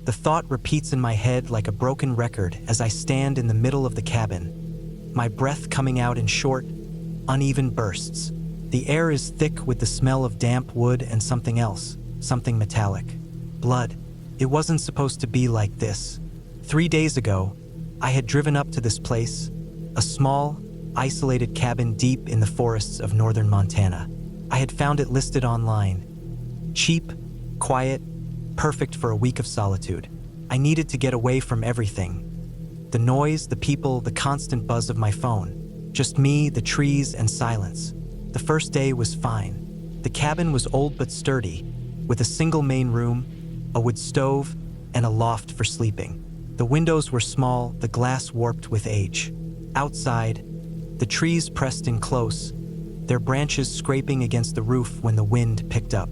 The thought repeats in my head like a broken record as I stand in the middle of the cabin, my breath coming out in short, uneven bursts. The air is thick with the smell of damp wood and something else, something metallic. Blood. It wasn't supposed to be like this. 3 days ago, I had driven up to this place, a small, isolated cabin deep in the forests of northern Montana. I had found it listed online. Cheap, quiet, perfect for a week of solitude. I needed to get away from everything. The noise, the people, the constant buzz of my phone. Just me, the trees, and silence. The first day was fine. The cabin was old but sturdy, with a single main room, a wood stove, and a loft for sleeping. The windows were small, the glass warped with age. Outside, the trees pressed in close, their branches scraping against the roof when the wind picked up.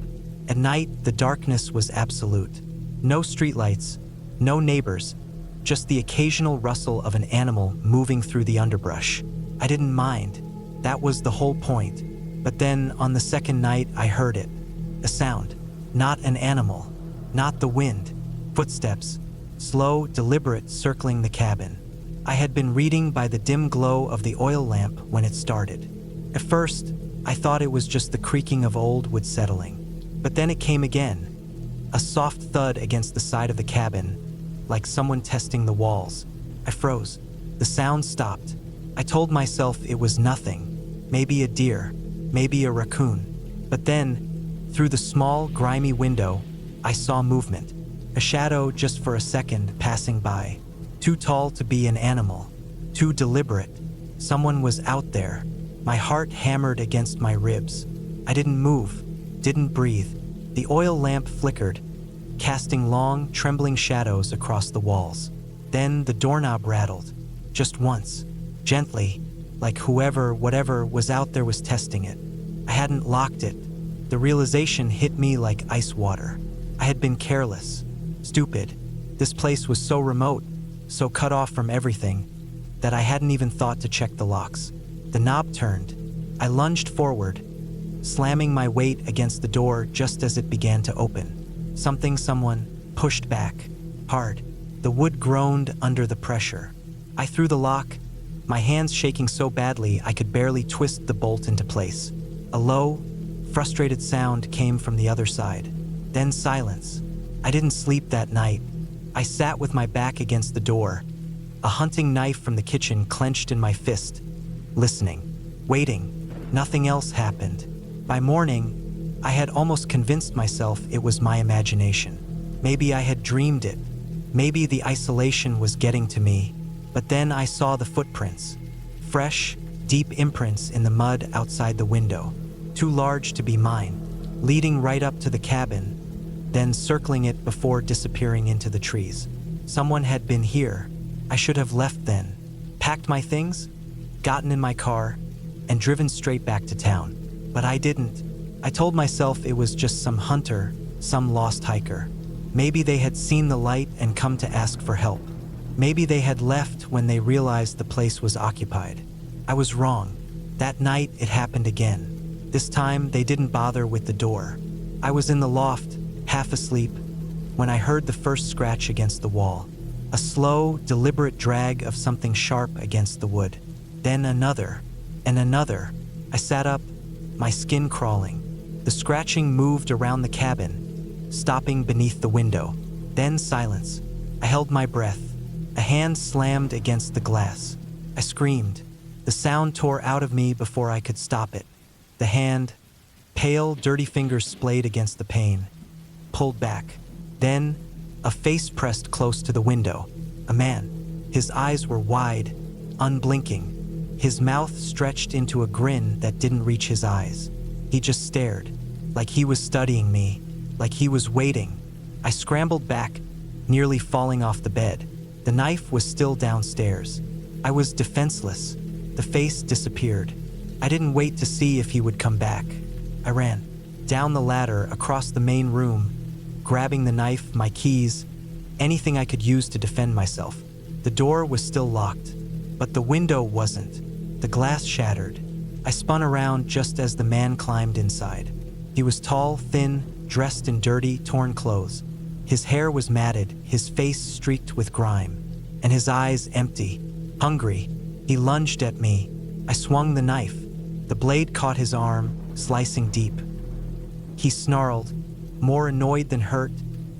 At night, the darkness was absolute. No streetlights, no neighbors, just the occasional rustle of an animal moving through the underbrush. I didn't mind. That was the whole point. But then, on the second night, I heard it. A sound. Not an animal. Not the wind. Footsteps. Slow, deliberate, circling the cabin. I had been reading by the dim glow of the oil lamp when it started. At first, I thought it was just the creaking of old wood settling. But then it came again. A soft thud against the side of the cabin, like someone testing the walls. I froze. The sound stopped. I told myself it was nothing. Maybe a deer, maybe a raccoon. But then, through the small, grimy window, I saw movement. A shadow just for a second passing by. Too tall to be an animal. Too deliberate. Someone was out there. My heart hammered against my ribs. I didn't move, didn't breathe. The oil lamp flickered, casting long, trembling shadows across the walls. Then the doorknob rattled, just once, gently, like whatever was out there was testing it. I hadn't locked it. The realization hit me like ice water. I had been careless, stupid. This place was so remote, so cut off from everything, that I hadn't even thought to check the locks. The knob turned. I lunged forward, slamming my weight against the door just as it began to open. Someone pushed back, hard. The wood groaned under the pressure. I threw the lock, my hands shaking so badly I could barely twist the bolt into place. A low, frustrated sound came from the other side. Then silence. I didn't sleep that night. I sat with my back against the door, a hunting knife from the kitchen clenched in my fist, listening, waiting. Nothing else happened. By morning, I had almost convinced myself it was my imagination. Maybe I had dreamed it. Maybe the isolation was getting to me. But then I saw the footprints. Fresh, deep imprints in the mud outside the window. Too large to be mine. Leading right up to the cabin, then circling it before disappearing into the trees. Someone had been here. I should have left then. Packed my things, gotten in my car, and driven straight back to town. But I didn't. I told myself it was just some hunter, some lost hiker. Maybe they had seen the light and come to ask for help. Maybe they had left when they realized the place was occupied. I was wrong. That night, it happened again. This time, they didn't bother with the door. I was in the loft, half asleep, when I heard the first scratch against the wall. A slow, deliberate drag of something sharp against the wood. Then another, and another. I sat up, my skin crawling. The scratching moved around the cabin, stopping beneath the window. Then silence. I held my breath. A hand slammed against the glass. I screamed. The sound tore out of me before I could stop it. The hand, pale, dirty fingers splayed against the pane, pulled back. Then, a face pressed close to the window. A man. His eyes were wide, unblinking. His mouth stretched into a grin that didn't reach his eyes. He just stared, like he was studying me, like he was waiting. I scrambled back, nearly falling off the bed. The knife was still downstairs. I was defenseless. The face disappeared. I didn't wait to see if he would come back. I ran down the ladder, across the main room, grabbing the knife, my keys, anything I could use to defend myself. The door was still locked, but the window wasn't. The glass shattered. I spun around just as the man climbed inside. He was tall, thin, dressed in dirty, torn clothes. His hair was matted, his face streaked with grime, and his eyes empty, hungry. He lunged at me. I swung the knife. The blade caught his arm, slicing deep. He snarled, more annoyed than hurt,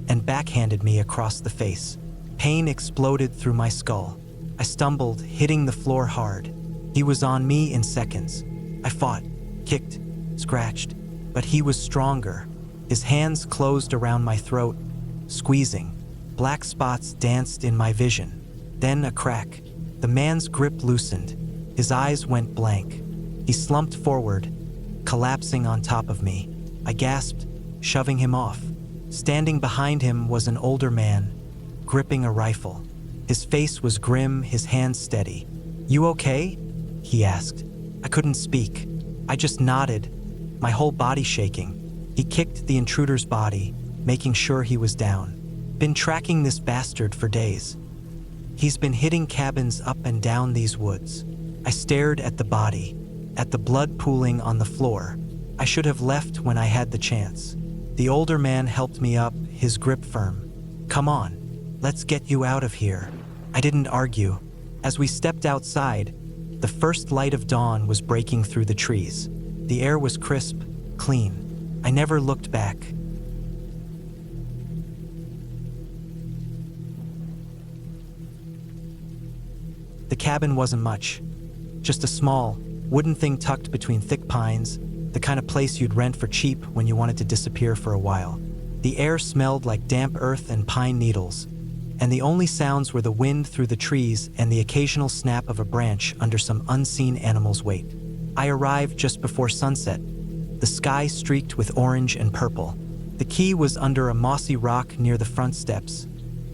and backhanded me across the face. Pain exploded through my skull. I stumbled, hitting the floor hard. He was on me in seconds. I fought, kicked, scratched, but he was stronger. His hands closed around my throat, squeezing. Black spots danced in my vision. Then a crack. The man's grip loosened. His eyes went blank. He slumped forward, collapsing on top of me. I gasped, shoving him off. Standing behind him was an older man, gripping a rifle. His face was grim, his hands steady. "You okay?" he asked. I couldn't speak. I just nodded, my whole body shaking. He kicked the intruder's body, making sure he was down. Been tracking this bastard for days. He's been hitting cabins up and down these woods. I stared at the body, at the blood pooling on the floor. I should have left when I had the chance. The older man helped me up, his grip firm. "Come on, let's get you out of here." I didn't argue. As we stepped outside, the first light of dawn was breaking through the trees. The air was crisp, clean. I never looked back. The cabin wasn't much. Just a small, wooden thing tucked between thick pines, the kind of place you'd rent for cheap when you wanted to disappear for a while. The air smelled like damp earth and pine needles, and the only sounds were the wind through the trees and the occasional snap of a branch under some unseen animal's weight. I arrived just before sunset, the sky streaked with orange and purple. The key was under a mossy rock near the front steps,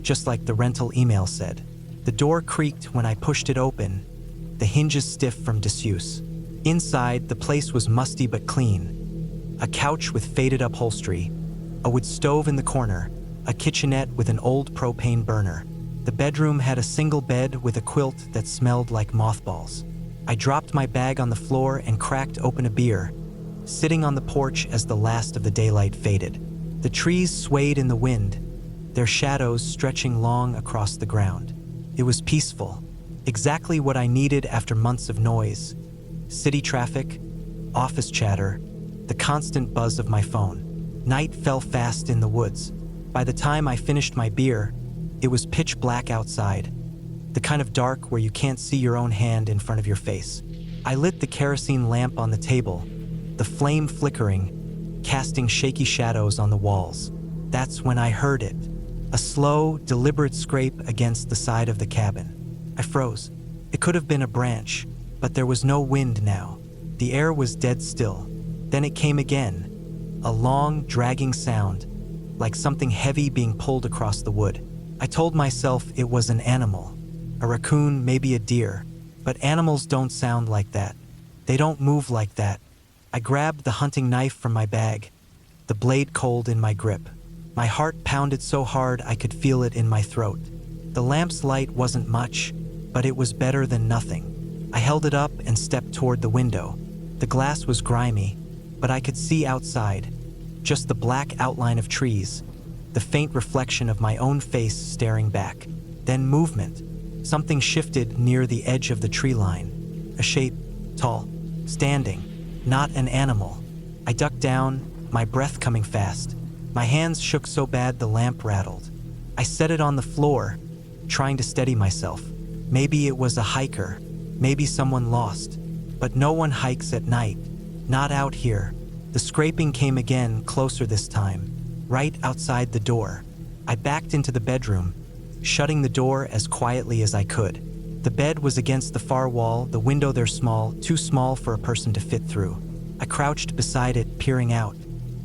just like the rental email said. The door creaked when I pushed it open, the hinges stiff from disuse. Inside, the place was musty but clean. A couch with faded upholstery, a wood stove in the corner, a kitchenette with an old propane burner. The bedroom had a single bed with a quilt that smelled like mothballs. I dropped my bag on the floor and cracked open a beer, sitting on the porch as the last of the daylight faded. The trees swayed in the wind, their shadows stretching long across the ground. It was peaceful, exactly what I needed after months of noise. City traffic, office chatter, the constant buzz of my phone. Night fell fast in the woods. By the time I finished my beer, it was pitch black outside, the kind of dark where you can't see your own hand in front of your face. I lit the kerosene lamp on the table, the flame flickering, casting shaky shadows on the walls. That's when I heard it, a slow, deliberate scrape against the side of the cabin. I froze. It could have been a branch, but there was no wind now. The air was dead still. Then it came again, a long, dragging sound, like something heavy being pulled across the wood. I told myself it was an animal, a raccoon, maybe a deer, but animals don't sound like that. They don't move like that. I grabbed the hunting knife from my bag, the blade cold in my grip. My heart pounded so hard I could feel it in my throat. The lamp's light wasn't much, but it was better than nothing. I held it up and stepped toward the window. The glass was grimy, but I could see outside, just the black outline of trees, the faint reflection of my own face staring back. Then movement. Something shifted near the edge of the tree line. A shape, tall, standing, not an animal. I ducked down, my breath coming fast. My hands shook so bad the lamp rattled. I set it on the floor, trying to steady myself. Maybe it was a hiker, maybe someone lost. But no one hikes at night, not out here. The scraping came again, closer this time, right outside the door. I backed into the bedroom, shutting the door as quietly as I could. The bed was against the far wall, the window there small, too small for a person to fit through. I crouched beside it, peering out.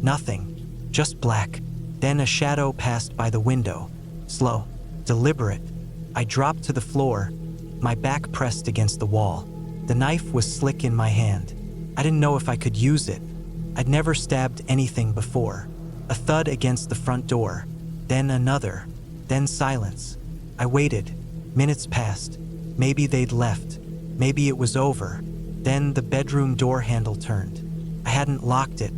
Nothing, just black. Then a shadow passed by the window, slow, deliberate. I dropped to the floor, my back pressed against the wall. The knife was slick in my hand. I didn't know if I could use it. I'd never stabbed anything before. A thud against the front door, then another, then silence. I waited. Minutes passed. Maybe they'd left. Maybe it was over. Then the bedroom door handle turned. I hadn't locked it.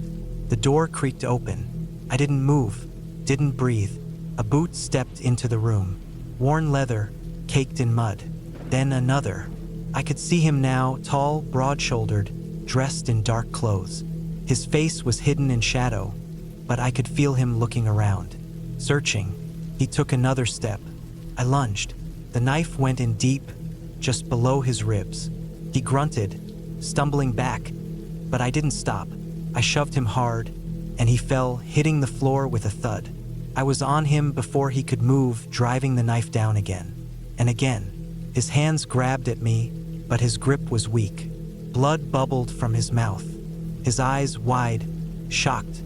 The door creaked open. I didn't move, didn't breathe. A boot stepped into the room, worn leather, caked in mud. Then another. I could see him now, tall, broad-shouldered, dressed in dark clothes. His face was hidden in shadow, but I could feel him looking around, searching. He took another step. I lunged. The knife went in deep, just below his ribs. He grunted, stumbling back, but I didn't stop. I shoved him hard, and he fell, hitting the floor with a thud. I was on him before he could move, driving the knife down again. And again. His hands grabbed at me, but his grip was weak. Blood bubbled from his mouth. His eyes wide, shocked,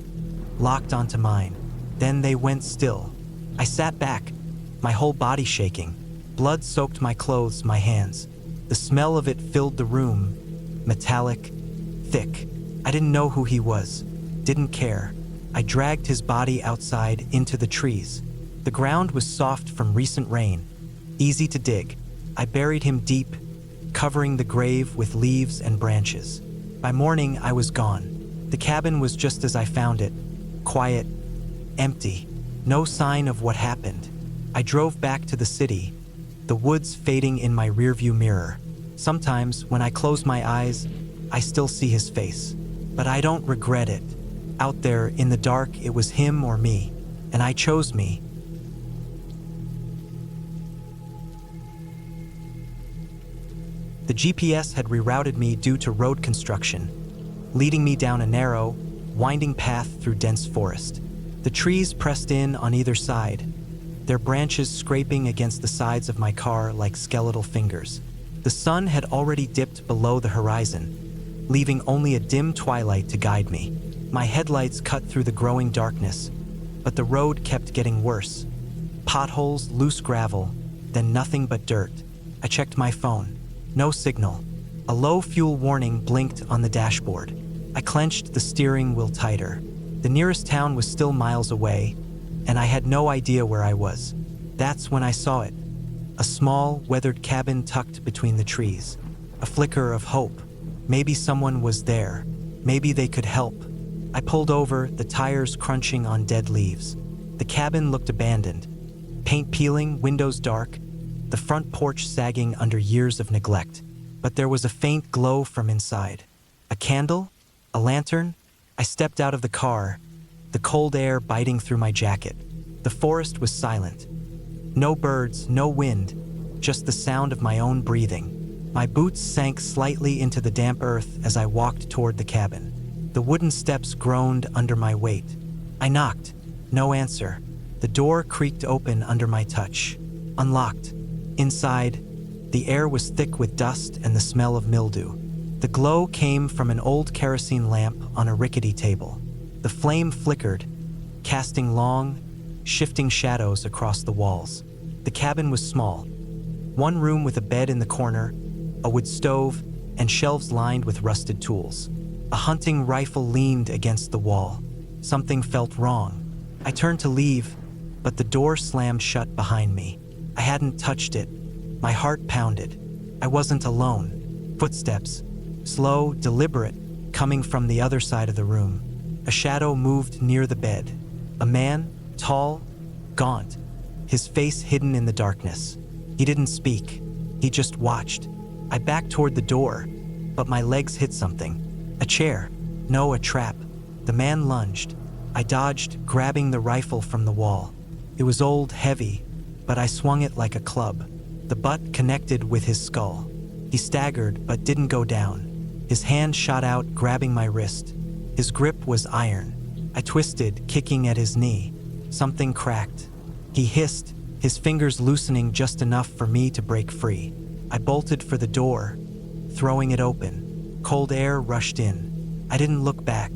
locked onto mine. Then they went still. I sat back, my whole body shaking. Blood soaked my clothes, my hands. The smell of it filled the room, metallic, thick. I didn't know who he was, didn't care. I dragged his body outside into the trees. The ground was soft from recent rain, easy to dig. I buried him deep, covering the grave with leaves and branches. By morning, I was gone. The cabin was just as I found it, quiet, empty, no sign of what happened. I drove back to the city, the woods fading in my rearview mirror. Sometimes, when I close my eyes, I still see his face. But I don't regret it. Out there, in the dark, it was him or me, and I chose me. The GPS had rerouted me due to road construction, leading me down a narrow, winding path through dense forest. The trees pressed in on either side, their branches scraping against the sides of my car like skeletal fingers. The sun had already dipped below the horizon, leaving only a dim twilight to guide me. My headlights cut through the growing darkness, but the road kept getting worse. Potholes, loose gravel, then nothing but dirt. I checked my phone. No signal. A low fuel warning blinked on the dashboard. I clenched the steering wheel tighter. The nearest town was still miles away, and I had no idea where I was. That's when I saw it. A small, weathered cabin tucked between the trees. A flicker of hope. Maybe someone was there. Maybe they could help. I pulled over, the tires crunching on dead leaves. The cabin looked abandoned. Paint peeling, windows dark, the front porch sagging under years of neglect. But there was a faint glow from inside. A candle? A lantern? I stepped out of the car, the cold air biting through my jacket. The forest was silent. No birds, no wind, just the sound of my own breathing. My boots sank slightly into the damp earth as I walked toward the cabin. The wooden steps groaned under my weight. I knocked. No answer. The door creaked open under my touch. Unlocked. Inside, the air was thick with dust and the smell of mildew. The glow came from an old kerosene lamp on a rickety table. The flame flickered, casting long, shifting shadows across the walls. The cabin was small. One room with a bed in the corner, a wood stove, and shelves lined with rusted tools. A hunting rifle leaned against the wall. Something felt wrong. I turned to leave, but the door slammed shut behind me. I hadn't touched it. My heart pounded. I wasn't alone. Footsteps, slow, deliberate, coming from the other side of the room. A shadow moved near the bed. A man, tall, gaunt, his face hidden in the darkness. He didn't speak. He just watched. I backed toward the door, but my legs hit something. A chair. No, a trap. The man lunged. I dodged, grabbing the rifle from the wall. It was old, heavy, but I swung it like a club. The butt connected with his skull. He staggered, but didn't go down. His hand shot out, grabbing my wrist. His grip was iron. I twisted, kicking at his knee. Something cracked. He hissed, his fingers loosening just enough for me to break free. I bolted for the door, throwing it open. Cold air rushed in. I didn't look back.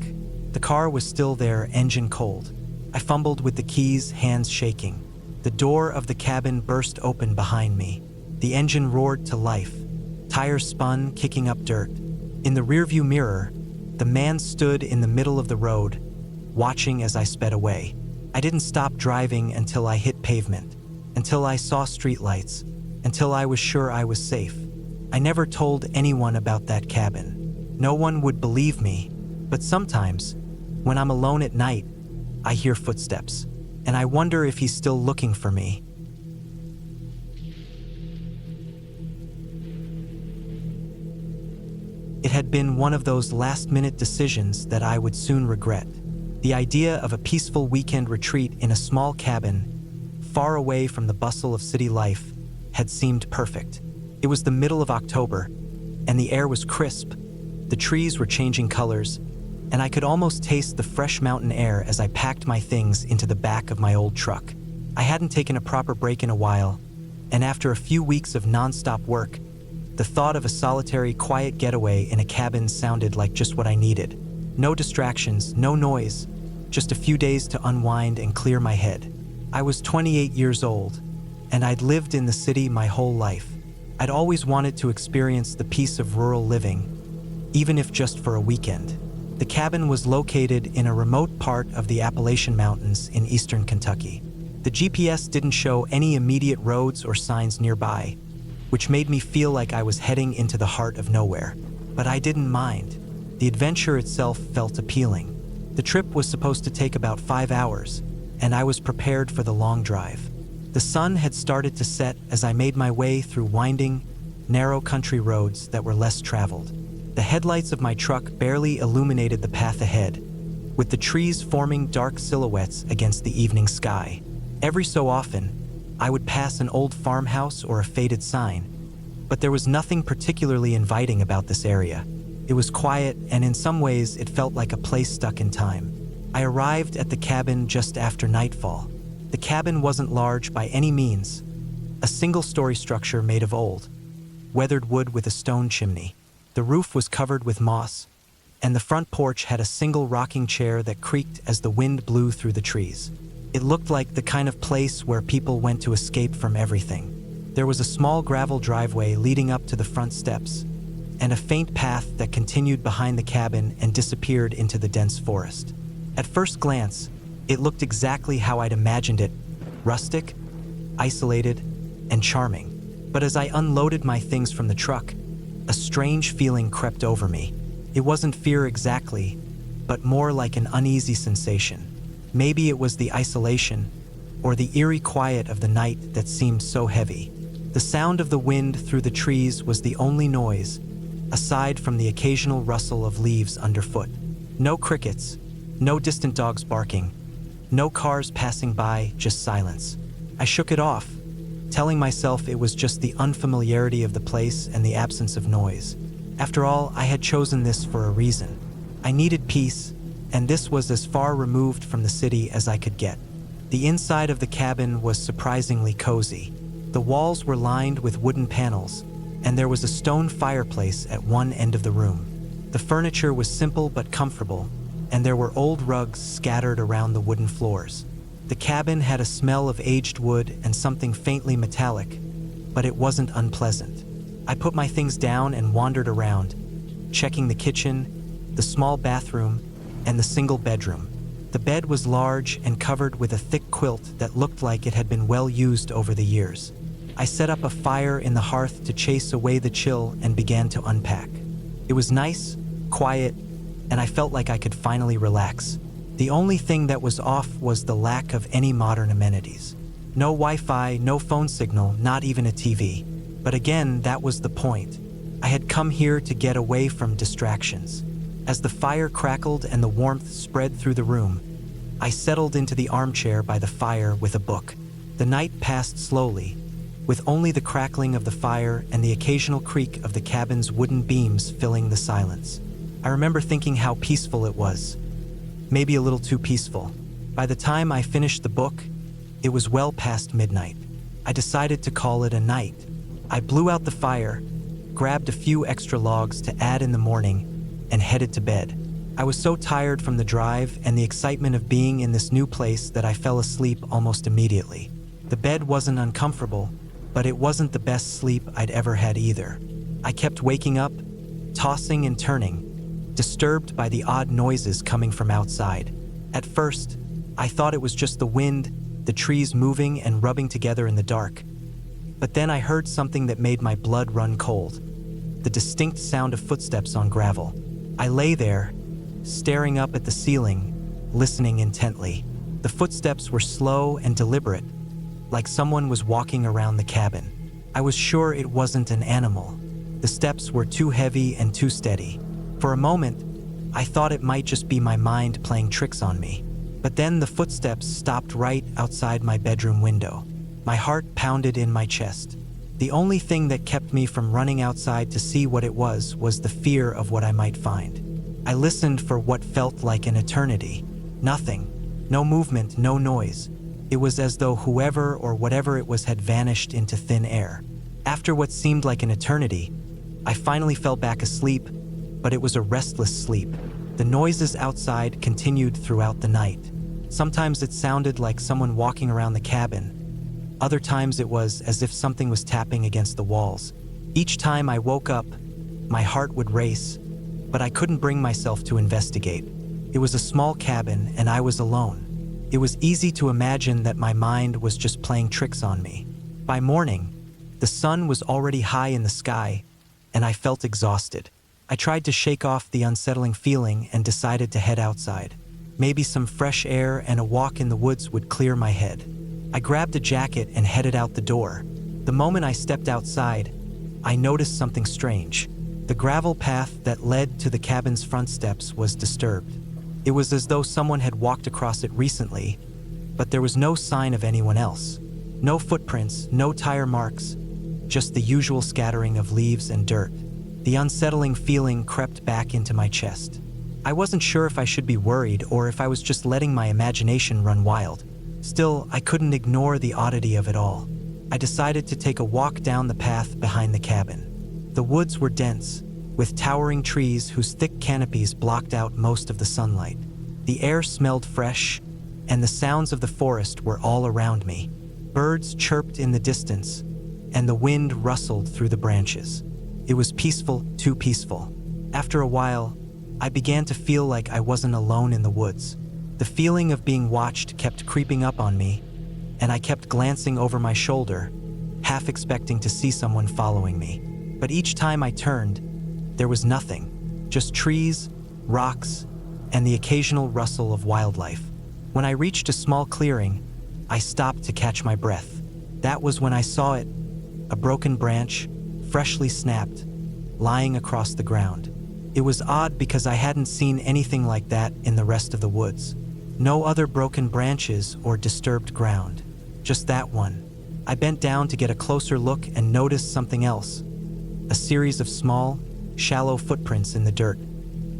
The car was still there, engine cold. I fumbled with the keys, hands shaking. The door of the cabin burst open behind me. The engine roared to life. Tires spun, kicking up dirt. In the rearview mirror, the man stood in the middle of the road, watching as I sped away. I didn't stop driving until I hit pavement, until I saw streetlights, until I was sure I was safe. I never told anyone about that cabin. No one would believe me, but sometimes, when I'm alone at night, I hear footsteps. and I wonder if he's still looking for me. It had been one of those last-minute decisions that I would soon regret. The idea of a peaceful weekend retreat in a small cabin, far away from the bustle of city life, had seemed perfect. It was the middle of October, and the air was crisp. The trees were changing colors, and I could almost taste the fresh mountain air as I packed my things into the back of my old truck. I hadn't taken a proper break in a while, and after a few weeks of non-stop work, the thought of a solitary, quiet getaway in a cabin sounded like just what I needed. No distractions, no noise, just a few days to unwind and clear my head. I was 28 years old, and I'd lived in the city my whole life. I'd always wanted to experience the peace of rural living, even if just for a weekend. The cabin was located in a remote part of the Appalachian Mountains in eastern Kentucky. The GPS didn't show any immediate roads or signs nearby, which made me feel like I was heading into the heart of nowhere. But I didn't mind. The adventure itself felt appealing. The trip was supposed to take about 5 hours, and I was prepared for the long drive. The sun had started to set as I made my way through winding, narrow country roads that were less traveled. The headlights of my truck barely illuminated the path ahead, with the trees forming dark silhouettes against the evening sky. Every so often, I would pass an old farmhouse or a faded sign, but there was nothing particularly inviting about this area. It was quiet, and in some ways it felt like a place stuck in time. I arrived at the cabin just after nightfall. The cabin wasn't large by any means, a single-story structure made of old, weathered wood with a stone chimney. The roof was covered with moss, and the front porch had a single rocking chair that creaked as the wind blew through the trees. It looked like the kind of place where people went to escape from everything. There was a small gravel driveway leading up to the front steps, and a faint path that continued behind the cabin and disappeared into the dense forest. At first glance, it looked exactly how I'd imagined it: rustic, isolated, and charming. But as I unloaded my things from the truck, a strange feeling crept over me. It wasn't fear exactly, but more like an uneasy sensation. Maybe it was the isolation, or the eerie quiet of the night that seemed so heavy. The sound of the wind through the trees was the only noise, aside from the occasional rustle of leaves underfoot. No crickets, no distant dogs barking, no cars passing by, just silence. I shook it off, telling myself it was just the unfamiliarity of the place and the absence of noise. After all, I had chosen this for a reason. I needed peace, and this was as far removed from the city as I could get. The inside of the cabin was surprisingly cozy. The walls were lined with wooden panels, and there was a stone fireplace at one end of the room. The furniture was simple but comfortable, and there were old rugs scattered around the wooden floors. The cabin had a smell of aged wood and something faintly metallic, but it wasn't unpleasant. I put my things down and wandered around, checking the kitchen, the small bathroom, and the single bedroom. The bed was large and covered with a thick quilt that looked like it had been well used over the years. I set up a fire in the hearth to chase away the chill and began to unpack. It was nice, quiet, and I felt like I could finally relax. The only thing that was off was the lack of any modern amenities. No Wi-Fi, no phone signal, not even a TV. But again, that was the point. I had come here to get away from distractions. As the fire crackled and the warmth spread through the room, I settled into the armchair by the fire with a book. The night passed slowly, with only the crackling of the fire and the occasional creak of the cabin's wooden beams filling the silence. I remember thinking how peaceful it was. Maybe a little too peaceful. By the time I finished the book, it was well past midnight. I decided to call it a night. I blew out the fire, grabbed a few extra logs to add in the morning, and headed to bed. I was so tired from the drive and the excitement of being in this new place that I fell asleep almost immediately. The bed wasn't uncomfortable, but it wasn't the best sleep I'd ever had either. I kept waking up, tossing and turning, disturbed by the odd noises coming from outside. At first, I thought it was just the wind, the trees moving and rubbing together in the dark. But then I heard something that made my blood run cold: the distinct sound of footsteps on gravel. I lay there, staring up at the ceiling, listening intently. The footsteps were slow and deliberate, like someone was walking around the cabin. I was sure it wasn't an animal. The steps were too heavy and too steady. For a moment, I thought it might just be my mind playing tricks on me. But then the footsteps stopped right outside my bedroom window. My heart pounded in my chest. The only thing that kept me from running outside to see what it was the fear of what I might find. I listened for what felt like an eternity. Nothing. No movement, no noise. It was as though whoever or whatever it was had vanished into thin air. After what seemed like an eternity, I finally fell back asleep, but it was a restless sleep. The noises outside continued throughout the night. Sometimes it sounded like someone walking around the cabin. Other times it was as if something was tapping against the walls. Each time I woke up, my heart would race, but I couldn't bring myself to investigate. It was a small cabin and I was alone. It was easy to imagine that my mind was just playing tricks on me. By morning, the sun was already high in the sky, and I felt exhausted. I tried to shake off the unsettling feeling and decided to head outside. Maybe some fresh air and a walk in the woods would clear my head. I grabbed a jacket and headed out the door. The moment I stepped outside, I noticed something strange. The gravel path that led to the cabin's front steps was disturbed. It was as though someone had walked across it recently, but there was no sign of anyone else. No footprints, no tire marks, just the usual scattering of leaves and dirt. The unsettling feeling crept back into my chest. I wasn't sure if I should be worried or if I was just letting my imagination run wild. Still, I couldn't ignore the oddity of it all. I decided to take a walk down the path behind the cabin. The woods were dense, with towering trees whose thick canopies blocked out most of the sunlight. The air smelled fresh, and the sounds of the forest were all around me. Birds chirped in the distance, and the wind rustled through the branches. It was peaceful, too peaceful. After a while, I began to feel like I wasn't alone in the woods. The feeling of being watched kept creeping up on me, and I kept glancing over my shoulder, half expecting to see someone following me. But each time I turned, there was nothing, just trees, rocks, and the occasional rustle of wildlife. When I reached a small clearing, I stopped to catch my breath. That was when I saw it, a broken branch, freshly snapped, lying across the ground. It was odd because I hadn't seen anything like that in the rest of the woods. No other broken branches or disturbed ground, just that one. I bent down to get a closer look and noticed something else. A series of small, shallow footprints in the dirt,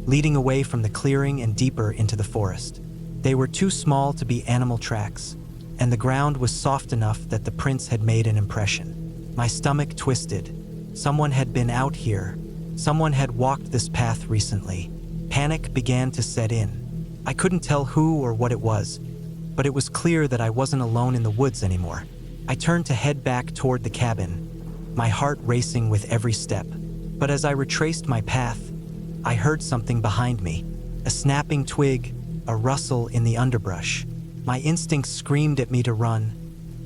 leading away from the clearing and deeper into the forest. They were too small to be animal tracks, and the ground was soft enough that the prints had made an impression. My stomach twisted. Someone had been out here. Someone had walked this path recently. Panic began to set in. I couldn't tell who or what it was, but it was clear that I wasn't alone in the woods anymore. I turned to head back toward the cabin, my heart racing with every step. But as I retraced my path, I heard something behind me. A snapping twig, a rustle in the underbrush. My instincts screamed at me to run,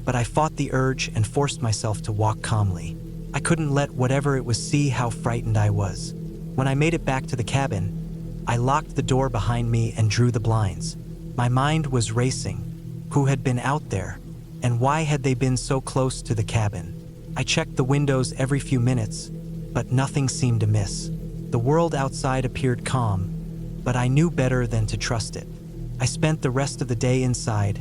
but I fought the urge and forced myself to walk calmly. I couldn't let whatever it was see how frightened I was. When I made it back to the cabin, I locked the door behind me and drew the blinds. My mind was racing. Who had been out there? And why had they been so close to the cabin? I checked the windows every few minutes, but nothing seemed amiss. The world outside appeared calm, but I knew better than to trust it. I spent the rest of the day inside,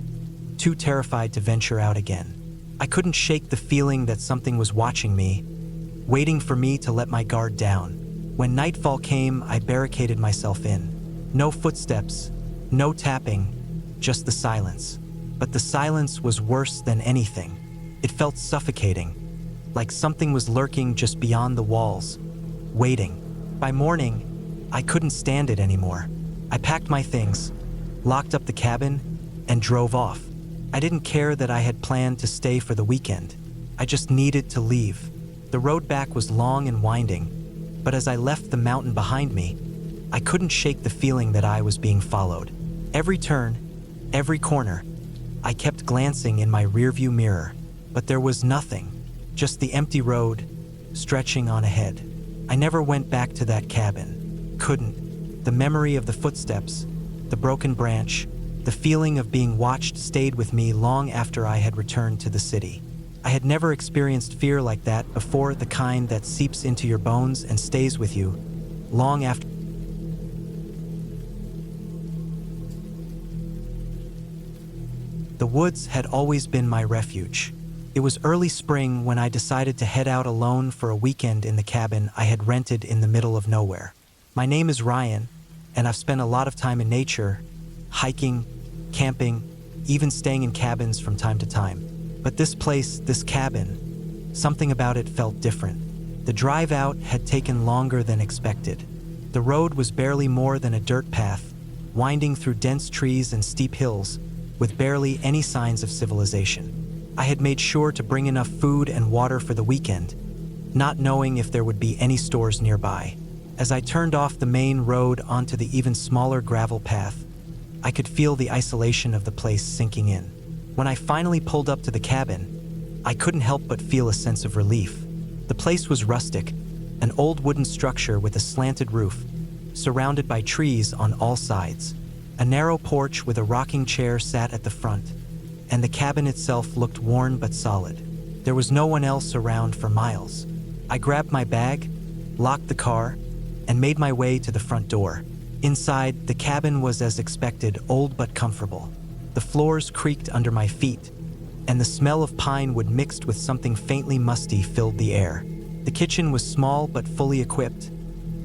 too terrified to venture out again. I couldn't shake the feeling that something was watching me, waiting for me to let my guard down. When nightfall came, I barricaded myself in. No footsteps, no tapping, just the silence. But the silence was worse than anything. It felt suffocating, like something was lurking just beyond the walls, waiting. By morning, I couldn't stand it anymore. I packed my things, locked up the cabin, and drove off. I didn't care that I had planned to stay for the weekend. I just needed to leave. The road back was long and winding, but as I left the mountain behind me, I couldn't shake the feeling that I was being followed. Every turn, every corner, I kept glancing in my rearview mirror, but there was nothing, just the empty road, stretching on ahead. I never went back to that cabin. Couldn't. The memory of the footsteps, the broken branch, The feeling of being watched stayed with me long after I had returned to the city. I had never experienced fear like that before, the kind that seeps into your bones and stays with you long after. The woods had always been my refuge. It was early spring when I decided to head out alone for a weekend in the cabin I had rented in the middle of nowhere. My name is Ryan, and I've spent a lot of time in nature, hiking, camping, even staying in cabins from time to time. But this place, this cabin, something about it felt different. The drive out had taken longer than expected. The road was barely more than a dirt path, winding through dense trees and steep hills, with barely any signs of civilization. I had made sure to bring enough food and water for the weekend, not knowing if there would be any stores nearby. As I turned off the main road onto the even smaller gravel path, I could feel the isolation of the place sinking in. When I finally pulled up to the cabin, I couldn't help but feel a sense of relief. The place was rustic, an old wooden structure with a slanted roof, surrounded by trees on all sides. A narrow porch with a rocking chair sat at the front, and the cabin itself looked worn but solid. There was no one else around for miles. I grabbed my bag, locked the car, and made my way to the front door. Inside, the cabin was as expected, old but comfortable. The floors creaked under my feet, and the smell of pine wood mixed with something faintly musty filled the air. The kitchen was small but fully equipped,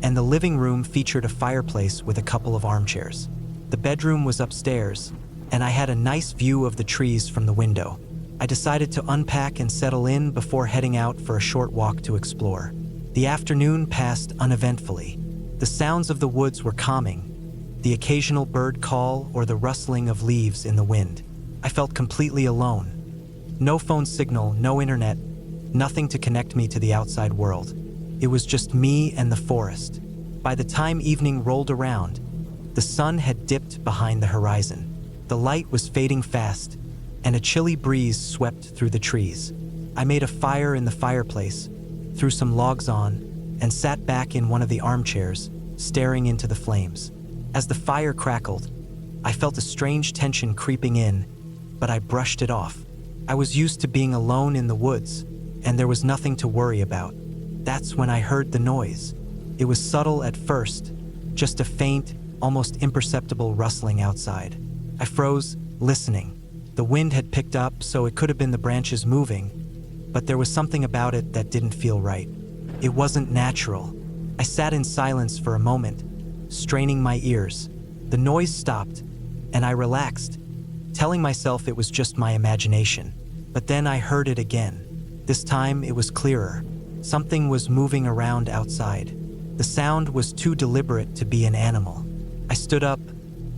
and the living room featured a fireplace with a couple of armchairs. The bedroom was upstairs, and I had a nice view of the trees from the window. I decided to unpack and settle in before heading out for a short walk to explore. The afternoon passed uneventfully. The sounds of the woods were calming, the occasional bird call or the rustling of leaves in the wind. I felt completely alone. No phone signal, no internet, nothing to connect me to the outside world. It was just me and the forest. By the time evening rolled around, the sun had dipped behind the horizon. The light was fading fast, and a chilly breeze swept through the trees. I made a fire in the fireplace, threw some logs on, and sat back in one of the armchairs, staring into the flames. As the fire crackled, I felt a strange tension creeping in, but I brushed it off. I was used to being alone in the woods, and there was nothing to worry about. That's when I heard the noise. It was subtle at first, just a faint, almost imperceptible rustling outside. I froze, listening. The wind had picked up, so it could have been the branches moving, but there was something about it that didn't feel right. It wasn't natural. I sat in silence for a moment, straining my ears. The noise stopped, and I relaxed, telling myself it was just my imagination. But then I heard it again. This time it was clearer. Something was moving around outside. The sound was too deliberate to be an animal. I stood up,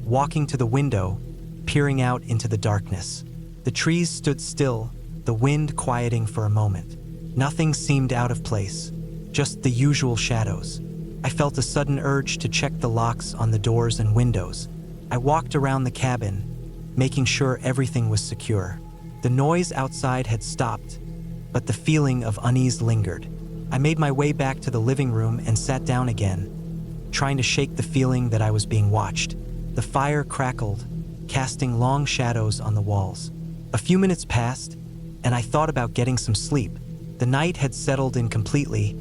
walking to the window, peering out into the darkness. The trees stood still, the wind quieting for a moment. Nothing seemed out of place, just the usual shadows. I felt a sudden urge to check the locks on the doors and windows. I walked around the cabin, making sure everything was secure. The noise outside had stopped, but the feeling of unease lingered. I made my way back to the living room and sat down again, trying to shake the feeling that I was being watched. The fire crackled, casting long shadows on the walls. A few minutes passed, and I thought about getting some sleep. The night had settled in completely,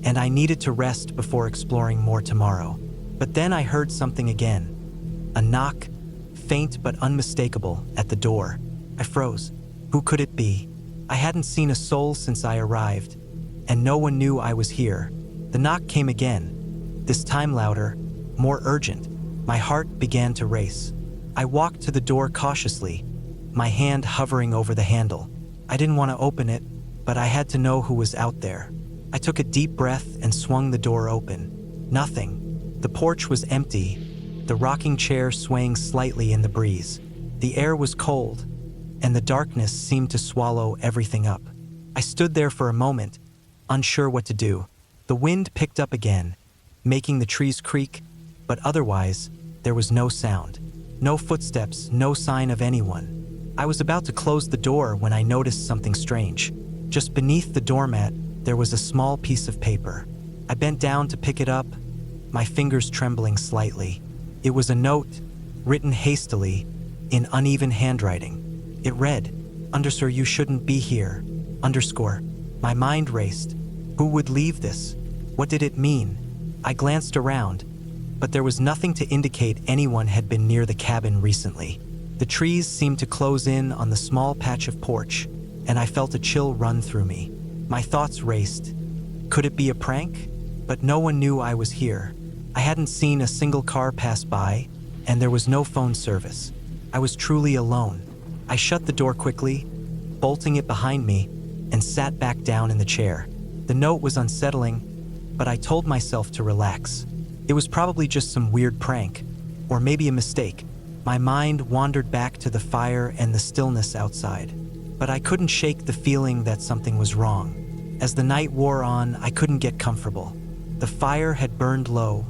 and I needed to rest before exploring more tomorrow. But then I heard something again. A knock, faint but unmistakable, at the door. I froze. Who could it be? I hadn't seen a soul since I arrived, and no one knew I was here. The knock came again, this time louder, more urgent. My heart began to race. I walked to the door cautiously, my hand hovering over the handle. I didn't want to open it, but I had to know who was out there. I took a deep breath and swung the door open. Nothing. The porch was empty, the rocking chair swaying slightly in the breeze. The air was cold, and the darkness seemed to swallow everything up. I stood there for a moment, unsure what to do. The wind picked up again, making the trees creak, but otherwise, there was no sound. No footsteps, no sign of anyone. I was about to close the door when I noticed something strange. Just beneath the doormat, there was a small piece of paper. I bent down to pick it up, my fingers trembling slightly. It was a note, written hastily, in uneven handwriting. It read, "Underscore, you shouldn't be here. Underscore." My mind raced. Who would leave this? What did it mean? I glanced around, but there was nothing to indicate anyone had been near the cabin recently. The trees seemed to close in on the small patch of porch, and I felt a chill run through me. My thoughts raced. Could it be a prank? But no one knew I was here. I hadn't seen a single car pass by, and there was no phone service. I was truly alone. I shut the door quickly, bolting it behind me, and sat back down in the chair. The note was unsettling, but I told myself to relax. It was probably just some weird prank, or maybe a mistake. My mind wandered back to the fire and the stillness outside, but I couldn't shake the feeling that something was wrong. As the night wore on, I couldn't get comfortable. The fire had burned low,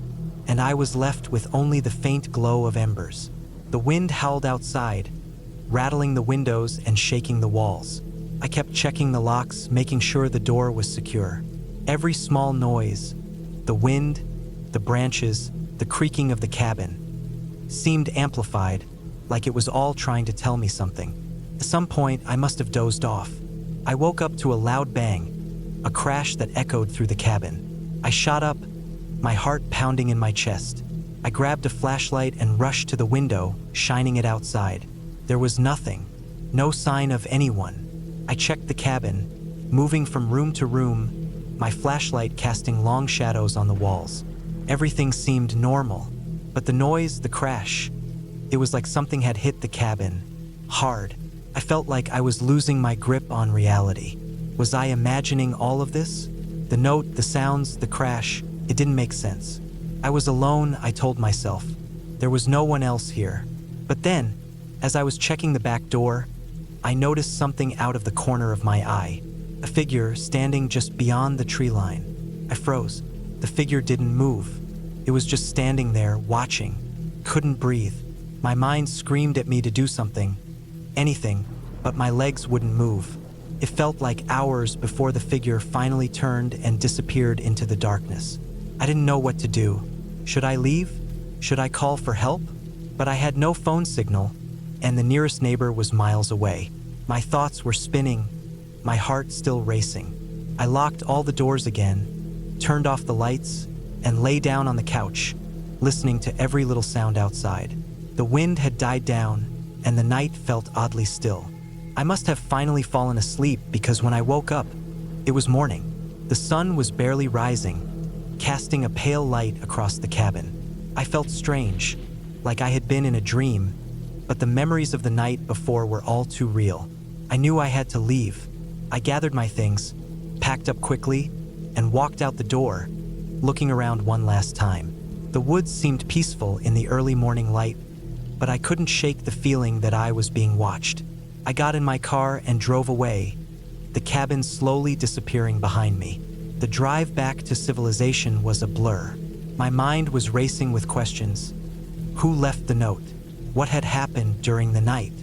and I was left with only the faint glow of embers. The wind howled outside, rattling the windows and shaking the walls. I kept checking the locks, making sure the door was secure. Every small noise, the wind, the branches, the creaking of the cabin, seemed amplified, like it was all trying to tell me something. At some point, I must have dozed off. I woke up to a loud bang, a crash that echoed through the cabin. I shot up, my heart pounding in my chest. I grabbed a flashlight and rushed to the window, shining it outside. There was nothing, no sign of anyone. I checked the cabin, moving from room to room, my flashlight casting long shadows on the walls. Everything seemed normal, but the noise, the crash, it was like something had hit the cabin, hard. I felt like I was losing my grip on reality. Was I imagining all of this? The note, the sounds, the crash, it didn't make sense. I was alone, I told myself. There was no one else here. But then, as I was checking the back door, I noticed something out of the corner of my eye. A figure standing just beyond the tree line. I froze. The figure didn't move. It was just standing there, watching. Couldn't breathe. My mind screamed at me to do something. Anything, but my legs wouldn't move. It felt like hours before the figure finally turned and disappeared into the darkness. I didn't know what to do. Should I leave? Should I call for help? But I had no phone signal, and the nearest neighbor was miles away. My thoughts were spinning, my heart still racing. I locked all the doors again, turned off the lights, and lay down on the couch, listening to every little sound outside. The wind had died down, and the night felt oddly still. I must have finally fallen asleep because when I woke up, it was morning. The sun was barely rising, casting a pale light across the cabin. I felt strange, like I had been in a dream, but the memories of the night before were all too real. I knew I had to leave. I gathered my things, packed up quickly, and walked out the door, looking around one last time. The woods seemed peaceful in the early morning light, but I couldn't shake the feeling that I was being watched. I got in my car and drove away, the cabin slowly disappearing behind me. The drive back to civilization was a blur. My mind was racing with questions. Who left the note? What had happened during the night?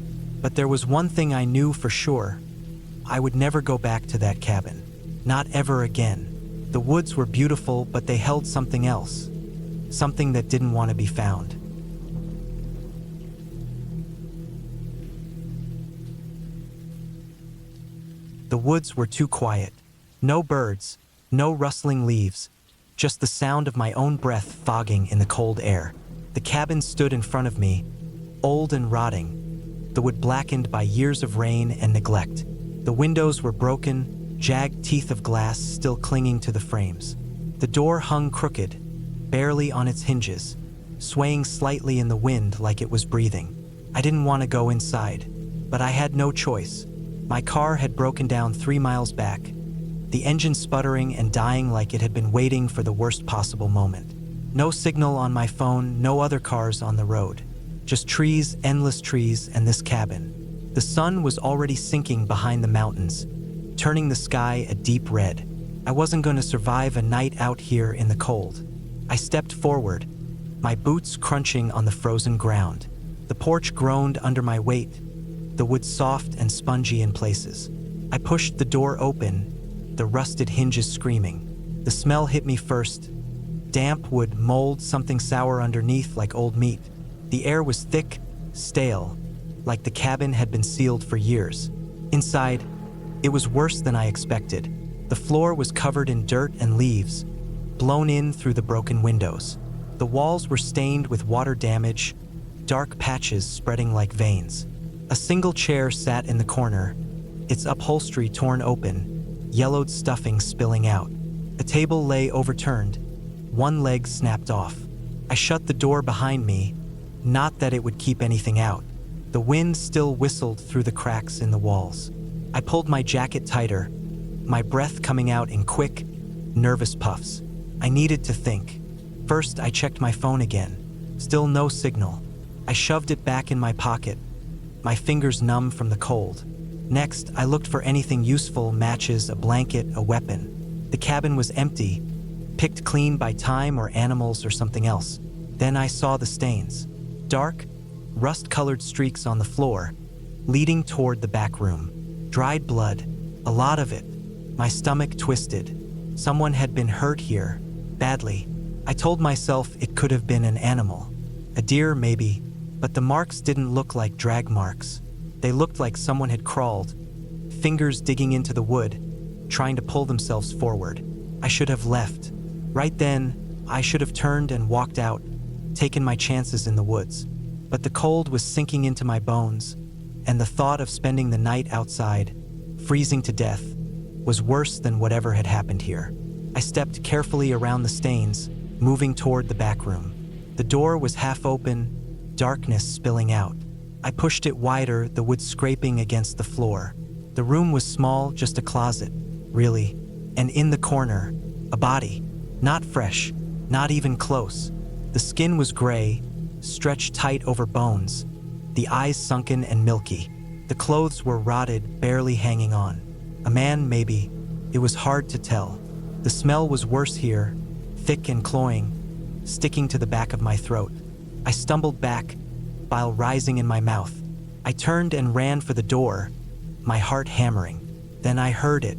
But there was one thing I knew for sure. I would never go back to that cabin. Not ever again. The woods were beautiful, but they held something else. Something that didn't want to be found. The woods were too quiet. No birds, no rustling leaves, just the sound of my own breath fogging in the cold air. The cabin stood in front of me, old and rotting, the wood blackened by years of rain and neglect. The windows were broken, jagged teeth of glass still clinging to the frames. The door hung crooked, barely on its hinges, swaying slightly in the wind like it was breathing. I didn't want to go inside, but I had no choice. My car had broken down 3 miles back, the engine sputtering and dying like it had been waiting for the worst possible moment. No signal on my phone, no other cars on the road. Just trees, endless trees, and this cabin. The sun was already sinking behind the mountains, turning the sky a deep red. I wasn't going to survive a night out here in the cold. I stepped forward, my boots crunching on the frozen ground. The porch groaned under my weight, the wood soft and spongy in places. I pushed the door open, the rusted hinges screaming. The smell hit me first. Damp wood, mold, something sour underneath like old meat. The air was thick, stale, like the cabin had been sealed for years. Inside, it was worse than I expected. The floor was covered in dirt and leaves, blown in through the broken windows. The walls were stained with water damage, dark patches spreading like veins. A single chair sat in the corner, its upholstery torn open, yellowed stuffing spilling out. A table lay overturned, one leg snapped off. I shut the door behind me, not that it would keep anything out. The wind still whistled through the cracks in the walls. I pulled my jacket tighter, my breath coming out in quick, nervous puffs. I needed to think. First, I checked my phone again. Still no signal. I shoved it back in my pocket, my fingers numb from the cold. Next, I looked for anything useful, matches, a blanket, a weapon. The cabin was empty, picked clean by time or animals or something else. Then I saw the stains. Dark, rust-colored streaks on the floor, leading toward the back room. Dried blood, a lot of it. My stomach twisted. Someone had been hurt here, badly. I told myself it could have been an animal. A deer, maybe, but the marks didn't look like drag marks. They looked like someone had crawled, fingers digging into the wood, trying to pull themselves forward. I should have left. Right then, I should have turned and walked out, taken my chances in the woods. But the cold was sinking into my bones, and the thought of spending the night outside, freezing to death, was worse than whatever had happened here. I stepped carefully around the stains, moving toward the back room. The door was half open, darkness spilling out. I pushed it wider, the wood scraping against the floor. The room was small, just a closet, really. And in the corner, a body. Not fresh, not even close. The skin was gray, stretched tight over bones, the eyes sunken and milky. The clothes were rotted, barely hanging on. A man, maybe. It was hard to tell. The smell was worse here, thick and cloying, sticking to the back of my throat. I stumbled back, bile rising in my mouth. I turned and ran for the door, my heart hammering. Then I heard it,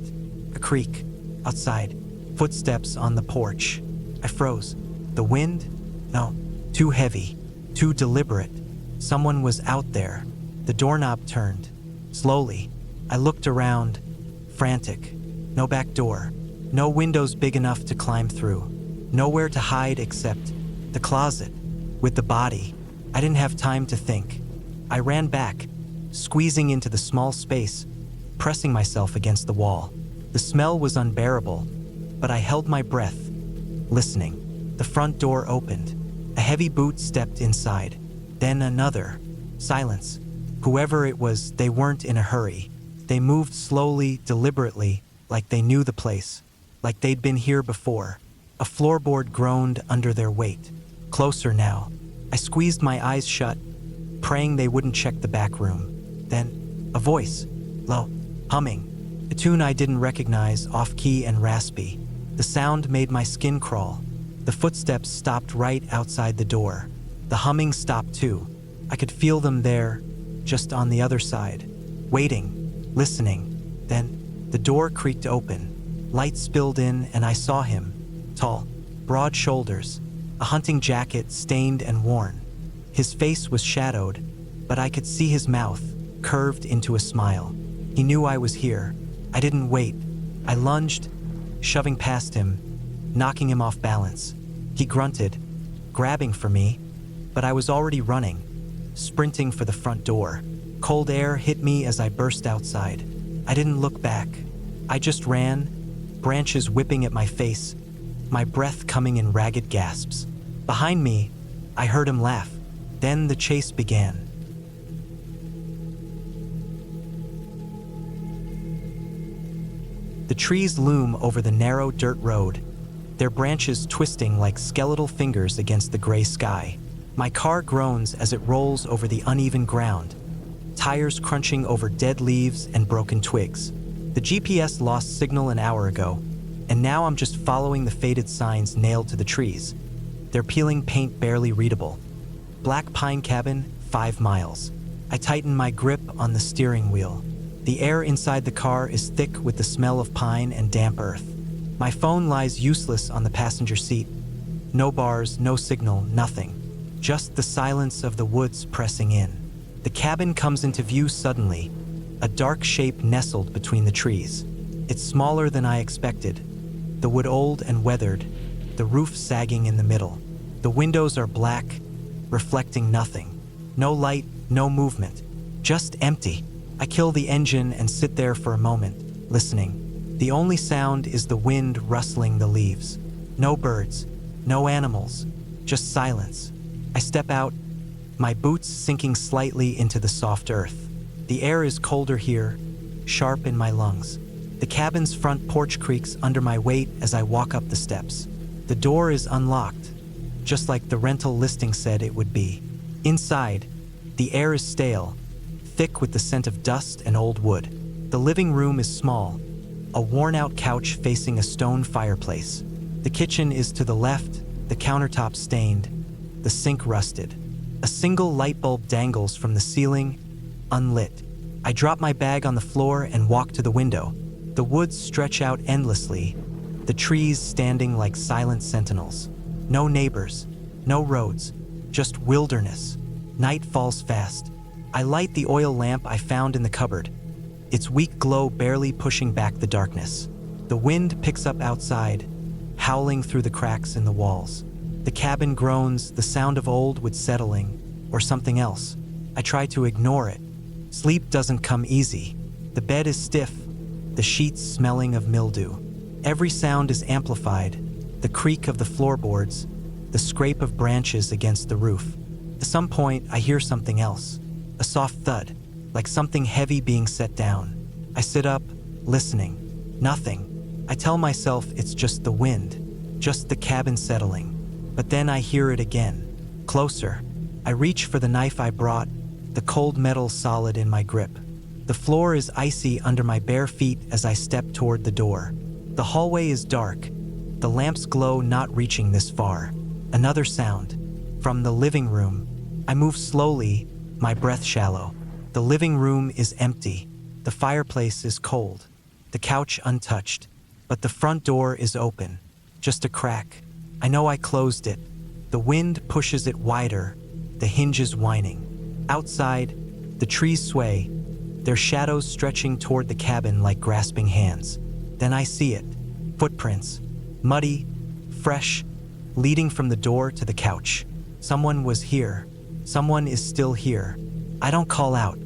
a creak, outside, footsteps on the porch. I froze. The wind? No, too heavy, too deliberate. Someone was out there. The doorknob turned. Slowly, I looked around, frantic. No back door, no windows big enough to climb through, nowhere to hide except the closet with the body. I didn't have time to think. I ran back, squeezing into the small space, pressing myself against the wall. The smell was unbearable, but I held my breath, listening. The front door opened. A heavy boot stepped inside. Then another. Silence. Whoever it was, they weren't in a hurry. They moved slowly, deliberately, like they knew the place, like they'd been here before. A floorboard groaned under their weight. Closer now. I squeezed my eyes shut, praying they wouldn't check the back room. Then, a voice, low, humming, a tune I didn't recognize, off-key and raspy. The sound made my skin crawl. The footsteps stopped right outside the door. The humming stopped too. I could feel them there, just on the other side, waiting, listening. Then, the door creaked open. Light spilled in and I saw him, tall, broad shoulders, a hunting jacket stained and worn. His face was shadowed, but I could see his mouth, curved into a smile. He knew I was here. I didn't wait. I lunged, shoving past him, knocking him off balance. He grunted, grabbing for me, but I was already running, sprinting for the front door. Cold air hit me as I burst outside. I didn't look back. I just ran, branches whipping at my face, my breath coming in ragged gasps. Behind me, I heard him laugh. Then the chase began. The trees loom over the narrow dirt road, their branches twisting like skeletal fingers against the gray sky. My car groans as it rolls over the uneven ground, tires crunching over dead leaves and broken twigs. The GPS lost signal an hour ago, and now I'm just following the faded signs nailed to the trees. They're peeling paint barely readable. Black pine cabin, 5 miles. I tighten my grip on the steering wheel. The air inside the car is thick with the smell of pine and damp earth. My phone lies useless on the passenger seat. No bars, no signal, nothing. Just the silence of the woods pressing in. The cabin comes into view suddenly, a dark shape nestled between the trees. It's smaller than I expected, the wood old and weathered, the roof sagging in the middle. The windows are black, reflecting nothing. No light, no movement, just empty. I kill the engine and sit there for a moment, listening. The only sound is the wind rustling the leaves. No birds, no animals, just silence. I step out, my boots sinking slightly into the soft earth. The air is colder here, sharp in my lungs. The cabin's front porch creaks under my weight as I walk up the steps. The door is unlocked, just like the rental listing said it would be. Inside, the air is stale, thick with the scent of dust and old wood. The living room is small, a worn-out couch facing a stone fireplace. The kitchen is to the left, the countertop stained, the sink rusted. A single light bulb dangles from the ceiling, unlit. I drop my bag on the floor and walk to the window. The woods stretch out endlessly, the trees standing like silent sentinels. No neighbors, no roads, just wilderness. Night falls fast. I light the oil lamp I found in the cupboard, its weak glow barely pushing back the darkness. The wind picks up outside, howling through the cracks in the walls. The cabin groans, the sound of old wood settling, or something else. I try to ignore it. Sleep doesn't come easy. The bed is stiff, the sheets smelling of mildew. Every sound is amplified, the creak of the floorboards, the scrape of branches against the roof. At some point, I hear something else, a soft thud, like something heavy being set down. I sit up, listening. Nothing. I tell myself it's just the wind, just the cabin settling. But then I hear it again, closer. I reach for the knife I brought, the cold metal solid in my grip. The floor is icy under my bare feet as I step toward the door. The hallway is dark, the lamp's glow not reaching this far. Another sound. From the living room. I move slowly, my breath shallow. The living room is empty. The fireplace is cold. The couch untouched. But the front door is open. Just a crack. I know I closed it. The wind pushes it wider, the hinges whining. Outside, the trees sway, their shadows stretching toward the cabin like grasping hands. Then I see it. Footprints. Muddy, fresh, leading from the door to the couch. Someone was here. Someone is still here. I don't call out.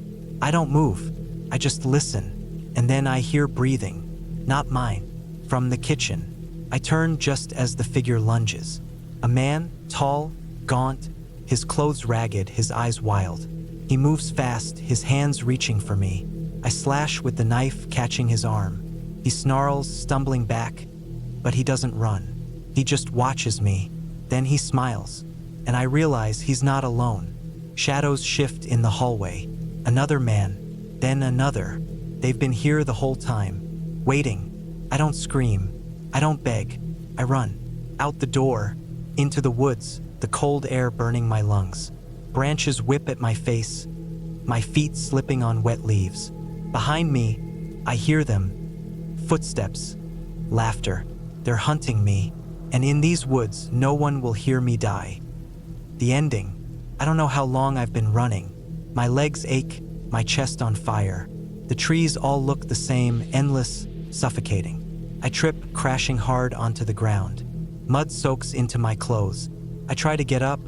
I don't move. I just listen. And then I hear breathing. Not mine. From the kitchen. I turn just as the figure lunges. A man, tall, gaunt, his clothes ragged, his eyes wild. He moves fast, his hands reaching for me. I slash with the knife, catching his arm. He snarls, stumbling back, but he doesn't run. He just watches me. Then he smiles, and I realize he's not alone. Shadows shift in the hallway. Another man, then another. They've been here the whole time, waiting. I don't scream. I don't beg. I run. Out the door, into the woods, the cold air burning my lungs. Branches whip at my face, my feet slipping on wet leaves. Behind me, I hear them. Footsteps, laughter. They're hunting me, and in these woods, no one will hear me die. The ending. I don't know how long I've been running. My legs ache, my chest on fire. The trees all look the same, endless, suffocating. I trip, crashing hard onto the ground. Mud soaks into my clothes. I try to get up,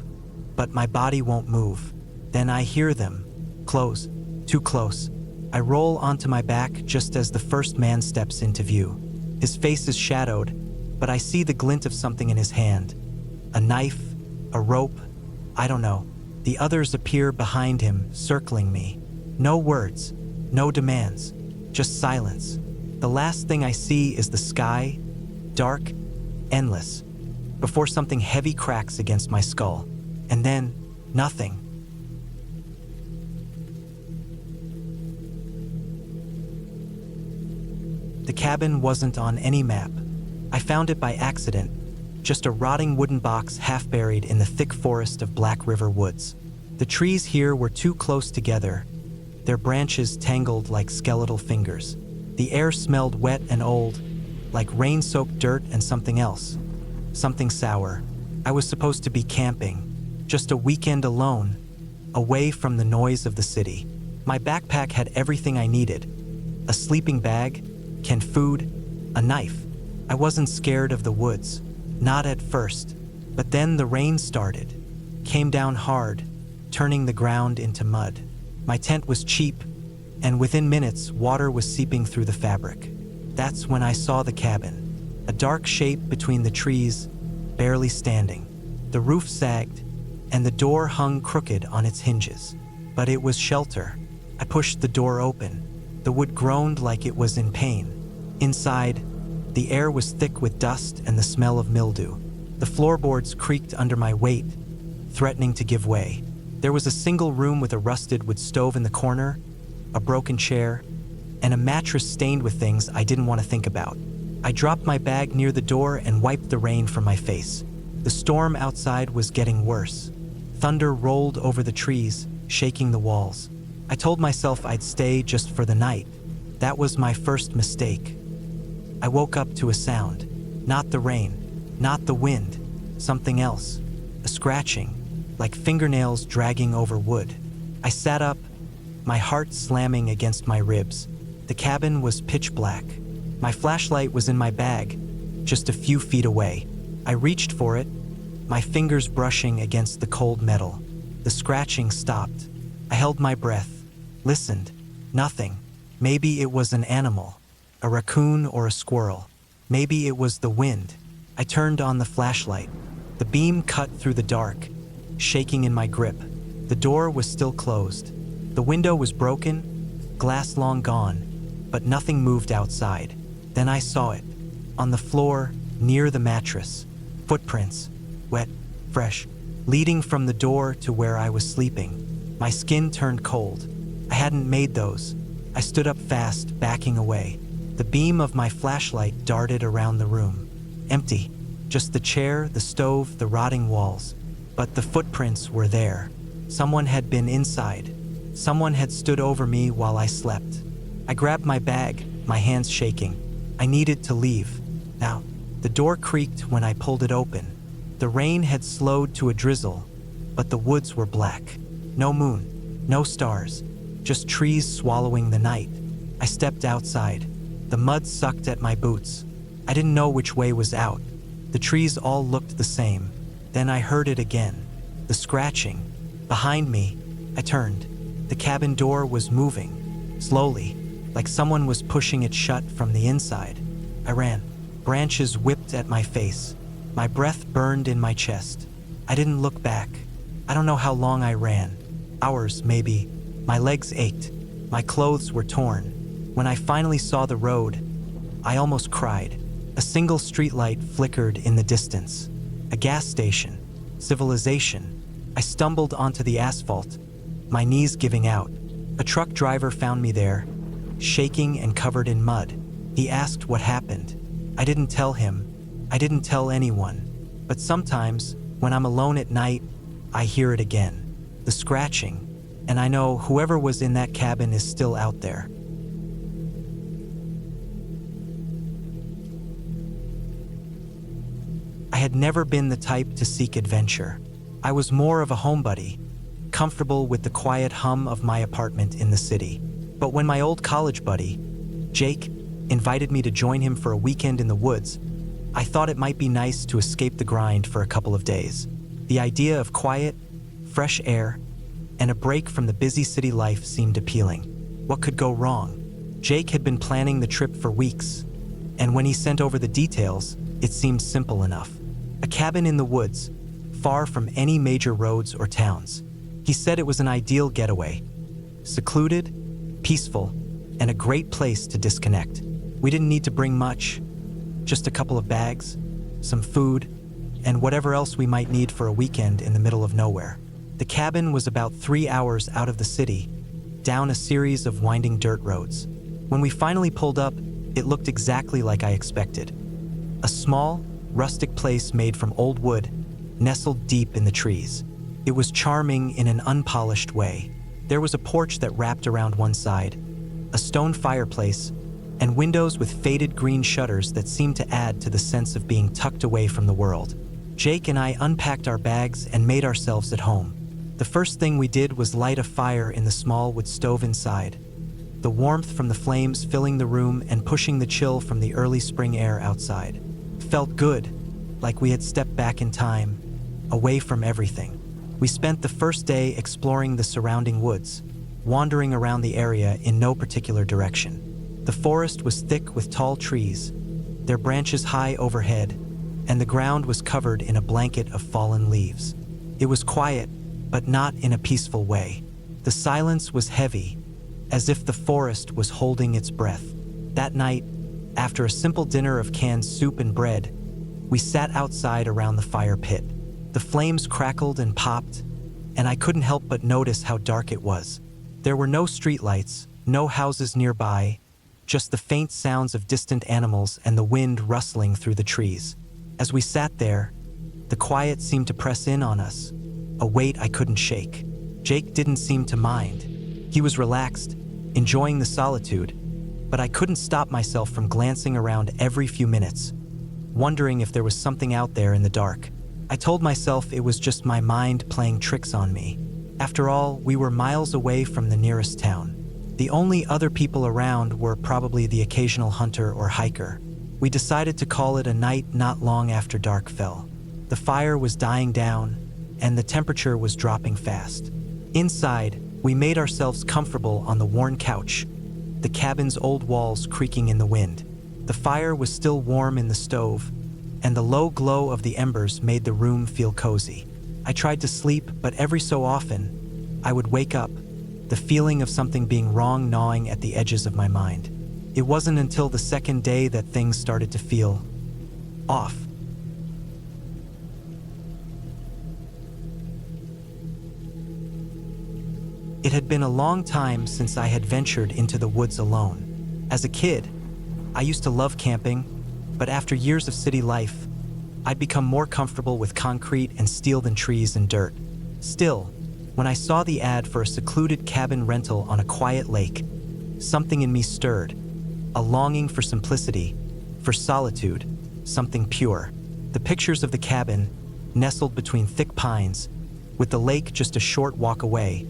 but my body won't move. Then I hear them. Close. Too close. I roll onto my back just as the first man steps into view. His face is shadowed, but I see the glint of something in his hand. A knife, a rope, I don't know. The others appear behind him, circling me. No words, no demands, just silence. The last thing I see is the sky, dark, endless, before something heavy cracks against my skull. And then, nothing. The cabin wasn't on any map. I found it by accident, just a rotting wooden box half buried in the thick forest of Black River woods. The trees here were too close together, their branches tangled like skeletal fingers. The air smelled wet and old, like rain-soaked dirt and something else. Something sour. I was supposed to be camping, just a weekend alone, away from the noise of the city. My backpack had everything I needed: a sleeping bag, canned food, a knife. I wasn't scared of the woods, not at first. But then the rain started, came down hard, turning the ground into mud. My tent was cheap, and within minutes, water was seeping through the fabric. That's when I saw the cabin, a dark shape between the trees, barely standing. The roof sagged, and the door hung crooked on its hinges. But it was shelter. I pushed the door open. The wood groaned like it was in pain. Inside, the air was thick with dust and the smell of mildew. The floorboards creaked under my weight, threatening to give way. There was a single room with a rusted wood stove in the corner, a broken chair, and a mattress stained with things I didn't want to think about. I dropped my bag near the door and wiped the rain from my face. The storm outside was getting worse. Thunder rolled over the trees, shaking the walls. I told myself I'd stay just for the night. That was my first mistake. I woke up to a sound. Not the rain, not the wind, something else. A scratching, like fingernails dragging over wood. I sat up, my heart slamming against my ribs. The cabin was pitch black. My flashlight was in my bag, just a few feet away. I reached for it, my fingers brushing against the cold metal. The scratching stopped. I held my breath, listened. Nothing. Maybe it was an animal, a raccoon or a squirrel. Maybe it was the wind. I turned on the flashlight. The beam cut through the dark, shaking in my grip. The door was still closed. The window was broken, glass long gone, but nothing moved outside. Then I saw it. On the floor, near the mattress. Footprints, wet, fresh, leading from the door to where I was sleeping. My skin turned cold. I hadn't made those. I stood up fast, backing away. The beam of my flashlight darted around the room. Empty. Just the chair, the stove, the rotting walls. But the footprints were there. Someone had been inside. Someone had stood over me while I slept. I grabbed my bag, my hands shaking. I needed to leave. Now, the door creaked when I pulled it open. The rain had slowed to a drizzle, but the woods were black. No moon, no stars, just trees swallowing the night. I stepped outside. The mud sucked at my boots. I didn't know which way was out. The trees all looked the same. Then I heard it again. The scratching. Behind me, I turned. The cabin door was moving, slowly, like someone was pushing it shut from the inside. I ran. Branches whipped at my face. My breath burned in my chest. I didn't look back. I don't know how long I ran. Hours, maybe. My legs ached. My clothes were torn. When I finally saw the road, I almost cried. A single streetlight flickered in the distance. A gas station. Civilization. I stumbled onto the asphalt, my knees giving out. A truck driver found me there, shaking and covered in mud. He asked what happened. I didn't tell him. I didn't tell anyone. But sometimes, when I'm alone at night, I hear it again. The scratching. And I know whoever was in that cabin is still out there. I had never been the type to seek adventure. I was more of a homebody, comfortable with the quiet hum of my apartment in the city. But when my old college buddy, Jake, invited me to join him for a weekend in the woods, I thought it might be nice to escape the grind for a couple of days. The idea of quiet, fresh air, and a break from the busy city life seemed appealing. What could go wrong? Jake had been planning the trip for weeks, and when he sent over the details, it seemed simple enough. A cabin in the woods, far from any major roads or towns. He said it was an ideal getaway. Secluded, peaceful, and a great place to disconnect. We didn't need to bring much, just a couple of bags, some food, and whatever else we might need for a weekend in the middle of nowhere. The cabin was about 3 hours out of the city, down a series of winding dirt roads. When we finally pulled up, it looked exactly like I expected. A small, rustic place made from old wood, nestled deep in the trees. It was charming in an unpolished way. There was a porch that wrapped around one side, a stone fireplace, and windows with faded green shutters that seemed to add to the sense of being tucked away from the world. Jake and I unpacked our bags and made ourselves at home. The first thing we did was light a fire in the small wood stove inside, the warmth from the flames filling the room and pushing the chill from the early spring air outside. Felt good, like we had stepped back in time, away from everything. We spent the first day exploring the surrounding woods, wandering around the area in no particular direction. The forest was thick with tall trees, their branches high overhead, and the ground was covered in a blanket of fallen leaves. It was quiet, but not in a peaceful way. The silence was heavy, as if the forest was holding its breath. That night, after a simple dinner of canned soup and bread, we sat outside around the fire pit. The flames crackled and popped, and I couldn't help but notice how dark it was. There were no streetlights, no houses nearby, just the faint sounds of distant animals and the wind rustling through the trees. As we sat there, the quiet seemed to press in on us, a weight I couldn't shake. Jake didn't seem to mind. He was relaxed, enjoying the solitude, but I couldn't stop myself from glancing around every few minutes, wondering if there was something out there in the dark. I told myself it was just my mind playing tricks on me. After all, we were miles away from the nearest town. The only other people around were probably the occasional hunter or hiker. We decided to call it a night not long after dark fell. The fire was dying down, and the temperature was dropping fast. Inside, we made ourselves comfortable on the worn couch, the cabin's old walls creaking in the wind. The fire was still warm in the stove, and the low glow of the embers made the room feel cozy. I tried to sleep, but every so often, I would wake up, the feeling of something being wrong gnawing at the edges of my mind. It wasn't until the second day that things started to feel off. It had been a long time since I had ventured into the woods alone. As a kid, I used to love camping, but after years of city life, I'd become more comfortable with concrete and steel than trees and dirt. Still, when I saw the ad for a secluded cabin rental on a quiet lake, something in me stirred, a longing for simplicity, for solitude, something pure. The pictures of the cabin, nestled between thick pines, with the lake just a short walk away,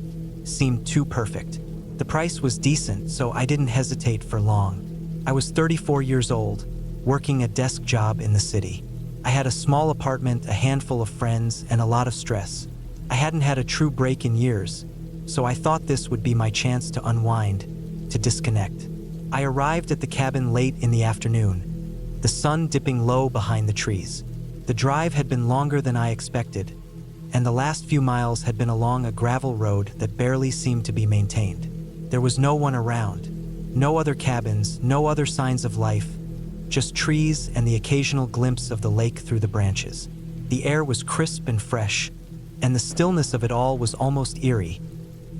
seemed too perfect. The price was decent, so I didn't hesitate for long. I was 34 years old, working a desk job in the city. I had a small apartment, a handful of friends, and a lot of stress. I hadn't had a true break in years, so I thought this would be my chance to unwind, to disconnect. I arrived at the cabin late in the afternoon, the sun dipping low behind the trees. The drive had been longer than I expected, and the last few miles had been along a gravel road that barely seemed to be maintained. There was no one around, no other cabins, no other signs of life, just trees and the occasional glimpse of the lake through the branches. The air was crisp and fresh, and the stillness of it all was almost eerie,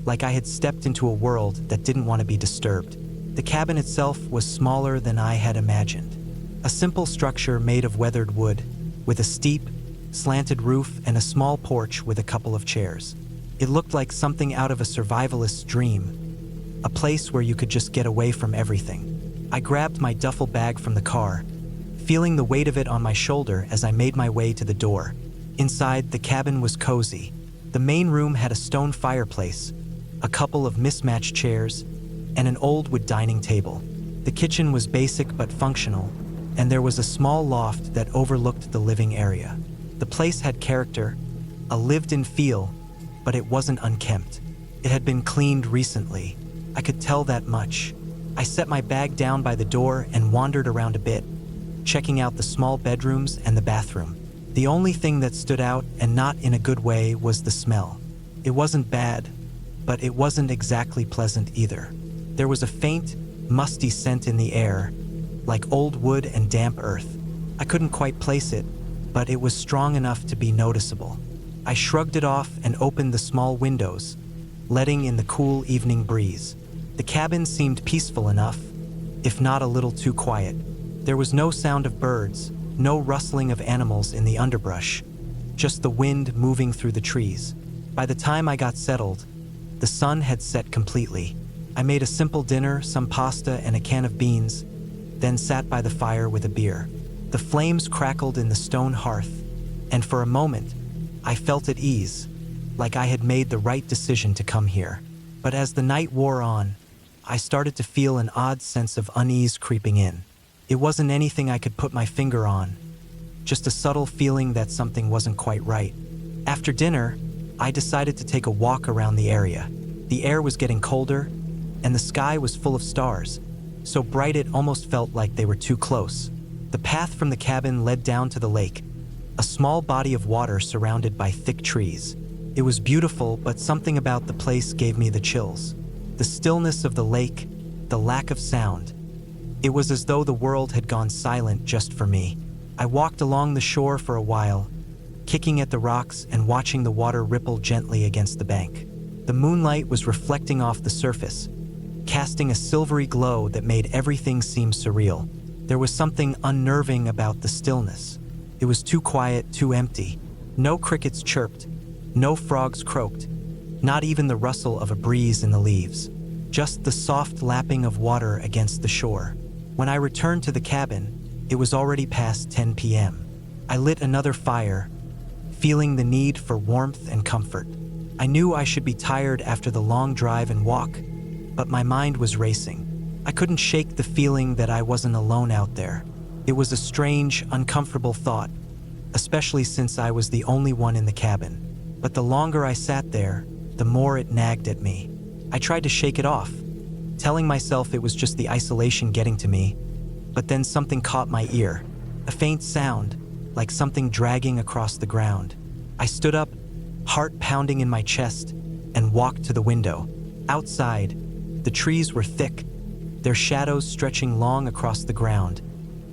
like I had stepped into a world that didn't want to be disturbed. The cabin itself was smaller than I had imagined. A simple structure made of weathered wood, with a steep, slanted roof and a small porch with a couple of chairs. It looked like something out of a survivalist's dream, a place where you could just get away from everything. I grabbed my duffel bag from the car, feeling the weight of it on my shoulder as I made my way to the door. Inside, the cabin was cozy. The main room had a stone fireplace, a couple of mismatched chairs, and an old wood dining table. The kitchen was basic but functional, and there was a small loft that overlooked the living area. The place had character, a lived-in feel, but it wasn't unkempt. It had been cleaned recently. I could tell that much. I set my bag down by the door and wandered around a bit, checking out the small bedrooms and the bathroom. The only thing that stood out, and not in a good way, was the smell. It wasn't bad, but it wasn't exactly pleasant either. There was a faint, musty scent in the air, like old wood and damp earth. I couldn't quite place it, but it was strong enough to be noticeable. I shrugged it off and opened the small windows, letting in the cool evening breeze. The cabin seemed peaceful enough, if not a little too quiet. There was no sound of birds, no rustling of animals in the underbrush, just the wind moving through the trees. By the time I got settled, the sun had set completely. I made a simple dinner, some pasta and a can of beans, then sat by the fire with a beer. The flames crackled in the stone hearth, and for a moment, I felt at ease, like I had made the right decision to come here. But as the night wore on, I started to feel an odd sense of unease creeping in. It wasn't anything I could put my finger on, just a subtle feeling that something wasn't quite right. After dinner, I decided to take a walk around the area. The air was getting colder, and the sky was full of stars, so bright it almost felt like they were too close. The path from the cabin led down to the lake, a small body of water surrounded by thick trees. It was beautiful, but something about the place gave me the chills. The stillness of the lake, the lack of sound. It was as though the world had gone silent just for me. I walked along the shore for a while, kicking at the rocks and watching the water ripple gently against the bank. The moonlight was reflecting off the surface, casting a silvery glow that made everything seem surreal. There was something unnerving about the stillness. It was too quiet, too empty. No crickets chirped, no frogs croaked, not even the rustle of a breeze in the leaves. Just the soft lapping of water against the shore. When I returned to the cabin, it was already past 10 p.m. I lit another fire, feeling the need for warmth and comfort. I knew I should be tired after the long drive and walk, but my mind was racing. I couldn't shake the feeling that I wasn't alone out there. It was a strange, uncomfortable thought, especially since I was the only one in the cabin. But the longer I sat there, the more it nagged at me. I tried to shake it off, telling myself it was just the isolation getting to me, but then something caught my ear, a faint sound, like something dragging across the ground. I stood up, heart pounding in my chest, and walked to the window. Outside, the trees were thick, their shadows stretching long across the ground,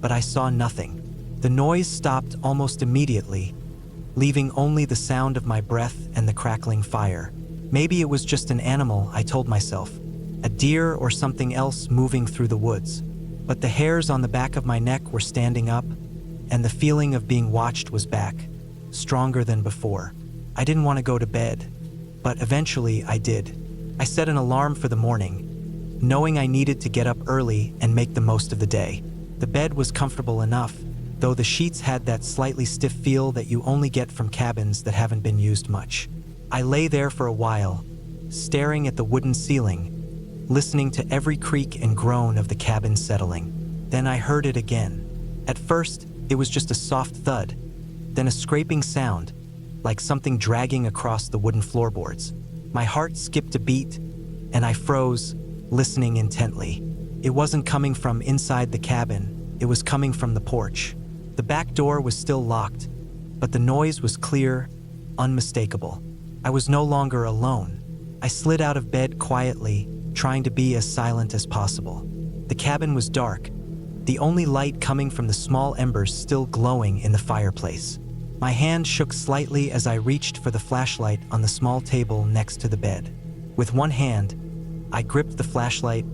but I saw nothing. The noise stopped almost immediately, leaving only the sound of my breath and the crackling fire. Maybe it was just an animal, I told myself, a deer or something else moving through the woods. But the hairs on the back of my neck were standing up, and the feeling of being watched was back, stronger than before. I didn't want to go to bed, but eventually I did. I set an alarm for the morning, knowing I needed to get up early and make the most of the day. The bed was comfortable enough, though the sheets had that slightly stiff feel that you only get from cabins that haven't been used much. I lay there for a while, staring at the wooden ceiling, listening to every creak and groan of the cabin settling. Then I heard it again. At first, it was just a soft thud, then a scraping sound, like something dragging across the wooden floorboards. My heart skipped a beat, and I froze, listening intently. It wasn't coming from inside the cabin, it was coming from the porch. The back door was still locked, but the noise was clear, unmistakable. I was no longer alone. I slid out of bed quietly, trying to be as silent as possible. The cabin was dark, the only light coming from the small embers still glowing in the fireplace. My hand shook slightly as I reached for the flashlight on the small table next to the bed. With one hand, I gripped the flashlight,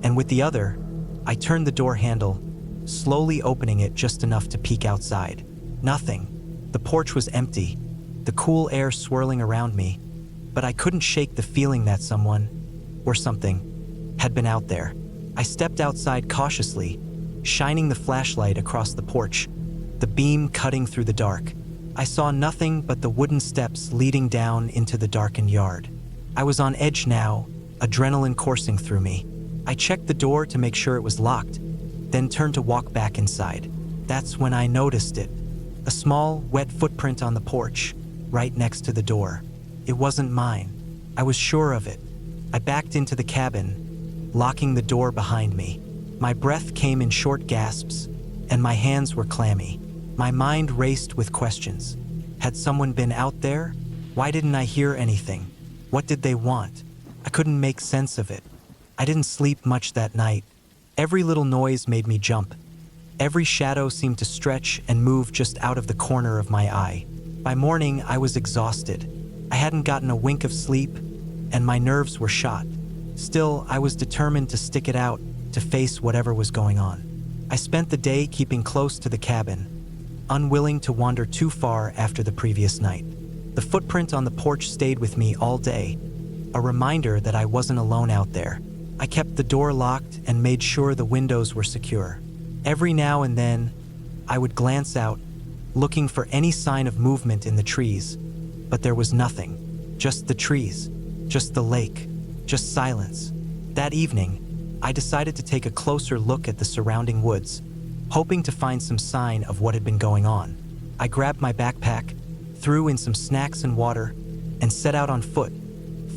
and with the other, I turned the door handle, slowly opening it just enough to peek outside. Nothing. The porch was empty, the cool air swirling around me, but I couldn't shake the feeling that someone, or something, had been out there. I stepped outside cautiously, shining the flashlight across the porch, the beam cutting through the dark. I saw nothing but the wooden steps leading down into the darkened yard. I was on edge now, adrenaline coursing through me. I checked the door to make sure it was locked, then turned to walk back inside. That's when I noticed it. A small, wet footprint on the porch, right next to the door. It wasn't mine. I was sure of it. I backed into the cabin, locking the door behind me. My breath came in short gasps, and my hands were clammy. My mind raced with questions. Had someone been out there? Why didn't I hear anything? What did they want? I couldn't make sense of it. I didn't sleep much that night. Every little noise made me jump. Every shadow seemed to stretch and move just out of the corner of my eye. By morning, I was exhausted. I hadn't gotten a wink of sleep, and my nerves were shot. Still, I was determined to stick it out, to face whatever was going on. I spent the day keeping close to the cabin, unwilling to wander too far after the previous night. The footprint on the porch stayed with me all day, a reminder that I wasn't alone out there. I kept the door locked and made sure the windows were secure. Every now and then, I would glance out, looking for any sign of movement in the trees, but there was nothing, Just the trees, just the lake, just silence. That evening, I decided to take a closer look at the surrounding woods, hoping to find some sign of what had been going on. I grabbed my backpack, threw in some snacks and water, and set out on foot,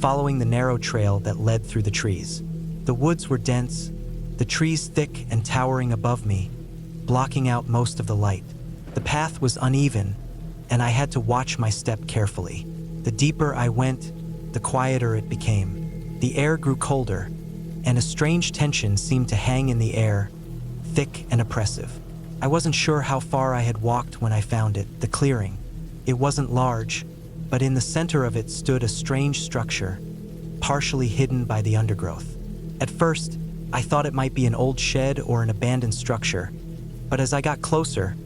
following the narrow trail that led through the trees. The woods were dense, the trees thick and towering above me, blocking out most of the light. The path was uneven, and I had to watch my step carefully. The deeper I went, the quieter it became. The air grew colder, and a strange tension seemed to hang in the air, thick and oppressive. I wasn't sure how far I had walked when I found it, the clearing. It wasn't large, but in the center of it stood a strange structure, partially hidden by the undergrowth. At first, I thought it might be an old shed or an abandoned structure, but as I got closer,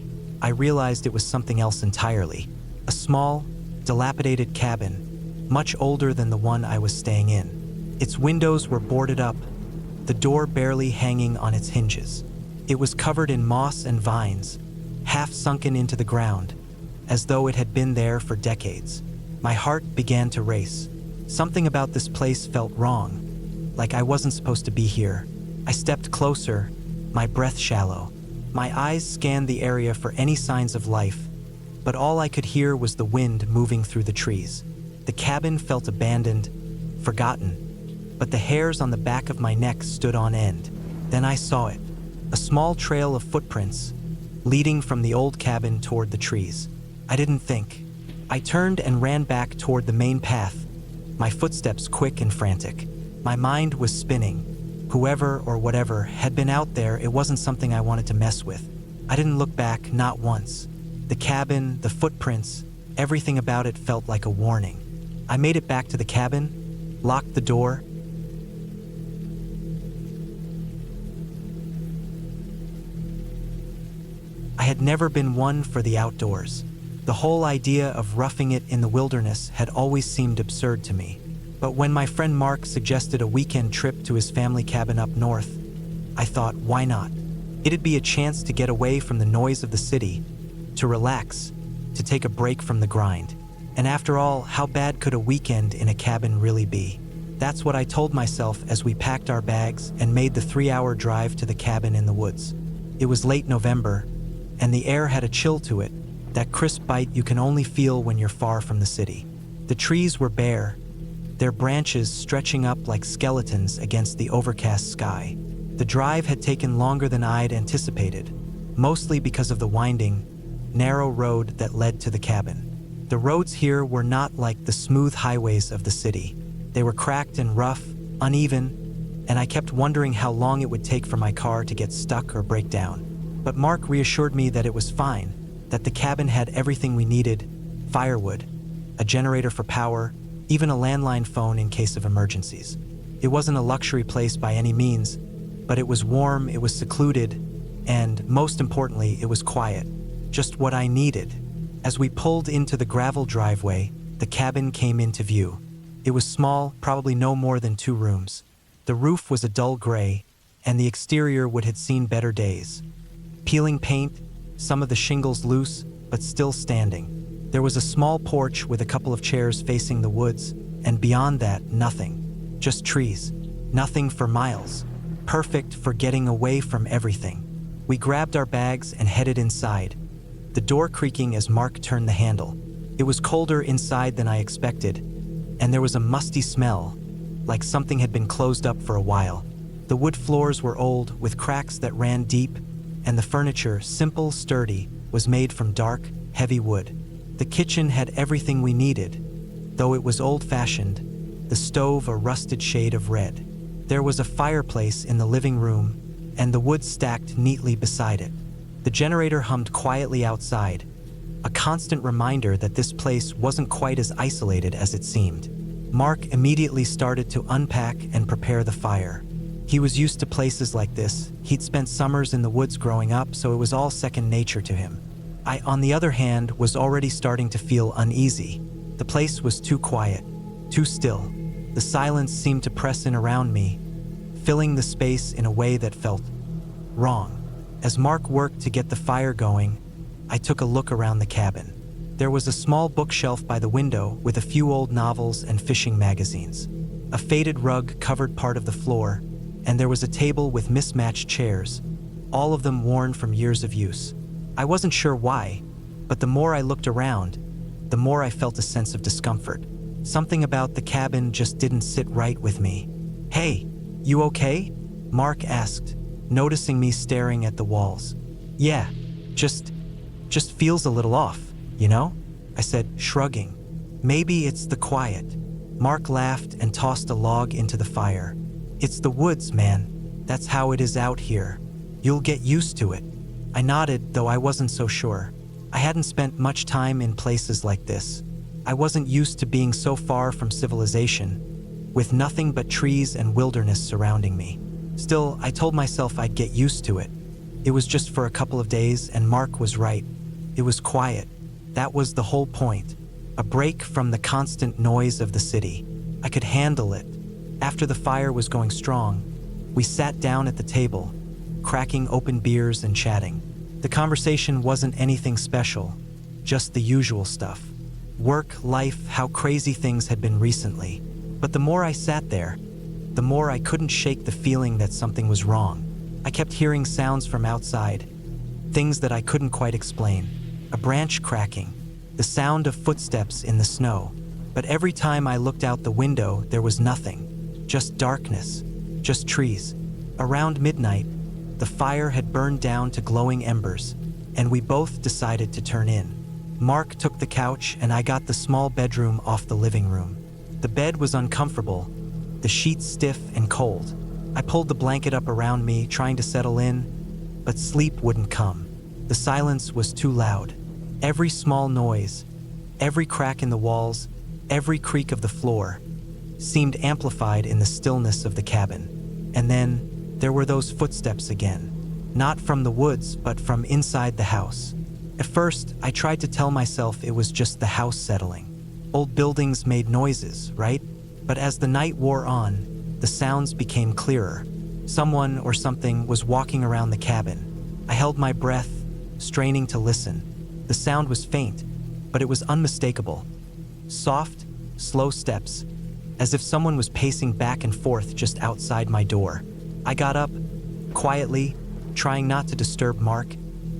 I realized it was something else entirely. A small, dilapidated cabin, much older than the one I was staying in. Its windows were boarded up, the door barely hanging on its hinges. It was covered in moss and vines, half sunken into the ground, as though it had been there for decades. My heart began to race. Something about this place felt wrong, like I wasn't supposed to be here. I stepped closer, my breath shallow. My eyes scanned the area for any signs of life, but all I could hear was the wind moving through the trees. The cabin felt abandoned, forgotten, but the hairs on the back of my neck stood on end. Then I saw it, a small trail of footprints, leading from the old cabin toward the trees. I didn't think. I turned and ran back toward the main path, my footsteps quick and frantic. My mind was spinning. Whoever or whatever had been out there, it wasn't something I wanted to mess with. I didn't look back, not once. The cabin, the footprints, everything about it felt like a warning. I made it back to the cabin, locked the door. I had never been one for the outdoors. The whole idea of roughing it in the wilderness had always seemed absurd to me. But when my friend Mark suggested a weekend trip to his family cabin up north, I thought, why not? It'd be a chance to get away from the noise of the city, to relax, to take a break from the grind. And after all, how bad could a weekend in a cabin really be? That's what I told myself as we packed our bags and made the 3-hour drive to the cabin in the woods. It was late November, and the air had a chill to it, that crisp bite you can only feel when you're far from the city. The trees were bare, their branches stretching up like skeletons against the overcast sky. The drive had taken longer than I'd anticipated, mostly because of the winding, narrow road that led to the cabin. The roads here were not like the smooth highways of the city. They were cracked and rough, uneven, and I kept wondering how long it would take for my car to get stuck or break down. But Mark reassured me that it was fine, that the cabin had everything we needed: firewood, a generator for power, even a landline phone in case of emergencies. It wasn't a luxury place by any means, but it was warm, it was secluded, and most importantly, it was quiet. Just what I needed. As we pulled into the gravel driveway, the cabin came into view. It was small, probably no more than 2 rooms. The roof was a dull gray, and the exterior would have seen better days. Peeling paint, some of the shingles loose, but still standing. There was a small porch with a couple of chairs facing the woods, and beyond that, nothing. Just trees. Nothing for miles. Perfect for getting away from everything. We grabbed our bags and headed inside, the door creaking as Mark turned the handle. It was colder inside than I expected, and there was a musty smell, like something had been closed up for a while. The wood floors were old, with cracks that ran deep, and the furniture, simple, sturdy, was made from dark, heavy wood. The kitchen had everything we needed, though it was old-fashioned, the stove a rusted shade of red. There was a fireplace in the living room, and the wood stacked neatly beside it. The generator hummed quietly outside, a constant reminder that this place wasn't quite as isolated as it seemed. Mark immediately started to unpack and prepare the fire. He was used to places like this. He'd spent summers in the woods growing up, so it was all second nature to him. I, on the other hand, was already starting to feel uneasy. The place was too quiet, too still. The silence seemed to press in around me, filling the space in a way that felt wrong. As Mark worked to get the fire going, I took a look around the cabin. There was a small bookshelf by the window with a few old novels and fishing magazines. A faded rug covered part of the floor, and there was a table with mismatched chairs, all of them worn from years of use. I wasn't sure why, but the more I looked around, the more I felt a sense of discomfort. Something about the cabin just didn't sit right with me. "Hey, you okay?" Mark asked, noticing me staring at the walls. "Yeah, just feels a little off, you know?" I said, shrugging. "Maybe it's the quiet." Mark laughed and tossed a log into the fire. "It's the woods, man. That's how it is out here. You'll get used to it." I nodded, though I wasn't so sure. I hadn't spent much time in places like this. I wasn't used to being so far from civilization, with nothing but trees and wilderness surrounding me. Still, I told myself I'd get used to it. It was just for a couple of days, and Mark was right. It was quiet. That was the whole point. A break from the constant noise of the city. I could handle it. After the fire was going strong, we sat down at the table, cracking open beers and chatting. The conversation wasn't anything special, just the usual stuff. Work, life, how crazy things had been recently. But the more I sat there, the more I couldn't shake the feeling that something was wrong. I kept hearing sounds from outside, things that I couldn't quite explain. A branch cracking, the sound of footsteps in the snow. But every time I looked out the window, there was nothing. Just darkness, just trees. Around midnight, the fire had burned down to glowing embers, and we both decided to turn in. Mark took the couch, and I got the small bedroom off the living room. The bed was uncomfortable, the sheets stiff and cold. I pulled the blanket up around me, trying to settle in, but sleep wouldn't come. The silence was too loud. Every small noise, every crack in the walls, every creak of the floor seemed amplified in the stillness of the cabin. And then there were those footsteps again, not from the woods, but from inside the house. At first, I tried to tell myself it was just the house settling. Old buildings made noises, right? But as the night wore on, the sounds became clearer. Someone or something was walking around the cabin. I held my breath, straining to listen. The sound was faint, but it was unmistakable. Soft, slow steps, as if someone was pacing back and forth just outside my door. I got up, quietly, trying not to disturb Mark,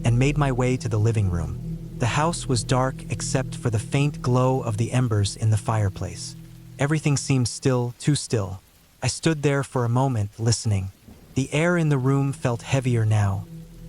and made my way to the living room. The house was dark except for the faint glow of the embers in the fireplace. Everything seemed still, too still. I stood there for a moment, listening. The air in the room felt heavier now,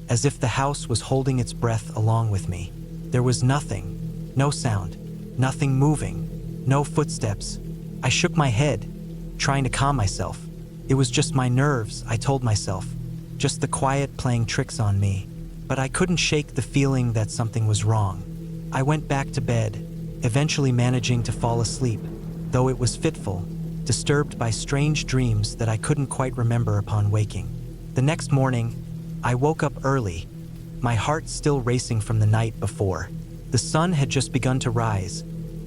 as if the house was holding its breath along with me. There was nothing, no sound, nothing moving, no footsteps. I shook my head, trying to calm myself. It was just my nerves, I told myself, just the quiet playing tricks on me. But I couldn't shake the feeling that something was wrong. I went back to bed, eventually managing to fall asleep, though it was fitful, disturbed by strange dreams that I couldn't quite remember upon waking. The next morning, I woke up early, my heart still racing from the night before. The sun had just begun to rise,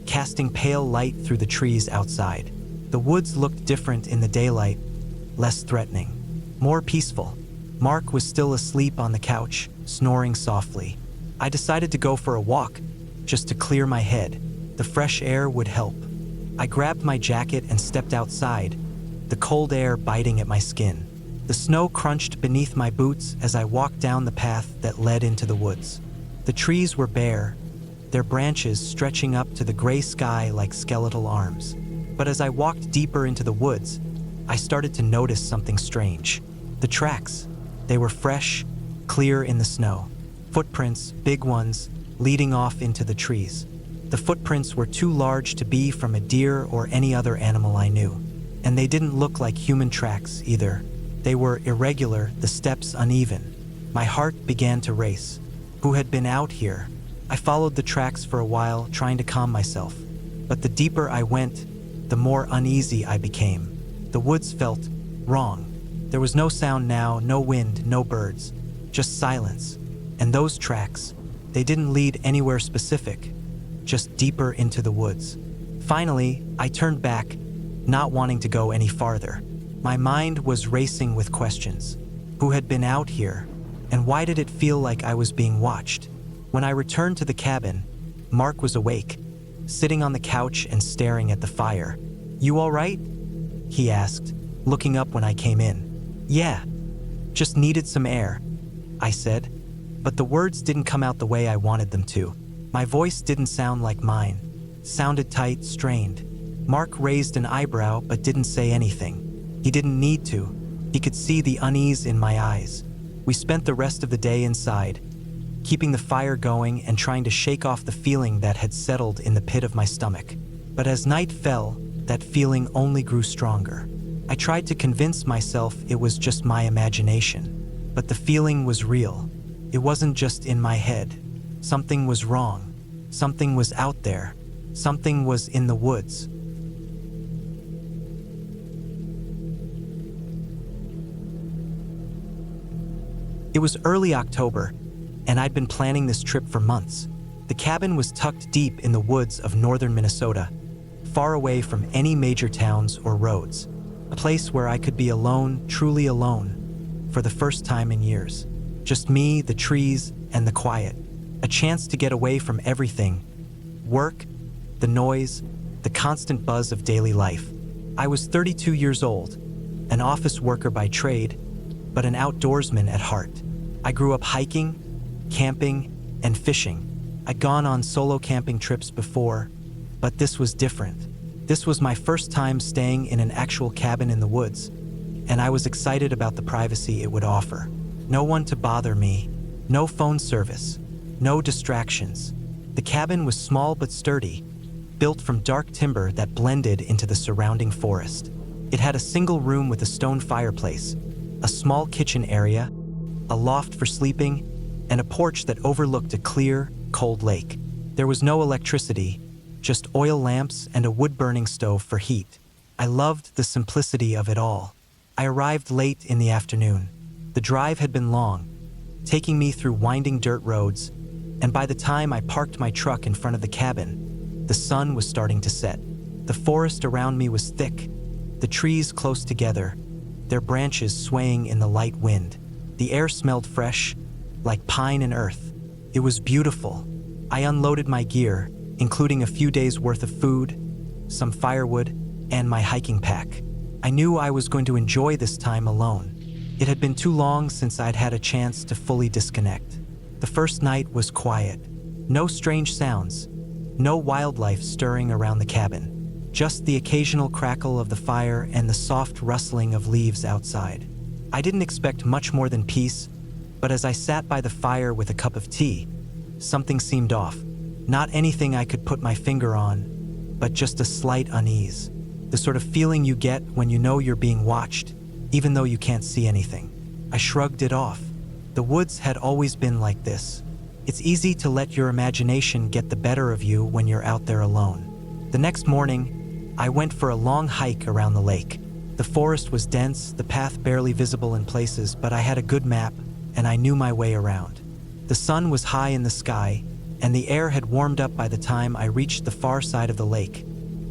casting pale light through the trees outside. The woods looked different in the daylight, less threatening, more peaceful. Mark was still asleep on the couch, snoring softly. I decided to go for a walk, just to clear my head. The fresh air would help. I grabbed my jacket and stepped outside, the cold air biting at my skin. The snow crunched beneath my boots as I walked down the path that led into the woods. The trees were bare, their branches stretching up to the gray sky like skeletal arms. But as I walked deeper into the woods, I started to notice something strange. The tracks. They were fresh, clear in the snow. Footprints, big ones, leading off into the trees. The footprints were too large to be from a deer or any other animal I knew. And they didn't look like human tracks either. They were irregular, the steps uneven. My heart began to race. Who had been out here? I followed the tracks for a while, trying to calm myself. But the deeper I went, the more uneasy I became. The woods felt wrong. There was no sound now, no wind, no birds, just silence. And those tracks, they didn't lead anywhere specific, just deeper into the woods. Finally, I turned back, not wanting to go any farther. My mind was racing with questions. Who had been out here? And why did it feel like I was being watched? When I returned to the cabin, Mark was awake, sitting on the couch and staring at the fire. "You all right?" he asked, looking up when I came in. "Yeah, just needed some air," I said, but the words didn't come out the way I wanted them to. My voice didn't sound like mine, sounded tight, strained. Mark raised an eyebrow but didn't say anything. He didn't need to. He could see the unease in my eyes. We spent the rest of the day inside, keeping the fire going and trying to shake off the feeling that had settled in the pit of my stomach. But as night fell, that feeling only grew stronger. I tried to convince myself it was just my imagination, but the feeling was real. It wasn't just in my head. Something was wrong. Something was out there. Something was in the woods. It was early October, and I'd been planning this trip for months. The cabin was tucked deep in the woods of northern Minnesota, far away from any major towns or roads. A place where I could be alone, truly alone, for the first time in years. Just me, the trees, and the quiet. A chance to get away from everything. Work, the noise, the constant buzz of daily life. I was 32 years old, an office worker by trade, but an outdoorsman at heart. I grew up hiking, camping, and fishing. I'd gone on solo camping trips before, but this was different. This was my first time staying in an actual cabin in the woods, and I was excited about the privacy it would offer. No one to bother me, no phone service, no distractions. The cabin was small but sturdy, built from dark timber that blended into the surrounding forest. It had a single room with a stone fireplace, a small kitchen area, a loft for sleeping, and a porch that overlooked a clear, cold lake. There was no electricity, just oil lamps and a wood-burning stove for heat. I loved the simplicity of it all. I arrived late in the afternoon. The drive had been long, taking me through winding dirt roads, and by the time I parked my truck in front of the cabin, the sun was starting to set. The forest around me was thick, the trees close together, their branches swaying in the light wind. The air smelled fresh, like pine and earth. It was beautiful. I unloaded my gear, including a few days' worth of food, some firewood, and my hiking pack. I knew I was going to enjoy this time alone. It had been too long since I'd had a chance to fully disconnect. The first night was quiet. No strange sounds, no wildlife stirring around the cabin. Just the occasional crackle of the fire and the soft rustling of leaves outside. I didn't expect much more than peace, but as I sat by the fire with a cup of tea, something seemed off. Not anything I could put my finger on, but just a slight unease. The sort of feeling you get when you know you're being watched, even though you can't see anything. I shrugged it off. The woods had always been like this. It's easy to let your imagination get the better of you when you're out there alone. The next morning, I went for a long hike around the lake. The forest was dense, the path barely visible in places, but I had a good map, and I knew my way around. The sun was high in the sky, and the air had warmed up by the time I reached the far side of the lake,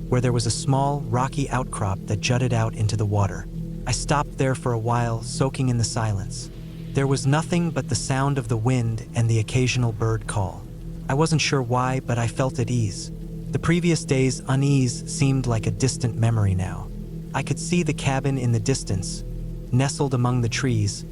where there was a small, rocky outcrop that jutted out into the water. I stopped there for a while, soaking in the silence. There was nothing but the sound of the wind and the occasional bird call. I wasn't sure why, but I felt at ease. The previous day's unease seemed like a distant memory now. I could see the cabin in the distance, nestled among the trees,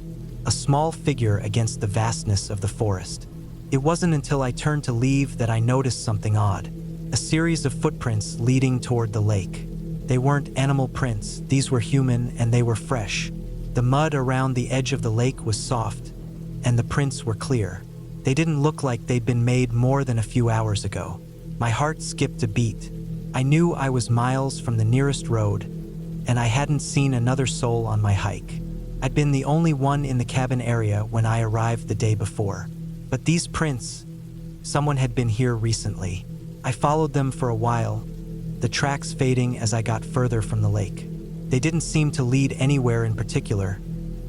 a small figure against the vastness of the forest. It wasn't until I turned to leave that I noticed something odd. A series of footprints leading toward the lake. They weren't animal prints, these were human, and they were fresh. The mud around the edge of the lake was soft, and the prints were clear. They didn't look like they'd been made more than a few hours ago. My heart skipped a beat. I knew I was miles from the nearest road, and I hadn't seen another soul on my hike. I'd been the only one in the cabin area when I arrived the day before. But these prints, someone had been here recently. I followed them for a while, the tracks fading as I got further from the lake. They didn't seem to lead anywhere in particular,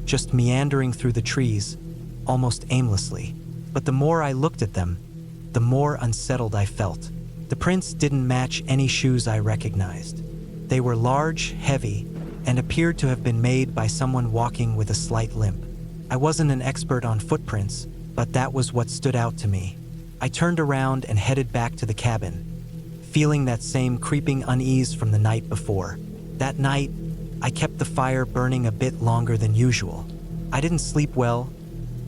just meandering through the trees, almost aimlessly. But the more I looked at them, the more unsettled I felt. The prints didn't match any shoes I recognized. They were large, heavy, and appeared to have been made by someone walking with a slight limp. I wasn't an expert on footprints, but that was what stood out to me. I turned around and headed back to the cabin, feeling that same creeping unease from the night before. That night, I kept the fire burning a bit longer than usual. I didn't sleep well,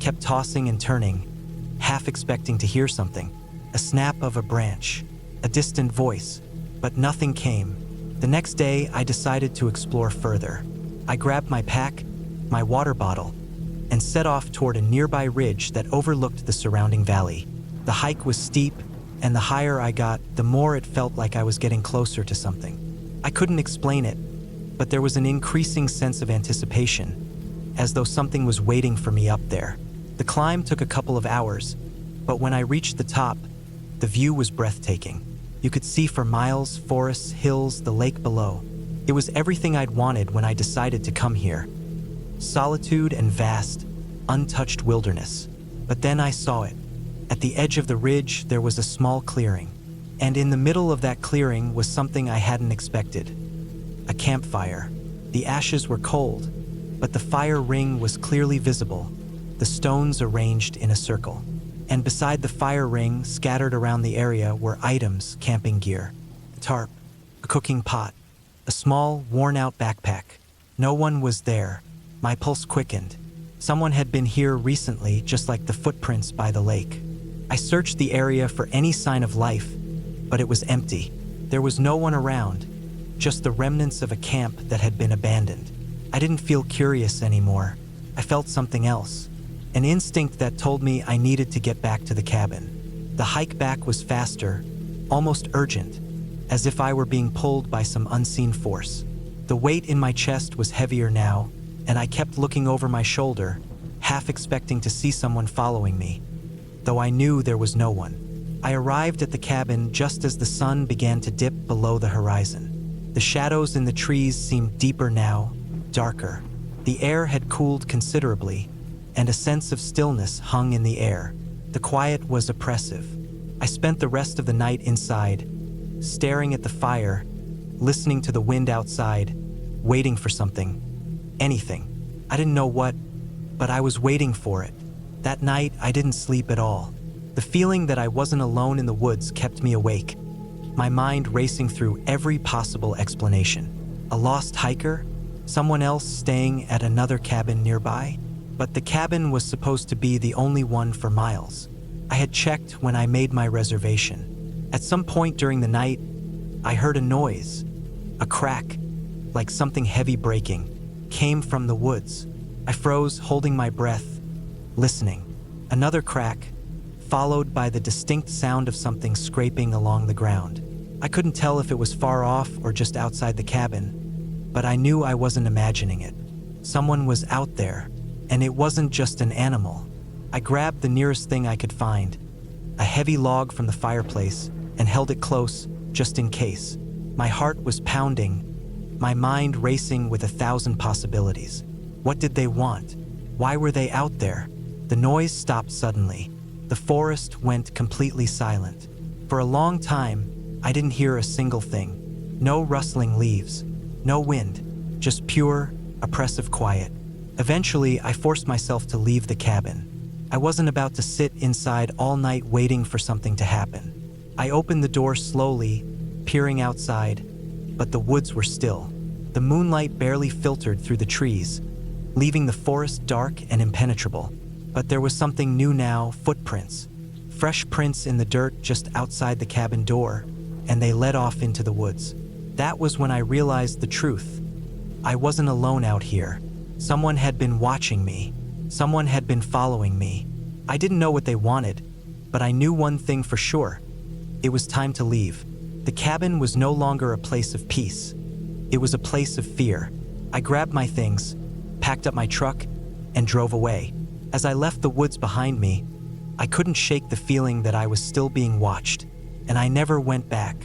kept tossing and turning, half expecting to hear something. A snap of a branch, a distant voice, but nothing came. The next day, I decided to explore further. I grabbed my pack, my water bottle, and set off toward a nearby ridge that overlooked the surrounding valley. The hike was steep, and the higher I got, the more it felt like I was getting closer to something. I couldn't explain it, but there was an increasing sense of anticipation, as though something was waiting for me up there. The climb took a couple of hours, but when I reached the top, the view was breathtaking. You could see for miles, forests, hills, the lake below. It was everything I'd wanted when I decided to come here. Solitude and vast, untouched wilderness. But then I saw it. At the edge of the ridge, there was a small clearing. And in the middle of that clearing was something I hadn't expected. A campfire. The ashes were cold, but the fire ring was clearly visible, the stones arranged in a circle. And beside the fire ring, scattered around the area, were items, camping gear, a tarp, a cooking pot, a small, worn-out backpack. No one was there. My pulse quickened. Someone had been here recently, just like the footprints by the lake. I searched the area for any sign of life, but it was empty. There was no one around, just the remnants of a camp that had been abandoned. I didn't feel curious anymore. I felt something else. An instinct that told me I needed to get back to the cabin. The hike back was faster, almost urgent, as if I were being pulled by some unseen force. The weight in my chest was heavier now, and I kept looking over my shoulder, half expecting to see someone following me, though I knew there was no one. I arrived at the cabin just as the sun began to dip below the horizon. The shadows in the trees seemed deeper now, darker. The air had cooled considerably, and a sense of stillness hung in the air. The quiet was oppressive. I spent the rest of the night inside, staring at the fire, listening to the wind outside, waiting for something. Anything. I didn't know what, but I was waiting for it. That night, I didn't sleep at all. The feeling that I wasn't alone in the woods kept me awake, my mind racing through every possible explanation. A lost hiker? Someone else staying at another cabin nearby? But the cabin was supposed to be the only one for miles. I had checked when I made my reservation. At some point during the night, I heard a noise. A crack, like something heavy breaking, came from the woods. I froze, holding my breath, listening. Another crack, followed by the distinct sound of something scraping along the ground. I couldn't tell if it was far off or just outside the cabin, but I knew I wasn't imagining it. Someone was out there. And it wasn't just an animal. I grabbed the nearest thing I could find, a heavy log from the fireplace, and held it close, just in case. My heart was pounding, my mind racing with 1,000 possibilities. What did they want? Why were they out there? The noise stopped suddenly. The forest went completely silent. For a long time, I didn't hear a single thing. No rustling leaves, no wind, just pure, oppressive quiet. Eventually, I forced myself to leave the cabin. I wasn't about to sit inside all night waiting for something to happen. I opened the door slowly, peering outside, but the woods were still. The moonlight barely filtered through the trees, leaving the forest dark and impenetrable. But there was something new now, footprints. Fresh prints in the dirt just outside the cabin door, and they led off into the woods. That was when I realized the truth. I wasn't alone out here. Someone had been watching me. Someone had been following me. I didn't know what they wanted, but I knew one thing for sure. It was time to leave. The cabin was no longer a place of peace. It was a place of fear. I grabbed my things, packed up my truck, and drove away. As I left the woods behind me, I couldn't shake the feeling that I was still being watched, and I never went back.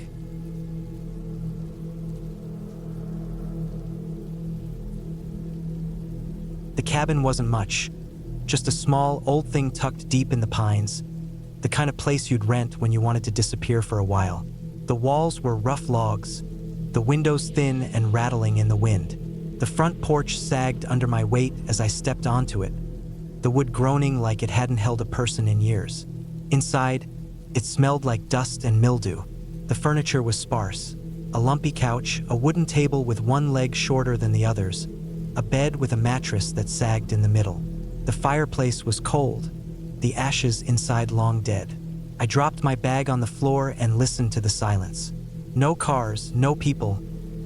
The cabin wasn't much, just a small, old thing tucked deep in the pines, the kind of place you'd rent when you wanted to disappear for a while. The walls were rough logs, the windows thin and rattling in the wind. The front porch sagged under my weight as I stepped onto it, the wood groaning like it hadn't held a person in years. Inside, It smelled like dust and mildew. The furniture was sparse. A lumpy couch, a wooden table with one leg shorter than the others, a bed with a mattress that sagged in the middle. The fireplace was cold, the ashes inside long dead. I dropped my bag on the floor and listened to the silence. No cars, no people,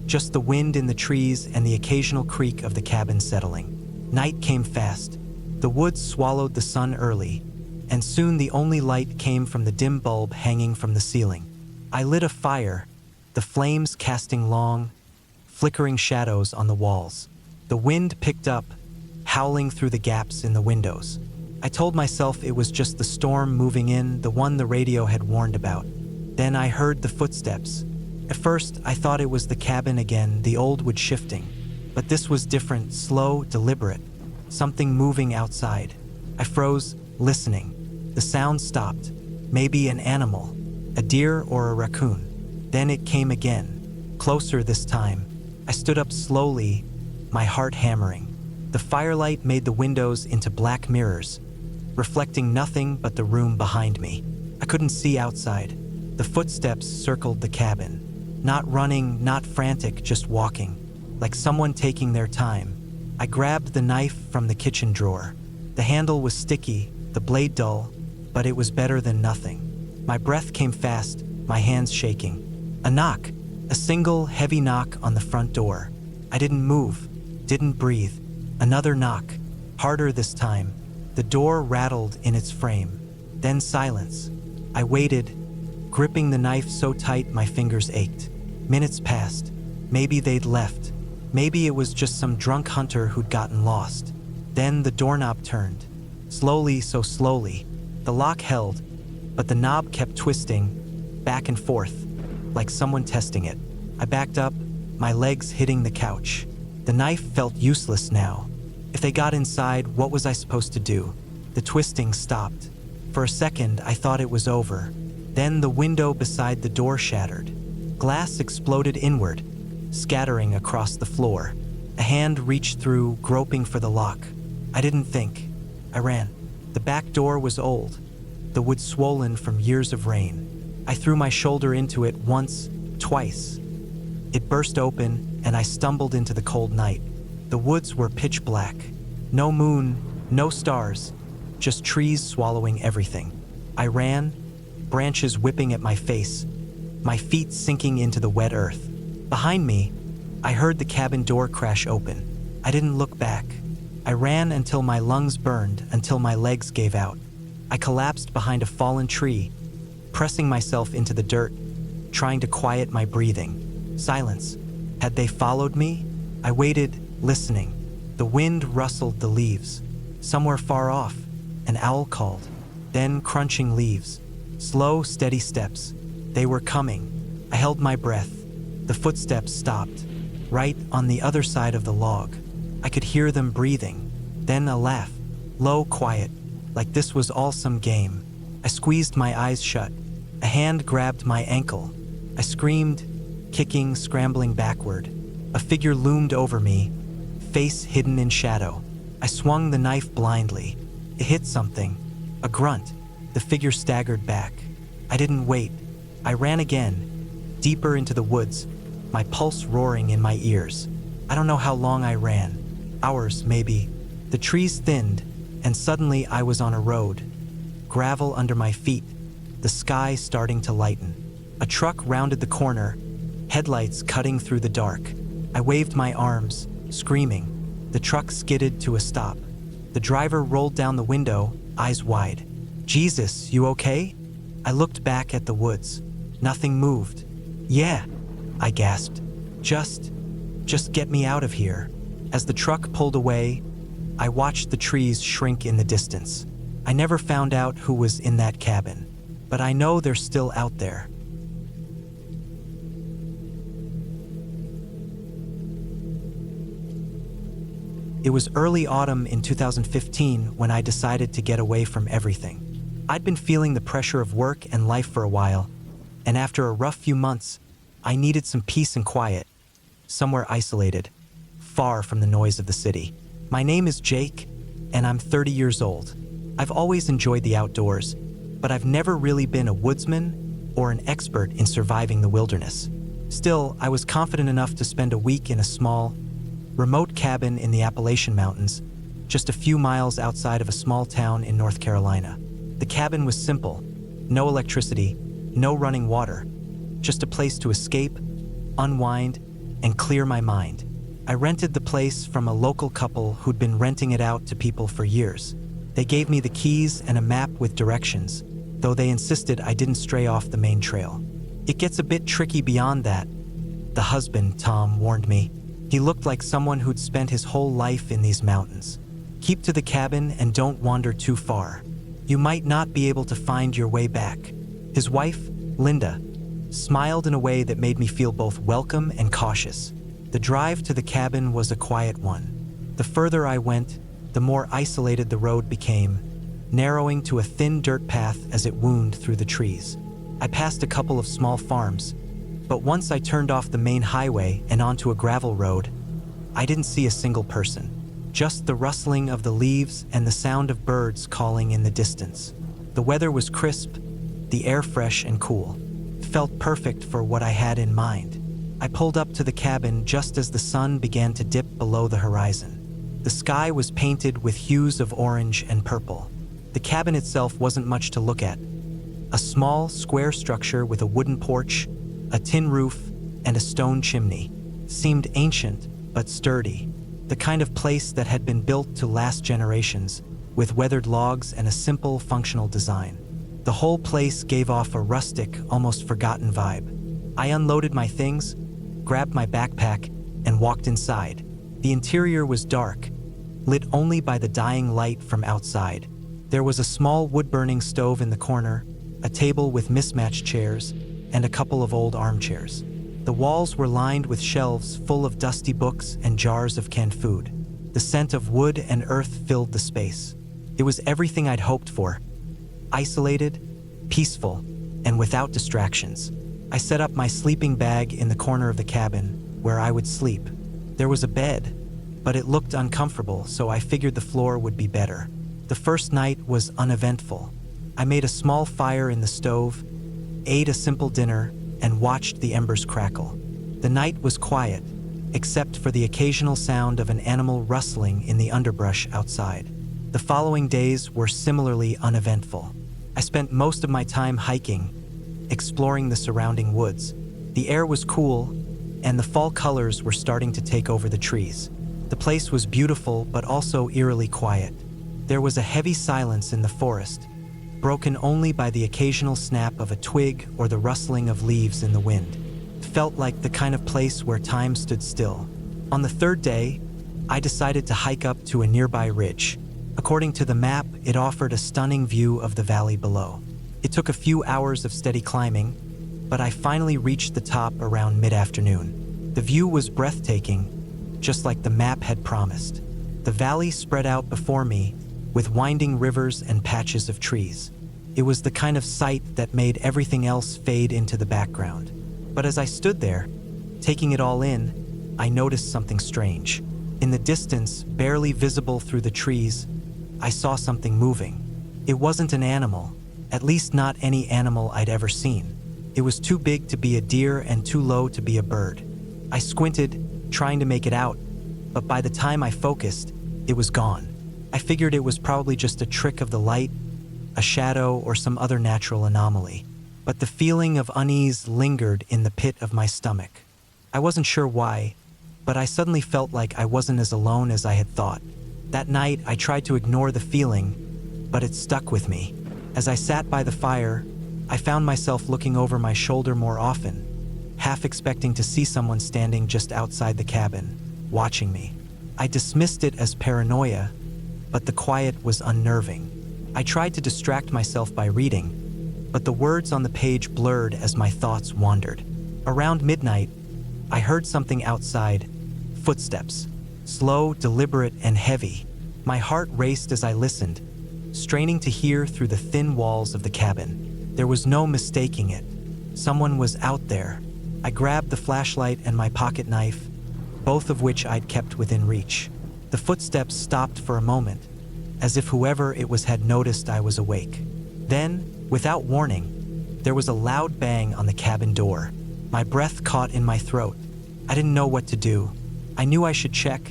just the wind in the trees and the occasional creak of the cabin settling. Night came fast. The woods swallowed the sun early, and soon the only light came from the dim bulb hanging from the ceiling. I lit a fire, the flames casting long, flickering shadows on the walls. The wind picked up, howling through the gaps in the windows. I told myself it was just the storm moving in, the one the radio had warned about. Then I heard the footsteps. At first, I thought it was the cabin again, the old wood shifting. But this was different, slow, deliberate. Something moving outside. I froze, listening. The sound stopped. Maybe an animal, a deer or a raccoon. Then it came again, closer this time. I stood up slowly, my heart hammering. The firelight made the windows into black mirrors, reflecting nothing but the room behind me. I couldn't see outside. The footsteps circled the cabin. Not running, not frantic, just walking, like someone taking their time. I grabbed the knife from the kitchen drawer. The handle was sticky, the blade dull, but it was better than nothing. My breath came fast, my hands shaking. A knock, a single, heavy knock on the front door. I didn't move, didn't breathe. Another knock, harder this time. The door rattled in its frame. Then silence. I waited, gripping the knife so tight my fingers ached. Minutes passed. Maybe they'd left. Maybe it was just some drunk hunter who'd gotten lost. Then the doorknob turned. Slowly, so slowly. The lock held, but the knob kept twisting, back and forth, like someone testing it. I backed up, my legs hitting the couch. The knife felt useless now. If they got inside, what was I supposed to do? The twisting stopped. For a second, I thought it was over. Then the window beside the door shattered. Glass exploded inward, scattering across the floor. A hand reached through, groping for the lock. I didn't think. I ran. The back door was old, the wood swollen from years of rain. I threw my shoulder into it once, twice. It burst open, and I stumbled into the cold night. The woods were pitch black. No moon, no stars, just trees swallowing everything. I ran, branches whipping at my face, my feet sinking into the wet earth. Behind me, I heard the cabin door crash open. I didn't look back. I ran until my lungs burned, until my legs gave out. I collapsed behind a fallen tree, pressing myself into the dirt, trying to quiet my breathing. Silence. Had they followed me? I waited, listening. The wind rustled the leaves. Somewhere far off, an owl called. Then crunching leaves. Slow, steady steps. They were coming. I held my breath. The footsteps stopped, right on the other side of the log. I could hear them breathing. Then a laugh, low, quiet, like this was all some game. I squeezed my eyes shut. A hand grabbed my ankle. I screamed, kicking, scrambling backward. A figure loomed over me, face hidden in shadow. I swung the knife blindly. It hit something, a grunt. The figure staggered back. I didn't wait. I ran again, deeper into the woods, my pulse roaring in my ears. I don't know how long I ran. Hours, maybe. The trees thinned, and suddenly I was on a road. Gravel under my feet, the sky starting to lighten. A truck rounded the corner, headlights cutting through the dark. I waved my arms, screaming. The truck skidded to a stop. The driver rolled down the window, eyes wide. "Jesus, you okay?" I looked back at the woods. Nothing moved. "Yeah," I gasped. Just get me out of here." As the truck pulled away, I watched the trees shrink in the distance. I never found out who was in that cabin, but I know they're still out there. It was early autumn in 2015 when I decided to get away from everything. I'd been feeling the pressure of work and life for a while, and after a rough few months, I needed some peace and quiet, somewhere isolated, far from the noise of the city. My name is Jake, and I'm 30 years old. I've always enjoyed the outdoors, but I've never really been a woodsman or an expert in surviving the wilderness. Still, I was confident enough to spend a week in a small, remote cabin in the Appalachian Mountains, just a few miles outside of a small town in North Carolina. The cabin was simple, no electricity, no running water, just a place to escape, unwind, and clear my mind. I rented the place from a local couple who'd been renting it out to people for years. They gave me the keys and a map with directions, though they insisted I didn't stray off the main trail. It gets a bit tricky beyond that, the husband, Tom, warned me. He looked like someone who'd spent his whole life in these mountains. Keep to the cabin and don't wander too far. You might not be able to find your way back. His wife, Linda, smiled in a way that made me feel both welcome and cautious. The drive to the cabin was a quiet one. The further I went, the more isolated the road became, narrowing to a thin dirt path as it wound through the trees. I passed a couple of small farms, but once I turned off the main highway and onto a gravel road, I didn't see a single person. Just the rustling of the leaves and the sound of birds calling in the distance. The weather was crisp, the air fresh and cool. It felt perfect for what I had in mind. I pulled up to the cabin just as the sun began to dip below the horizon. The sky was painted with hues of orange and purple. The cabin itself wasn't much to look at. A small, square structure with a wooden porch, a tin roof, and a stone chimney. Seemed ancient, but sturdy. The kind of place that had been built to last generations, with weathered logs and a simple, functional design. The whole place gave off a rustic, almost forgotten vibe. I unloaded my things, grabbed my backpack, and walked inside. The interior was dark, lit only by the dying light from outside. There was a small wood-burning stove in the corner, a table with mismatched chairs, and a couple of old armchairs. The walls were lined with shelves full of dusty books and jars of canned food. The scent of wood and earth filled the space. It was everything I'd hoped for. Isolated, peaceful, and without distractions. I set up my sleeping bag in the corner of the cabin, where I would sleep. There was a bed, but it looked uncomfortable, so I figured the floor would be better. The first night was uneventful. I made a small fire in the stove, ate a simple dinner, and watched the embers crackle. The night was quiet, except for the occasional sound of an animal rustling in the underbrush outside. The following days were similarly uneventful. I spent most of my time hiking, exploring the surrounding woods. The air was cool, and the fall colors were starting to take over the trees. The place was beautiful, but also eerily quiet. There was a heavy silence in the forest, broken only by the occasional snap of a twig or the rustling of leaves in the wind. It felt like the kind of place where time stood still. On the third day, I decided to hike up to a nearby ridge. According to the map, it offered a stunning view of the valley below. It took a few hours of steady climbing, but I finally reached the top around mid-afternoon. The view was breathtaking, just like the map had promised. The valley spread out before me, with winding rivers and patches of trees. It was the kind of sight that made everything else fade into the background. But as I stood there, taking it all in, I noticed something strange. In the distance, barely visible through the trees, I saw something moving. It wasn't an animal, at least not any animal I'd ever seen. It was too big to be a deer and too low to be a bird. I squinted, trying to make it out, but by the time I focused, it was gone. I figured it was probably just a trick of the light, a shadow, or some other natural anomaly. But the feeling of unease lingered in the pit of my stomach. I wasn't sure why, but I suddenly felt like I wasn't as alone as I had thought. That night, I tried to ignore the feeling, but it stuck with me. As I sat by the fire, I found myself looking over my shoulder more often, half expecting to see someone standing just outside the cabin, watching me. I dismissed it as paranoia, but the quiet was unnerving. I tried to distract myself by reading, but the words on the page blurred as my thoughts wandered. Around midnight, I heard something outside, footsteps, slow, deliberate, and heavy. My heart raced as I listened, straining to hear through the thin walls of the cabin. There was no mistaking it. Someone was out there. I grabbed the flashlight and my pocket knife, both of which I'd kept within reach. The footsteps stopped for a moment, as if whoever it was had noticed I was awake. Then, without warning, there was a loud bang on the cabin door. My breath caught in my throat. I didn't know what to do. I knew I should check,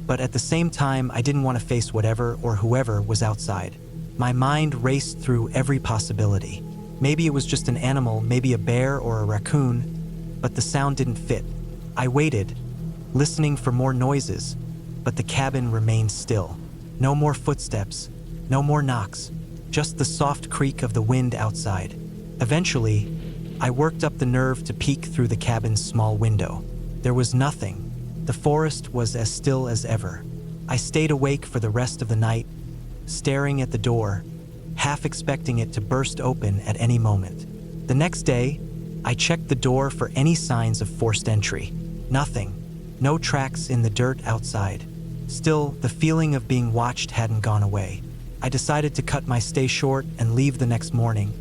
but at the same time, I didn't want to face whatever or whoever was outside. My mind raced through every possibility. Maybe it was just an animal, maybe a bear or a raccoon, but the sound didn't fit. I waited, listening for more noises, but the cabin remained still. No more footsteps, no more knocks, just the soft creak of the wind outside. Eventually, I worked up the nerve to peek through the cabin's small window. There was nothing. The forest was as still as ever. I stayed awake for the rest of the night, staring at the door, half expecting it to burst open at any moment. The next day, I checked the door for any signs of forced entry. Nothing. No tracks in the dirt outside. Still, the feeling of being watched hadn't gone away. I decided to cut my stay short and leave the next morning,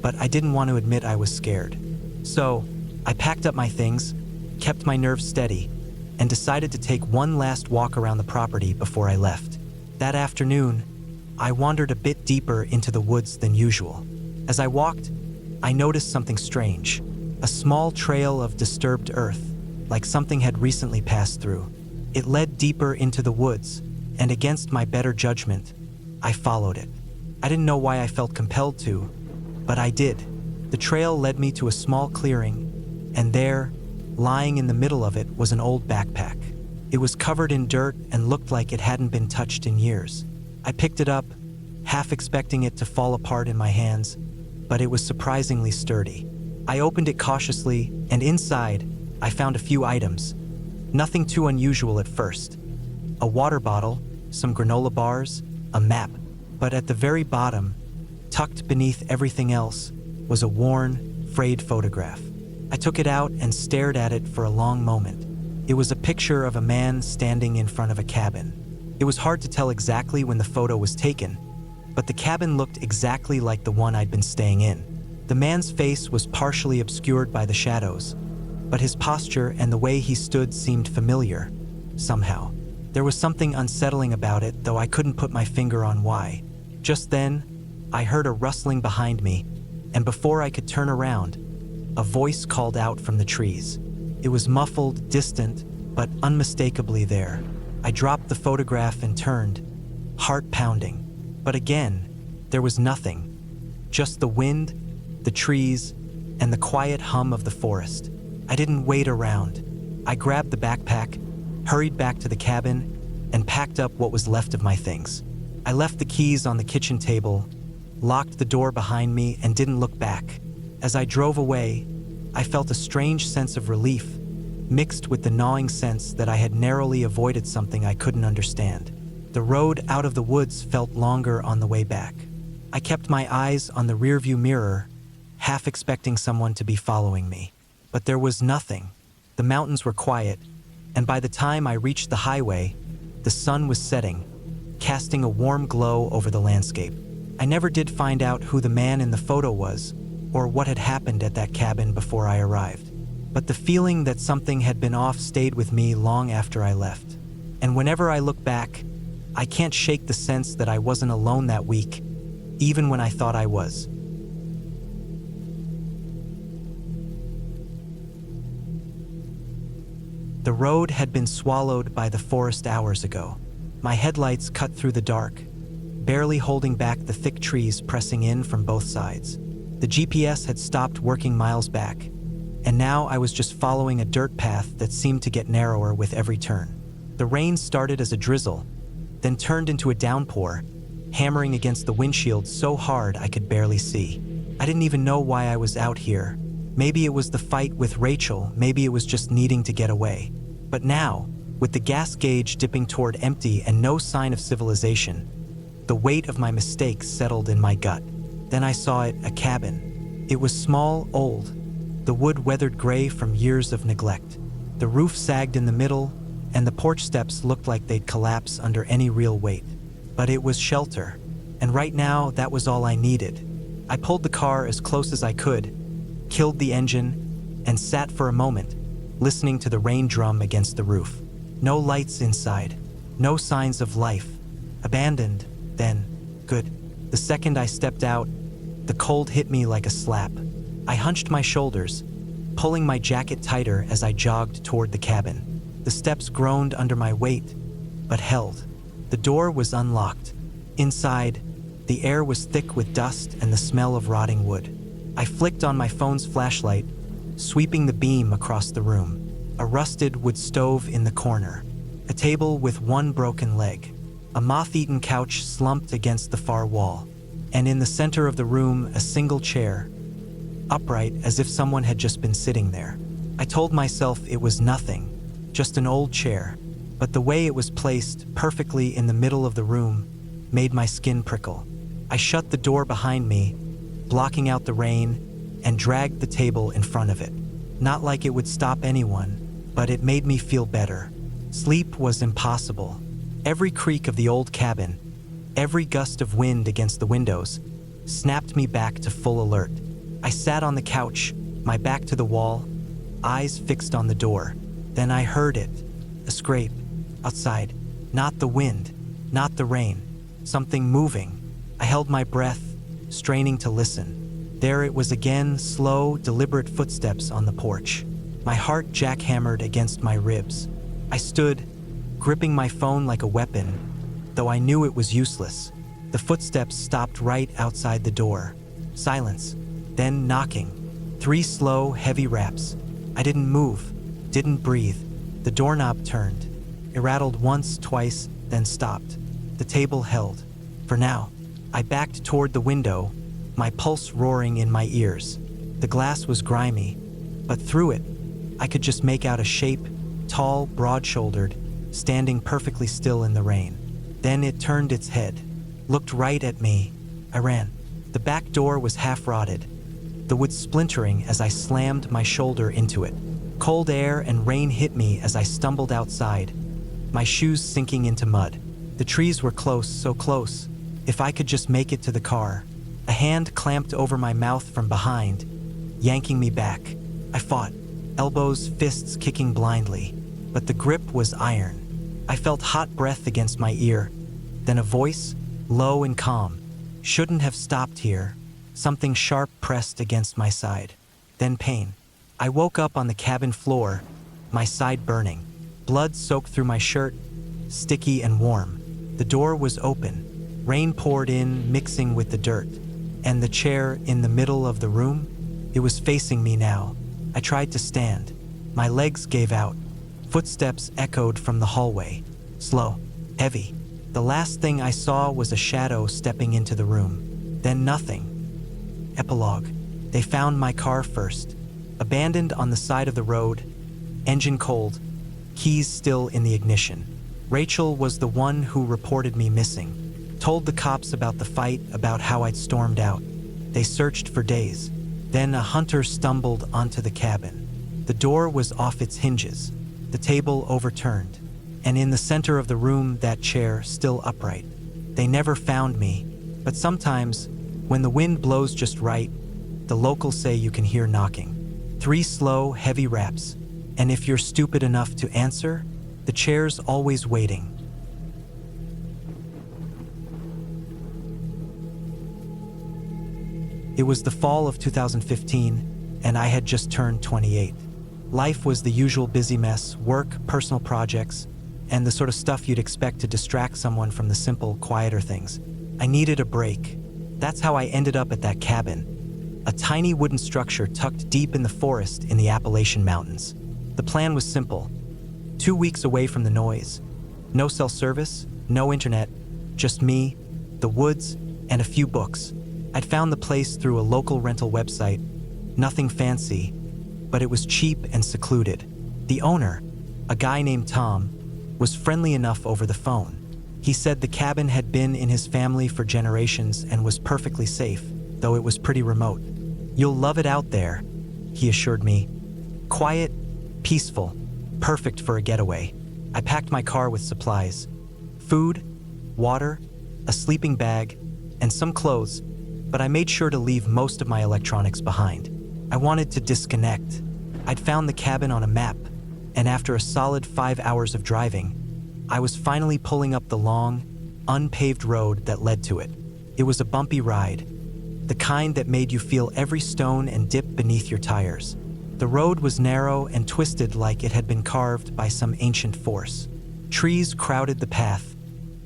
but I didn't want to admit I was scared. So, I packed up my things, kept my nerves steady, and decided to take one last walk around the property before I left. That afternoon, I wandered a bit deeper into the woods than usual. As I walked, I noticed something strange. A small trail of disturbed earth, like something had recently passed through. It led deeper into the woods, and against my better judgment, I followed it. I didn't know why I felt compelled to, but I did. The trail led me to a small clearing, and there, lying in the middle of it, was an old backpack. It was covered in dirt and looked like it hadn't been touched in years. I picked it up, half expecting it to fall apart in my hands, but it was surprisingly sturdy. I opened it cautiously, and inside, I found a few items. Nothing too unusual at first. A water bottle, some granola bars, a map. But at the very bottom, tucked beneath everything else, was a worn, frayed photograph. I took it out and stared at it for a long moment. It was a picture of a man standing in front of a cabin. It was hard to tell exactly when the photo was taken, but the cabin looked exactly like the one I'd been staying in. The man's face was partially obscured by the shadows, but his posture and the way he stood seemed familiar, somehow. There was something unsettling about it, though I couldn't put my finger on why. Just then, I heard a rustling behind me, and before I could turn around, a voice called out from the trees. It was muffled, distant, but unmistakably there. I dropped the photograph and turned, heart pounding. But again, there was nothing. Just the wind, the trees, and the quiet hum of the forest. I didn't wait around. I grabbed the backpack, hurried back to the cabin, and packed up what was left of my things. I left the keys on the kitchen table, locked the door behind me, and didn't look back. As I drove away, I felt a strange sense of relief, mixed with the gnawing sense that I had narrowly avoided something I couldn't understand. The road out of the woods felt longer on the way back. I kept my eyes on the rearview mirror, half expecting someone to be following me. But there was nothing. The mountains were quiet, and by the time I reached the highway, the sun was setting, casting a warm glow over the landscape. I never did find out who the man in the photo was, or what had happened at that cabin before I arrived. But the feeling that something had been off stayed with me long after I left. And whenever I look back, I can't shake the sense that I wasn't alone that week, even when I thought I was. The road had been swallowed by the forest hours ago. My headlights cut through the dark, barely holding back the thick trees pressing in from both sides. The GPS had stopped working miles back, and now I was just following a dirt path that seemed to get narrower with every turn. The rain started as a drizzle, then turned into a downpour, hammering against the windshield so hard I could barely see. I didn't even know why I was out here. Maybe it was the fight with Rachel, maybe it was just needing to get away. But now, with the gas gauge dipping toward empty and no sign of civilization, the weight of my mistakes settled in my gut. Then I saw it, a cabin. It was small, old, the wood weathered gray from years of neglect. The roof sagged in the middle, and the porch steps looked like they'd collapse under any real weight. But it was shelter, and right now that was all I needed. I pulled the car as close as I could, killed the engine, and sat for a moment, listening to the rain drum against the roof. No lights inside, no signs of life. Abandoned, then. Good. The second I stepped out, The cold hit me like a slap. I hunched my shoulders, pulling my jacket tighter as I jogged toward the cabin. The steps groaned under my weight, but held. The door was unlocked. Inside, the air was thick with dust and the smell of rotting wood. I flicked on my phone's flashlight, sweeping the beam across the room. A rusted wood stove in the corner, a table with one broken leg, a moth-eaten couch slumped against the far wall, and in the center of the room, a single chair, upright as if someone had just been sitting there. I told myself it was nothing, just an old chair, but the way it was placed perfectly in the middle of the room made my skin prickle. I shut the door behind me, blocking out the rain, and dragged the table in front of it. Not like it would stop anyone, but it made me feel better. Sleep was impossible. Every creak of the old cabin, every gust of wind against the windows, snapped me back to full alert. I sat on the couch, my back to the wall, eyes fixed on the door. Then I heard it, a scrape, outside. Not the wind, not the rain, something moving. I held my breath, straining to listen. There it was again, slow, deliberate footsteps on the porch. My heart jackhammered against my ribs. I stood, gripping my phone like a weapon, though I knew it was useless. The footsteps stopped right outside the door. Silence, then knocking. 3 slow, heavy raps. I didn't move, didn't breathe. The doorknob turned. It rattled once, twice, then stopped. The table held. For now. I backed toward the window, my pulse roaring in my ears. The glass was grimy, but through it, I could just make out a shape, tall, broad-shouldered, standing perfectly still in the rain. Then it turned its head, looked right at me. I ran. The back door was half rotted, the wood splintering as I slammed my shoulder into it. Cold air and rain hit me as I stumbled outside, my shoes sinking into mud. The trees were close, so close. If I could just make it to the car. A hand clamped over my mouth from behind, yanking me back. I fought, elbows, fists kicking blindly, but the grip was iron. I felt hot breath against my ear, then a voice, low and calm. Shouldn't have stopped here. Something sharp pressed against my side. Then pain. I woke up on the cabin floor, my side burning. Blood soaked through my shirt, sticky and warm. The door was open. Rain poured in, mixing with the dirt. And the chair in the middle of the room? It was facing me now. I tried to stand. My legs gave out. Footsteps echoed from the hallway. Slow, heavy. The last thing I saw was a shadow stepping into the room. Then nothing. Epilogue. They found my car first. Abandoned on the side of the road. Engine cold. Keys still in the ignition. Rachel was the one who reported me missing. Told the cops about the fight, about how I'd stormed out. They searched for days. Then a hunter stumbled onto the cabin. The door was off its hinges, the table overturned, and in the center of the room, that chair still upright. They never found me, but sometimes, when the wind blows just right, the locals say you can hear knocking. 3 slow, heavy raps, and if you're stupid enough to answer, the chair's always waiting. It was the fall of 2015, and I had just turned 28. Life was the usual busy mess, work, personal projects, and the sort of stuff you'd expect to distract someone from the simple, quieter things. I needed a break. That's how I ended up at that cabin, a tiny wooden structure tucked deep in the forest in the Appalachian Mountains. The plan was simple. 2 weeks away from the noise. No cell service, no internet, just me, the woods, and a few books. I'd found the place through a local rental website. Nothing fancy, but it was cheap and secluded. The owner, a guy named Tom, was friendly enough over the phone. He said the cabin had been in his family for generations and was perfectly safe, though it was pretty remote. "You'll love it out there," he assured me. Quiet, peaceful, perfect for a getaway. I packed my car with supplies. Food, water, a sleeping bag, and some clothes, but I made sure to leave most of my electronics behind. I wanted to disconnect. I'd found the cabin on a map, and after a solid 5 hours of driving, I was finally pulling up the long, unpaved road that led to it. It was a bumpy ride. the kind that made you feel every stone and dip beneath your tires. The road was narrow and twisted like it had been carved by some ancient force. Trees crowded the path,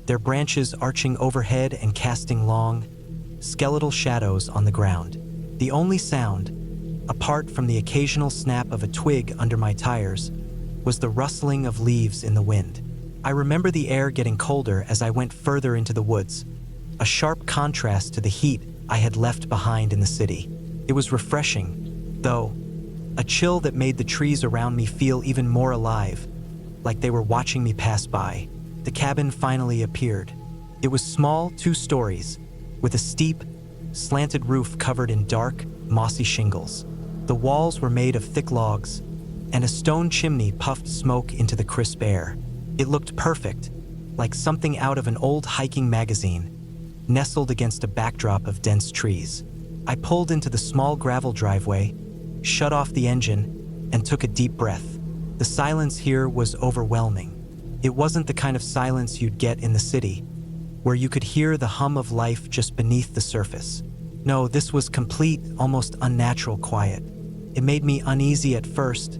their branches arching overhead and casting long, skeletal shadows on the ground. The only sound, apart from the occasional snap of a twig under my tires, was the rustling of leaves in the wind. I remember the air getting colder as I went further into the woods, a sharp contrast to the heat I had left behind in the city. It was refreshing, though, a chill that made the trees around me feel even more alive, like they were watching me pass by. The cabin finally appeared. It was small, 2 stories, with a steep, slanted roof covered in dark, mossy shingles. The walls were made of thick logs, and a stone chimney puffed smoke into the crisp air. It looked perfect, like something out of an old hiking magazine, nestled against a backdrop of dense trees. I pulled into the small gravel driveway, shut off the engine, and took a deep breath. The silence here was overwhelming. It wasn't the kind of silence you'd get in the city, where you could hear the hum of life just beneath the surface. No, this was complete, almost unnatural quiet. It made me uneasy at first,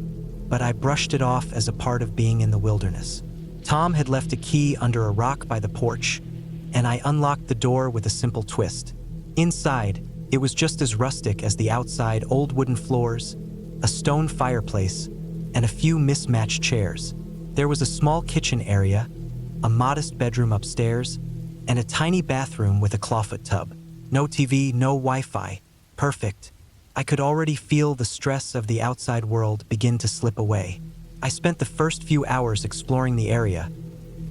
but I brushed it off as a part of being in the wilderness. Tom had left a key under a rock by the porch, and I unlocked the door with a simple twist. Inside, it was just as rustic as the outside: old wooden floors, a stone fireplace, and a few mismatched chairs. There was a small kitchen area, a modest bedroom upstairs, and a tiny bathroom with a clawfoot tub. No TV, no Wi-Fi. Perfect. I could already feel the stress of the outside world begin to slip away. I spent the first few hours exploring the area,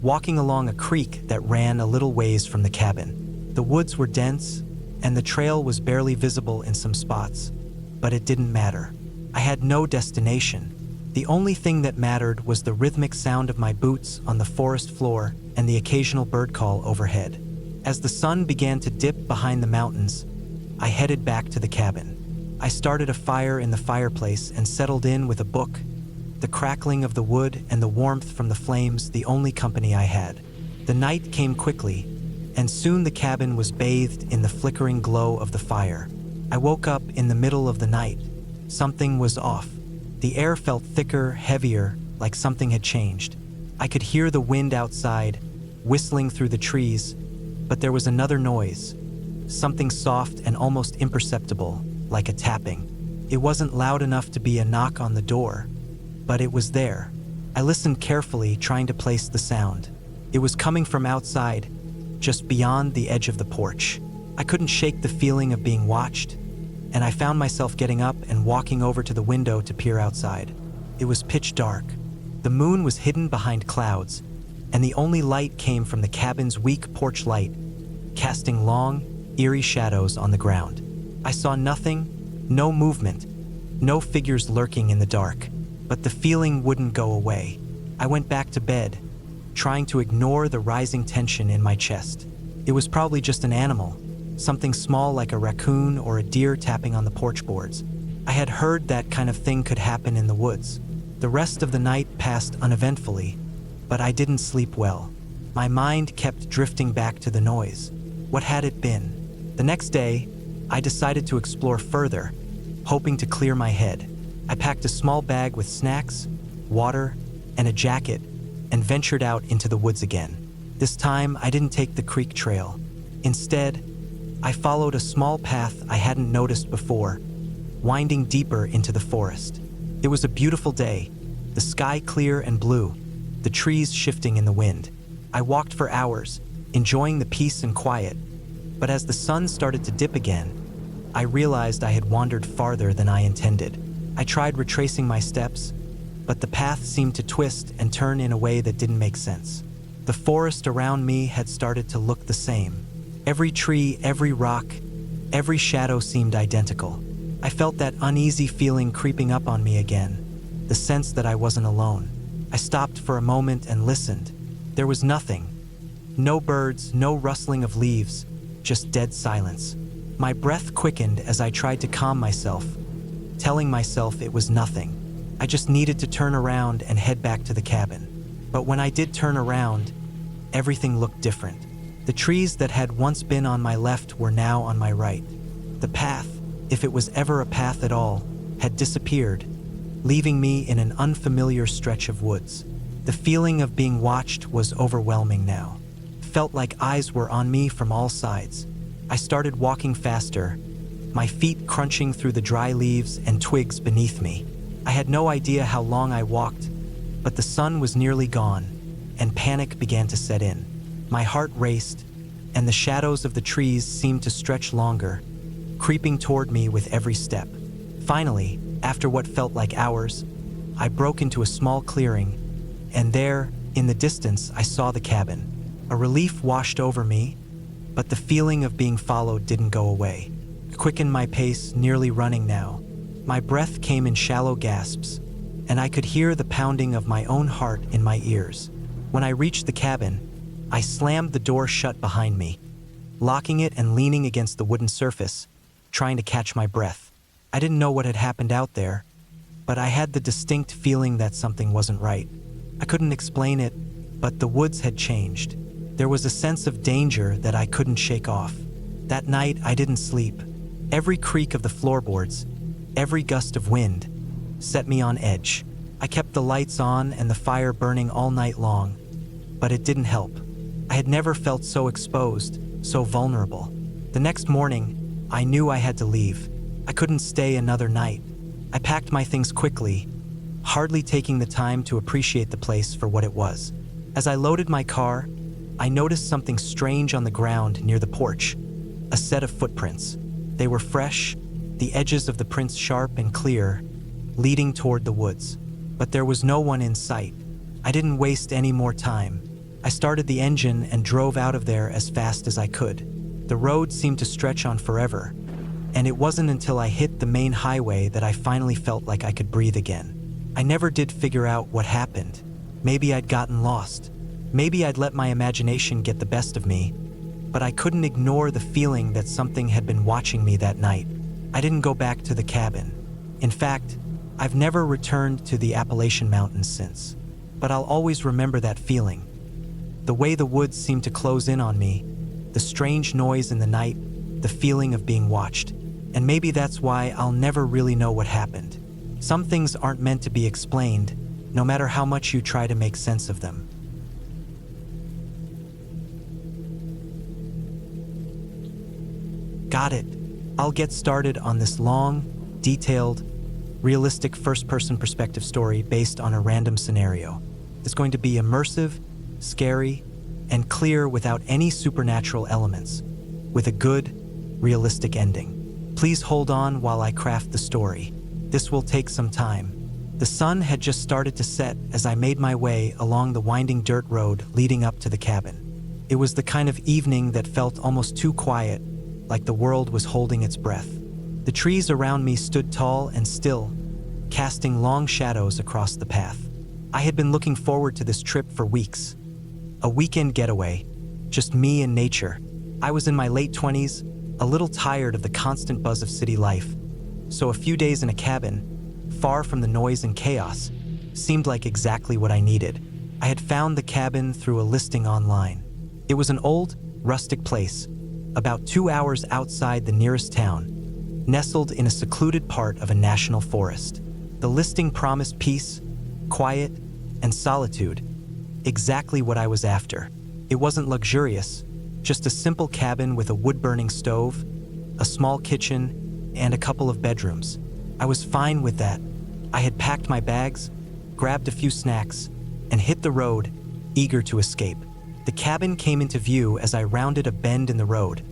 walking along a creek that ran a little ways from the cabin. The woods were dense, and the trail was barely visible in some spots, but it didn't matter. I had no destination. The only thing that mattered was the rhythmic sound of my boots on the forest floor and the occasional bird call overhead. As the sun began to dip behind the mountains, I headed back to the cabin. I started a fire in the fireplace and settled in with a book, the crackling of the wood and the warmth from the flames the only company I had. The night came quickly, and soon the cabin was bathed in the flickering glow of the fire. I woke up in the middle of the night. Something was off. The air felt thicker, heavier, like something had changed. I could hear the wind outside, whistling through the trees, but there was another noise, something soft and almost imperceptible, like a tapping. It wasn't loud enough to be a knock on the door, but it was there. I listened carefully, trying to place the sound. It was coming from outside, just beyond the edge of the porch. I couldn't shake the feeling of being watched, and I found myself getting up and walking over to the window to peer outside. It was pitch dark. The moon was hidden behind clouds, and the only light came from the cabin's weak porch light, casting long, eerie shadows on the ground. I saw nothing, no movement, no figures lurking in the dark, but the feeling wouldn't go away. I went back to bed, trying to ignore the rising tension in my chest. It was probably just an animal, something small like a raccoon or a deer tapping on the porch boards. I had heard that kind of thing could happen in the woods. The rest of the night passed uneventfully, but I didn't sleep well. My mind kept drifting back to the noise. What had it been? The next day, I decided to explore further, hoping to clear my head. I packed a small bag with snacks, water, and a jacket, and ventured out into the woods again. This time, I didn't take the creek trail. Instead, I followed a small path I hadn't noticed before, winding deeper into the forest. It was a beautiful day, the sky clear and blue, the trees shifting in the wind. I walked for hours, enjoying the peace and quiet, but as the sun started to dip again, I realized I had wandered farther than I intended. I tried retracing my steps, but the path seemed to twist and turn in a way that didn't make sense. The forest around me had started to look the same. Every tree, every rock, every shadow seemed identical. I felt that uneasy feeling creeping up on me again, the sense that I wasn't alone. I stopped for a moment and listened. There was nothing. No birds, no rustling of leaves, just dead silence. My breath quickened as I tried to calm myself, telling myself it was nothing. I just needed to turn around and head back to the cabin. But when I did turn around, everything looked different. The trees that had once been on my left were now on my right. The path, if it was ever a path at all, had disappeared, leaving me in an unfamiliar stretch of woods. The feeling of being watched was overwhelming now. Felt like eyes were on me from all sides. I started walking faster, my feet crunching through the dry leaves and twigs beneath me. I had no idea how long I walked, but the sun was nearly gone, and panic began to set in. My heart raced, and the shadows of the trees seemed to stretch longer, creeping toward me with every step. Finally, after what felt like hours, I broke into a small clearing, and there, in the distance, I saw the cabin. A relief washed over me, but the feeling of being followed didn't go away. I quickened my pace, nearly running now. My breath came in shallow gasps, and I could hear the pounding of my own heart in my ears. When I reached the cabin, I slammed the door shut behind me, locking it and leaning against the wooden surface, trying to catch my breath. I didn't know what had happened out there, but I had the distinct feeling that something wasn't right. I couldn't explain it, but the woods had changed. There was a sense of danger that I couldn't shake off. That night, I didn't sleep. Every creak of the floorboards, every gust of wind, set me on edge. I kept the lights on and the fire burning all night long, but it didn't help. I had never felt so exposed, so vulnerable. The next morning, I knew I had to leave. I couldn't stay another night. I packed my things quickly, hardly taking the time to appreciate the place for what it was. As I loaded my car, I noticed something strange on the ground near the porch, a set of footprints. They were fresh, the edges of the prints sharp and clear, leading toward the woods. But there was no one in sight. I didn't waste any more time. I started the engine and drove out of there as fast as I could. The road seemed to stretch on forever, and it wasn't until I hit the main highway that I finally felt like I could breathe again. I never did figure out what happened. Maybe I'd gotten lost. Maybe I'd let my imagination get the best of me, but I couldn't ignore the feeling that something had been watching me that night. I didn't go back to the cabin. In fact, I've never returned to the Appalachian Mountains since, but I'll always remember that feeling. The way the woods seemed to close in on me, the strange noise in the night, the feeling of being watched. And maybe that's why I'll never really know what happened. Some things aren't meant to be explained, no matter how much you try to make sense of them. Got it. I'll get started on this long, detailed, realistic first-person perspective story based on a random scenario. It's going to be immersive, scary, and clear without any supernatural elements, with a good, realistic ending. Please hold on while I craft the story. This will take some time. The sun had just started to set as I made my way along the winding dirt road leading up to the cabin. It was the kind of evening that felt almost too quiet, like the world was holding its breath. The trees around me stood tall and still, casting long shadows across the path. I had been looking forward to this trip for weeks. A weekend getaway, just me and nature. I was in my late 20s, a little tired of the constant buzz of city life, so a few days in a cabin, far from the noise and chaos, seemed like exactly what I needed. I had found the cabin through a listing online. It was an old, rustic place, about 2 hours outside the nearest town, nestled in a secluded part of a national forest. The listing promised peace, quiet, and solitude, exactly what I was after. It wasn't luxurious, just a simple cabin with a wood-burning stove, a small kitchen, and a couple of bedrooms. I was fine with that. I had packed my bags, grabbed a few snacks, and hit the road, eager to escape. The cabin came into view as I rounded a bend in the road,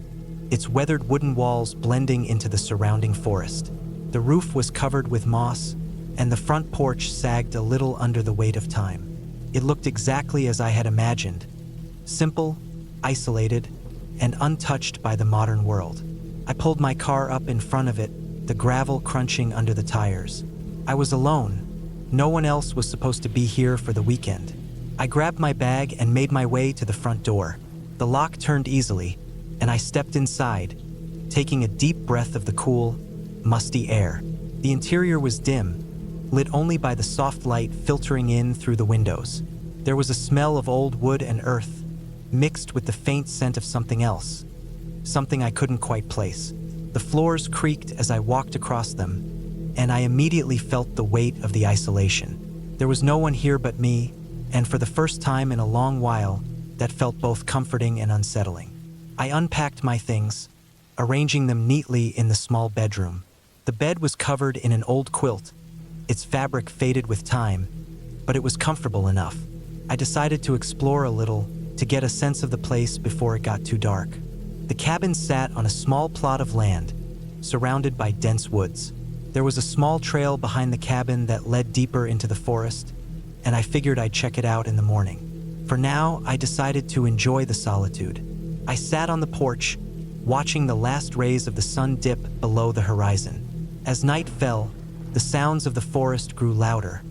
its weathered wooden walls blending into the surrounding forest. The roof was covered with moss, and the front porch sagged a little under the weight of time. It looked exactly as I had imagined, simple, isolated, and untouched by the modern world. I pulled my car up in front of it, the gravel crunching under the tires. I was alone. No one else was supposed to be here for the weekend. I grabbed my bag and made my way to the front door. The lock turned easily, and I stepped inside, taking a deep breath of the cool, musty air. The interior was dim, lit only by the soft light filtering in through the windows. There was a smell of old wood and earth, mixed with the faint scent of something else, something I couldn't quite place. The floors creaked as I walked across them, and I immediately felt the weight of the isolation. There was no one here but me, and for the first time in a long while, that felt both comforting and unsettling. I unpacked my things, arranging them neatly in the small bedroom. The bed was covered in an old quilt, its fabric faded with time, but it was comfortable enough. I decided to explore a little to get a sense of the place before it got too dark. The cabin sat on a small plot of land, surrounded by dense woods. There was a small trail behind the cabin that led deeper into the forest, and I figured I'd check it out in the morning. For now, I decided to enjoy the solitude. I sat on the porch, watching the last rays of the sun dip below the horizon. As night fell, the sounds of the forest grew louder.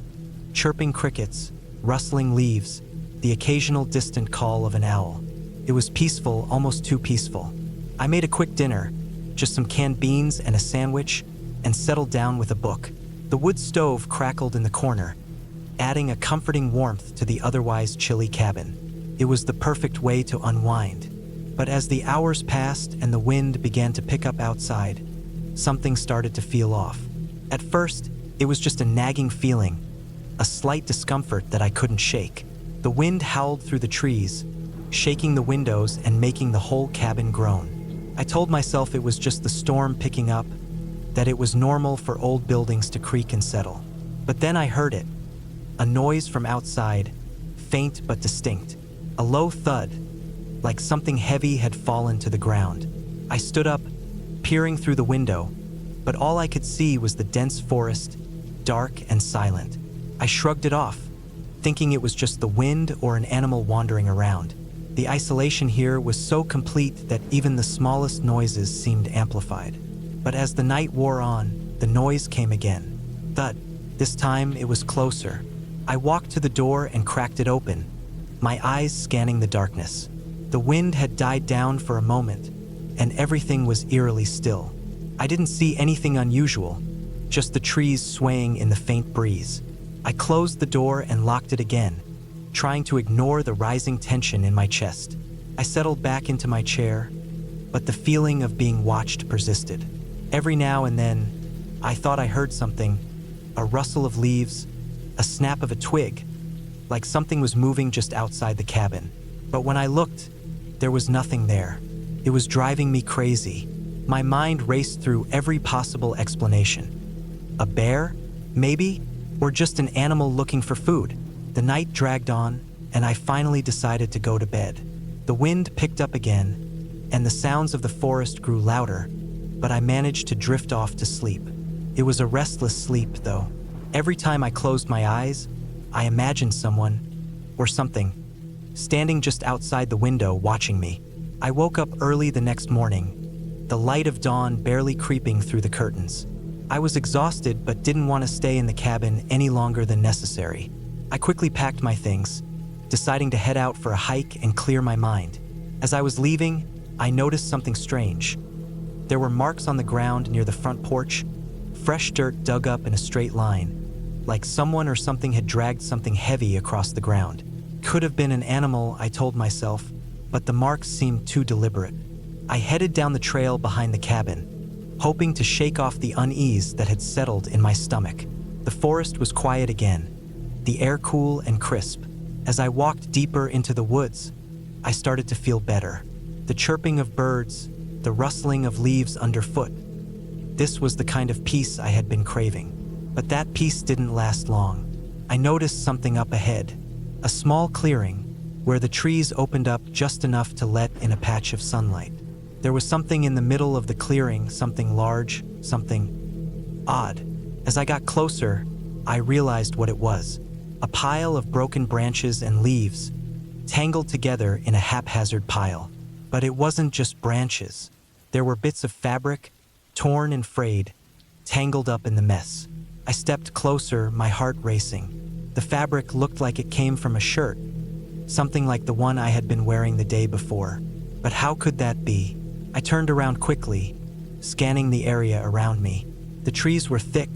Chirping crickets, rustling leaves, the occasional distant call of an owl. It was peaceful, almost too peaceful. I made a quick dinner, just some canned beans and a sandwich, and settled down with a book. The wood stove crackled in the corner, adding a comforting warmth to the otherwise chilly cabin. It was the perfect way to unwind. But as the hours passed and the wind began to pick up outside, something started to feel off. At first, it was just a nagging feeling, a slight discomfort that I couldn't shake. The wind howled through the trees, shaking the windows and making the whole cabin groan. I told myself it was just the storm picking up, that it was normal for old buildings to creak and settle. But then I heard it, a noise from outside, faint but distinct, a low thud, like something heavy had fallen to the ground. I stood up, peering through the window, but all I could see was the dense forest, dark and silent. I shrugged it off, thinking it was just the wind or an animal wandering around. The isolation here was so complete that even the smallest noises seemed amplified. But as the night wore on, the noise came again. Thud. This time it was closer. I walked to the door and cracked it open, my eyes scanning the darkness. The wind had died down for a moment, and everything was eerily still. I didn't see anything unusual, just the trees swaying in the faint breeze. I closed the door and locked it again, trying to ignore the rising tension in my chest. I settled back into my chair, but the feeling of being watched persisted. Every now and then, I thought I heard something, a rustle of leaves, a snap of a twig, like something was moving just outside the cabin. But when I looked, there was nothing there. It was driving me crazy. My mind raced through every possible explanation. A bear? Maybe? Or just an animal looking for food? The night dragged on, and I finally decided to go to bed. The wind picked up again, and the sounds of the forest grew louder, but I managed to drift off to sleep. It was a restless sleep, though. Every time I closed my eyes, I imagined someone, or something, standing just outside the window watching me. I woke up early the next morning, the light of dawn barely creeping through the curtains. I was exhausted but didn't want to stay in the cabin any longer than necessary. I quickly packed my things, deciding to head out for a hike and clear my mind. As I was leaving, I noticed something strange. There were marks on the ground near the front porch, fresh dirt dug up in a straight line, like someone or something had dragged something heavy across the ground. Could have been an animal, I told myself, but the marks seemed too deliberate. I headed down the trail behind the cabin, hoping to shake off the unease that had settled in my stomach. The forest was quiet again, the air cool and crisp. As I walked deeper into the woods, I started to feel better. The chirping of birds, the rustling of leaves underfoot. This was the kind of peace I had been craving. But that peace didn't last long. I noticed something up ahead, a small clearing where the trees opened up just enough to let in a patch of sunlight. There was something in the middle of the clearing, something large, something odd. As I got closer, I realized what it was. A pile of broken branches and leaves, tangled together in a haphazard pile. But it wasn't just branches. There were bits of fabric, torn and frayed, tangled up in the mess. I stepped closer, my heart racing. The fabric looked like it came from a shirt, something like the one I had been wearing the day before. But how could that be? I turned around quickly, scanning the area around me. The trees were thick,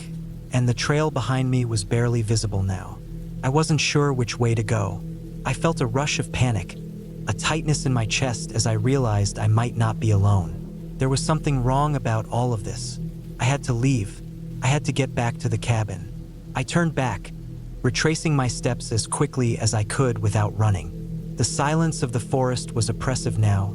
and the trail behind me was barely visible now. I wasn't sure which way to go. I felt a rush of panic, a tightness in my chest as I realized I might not be alone. There was something wrong about all of this. I had to leave. I had to get back to the cabin. I turned back, retracing my steps as quickly as I could without running. The silence of the forest was oppressive now,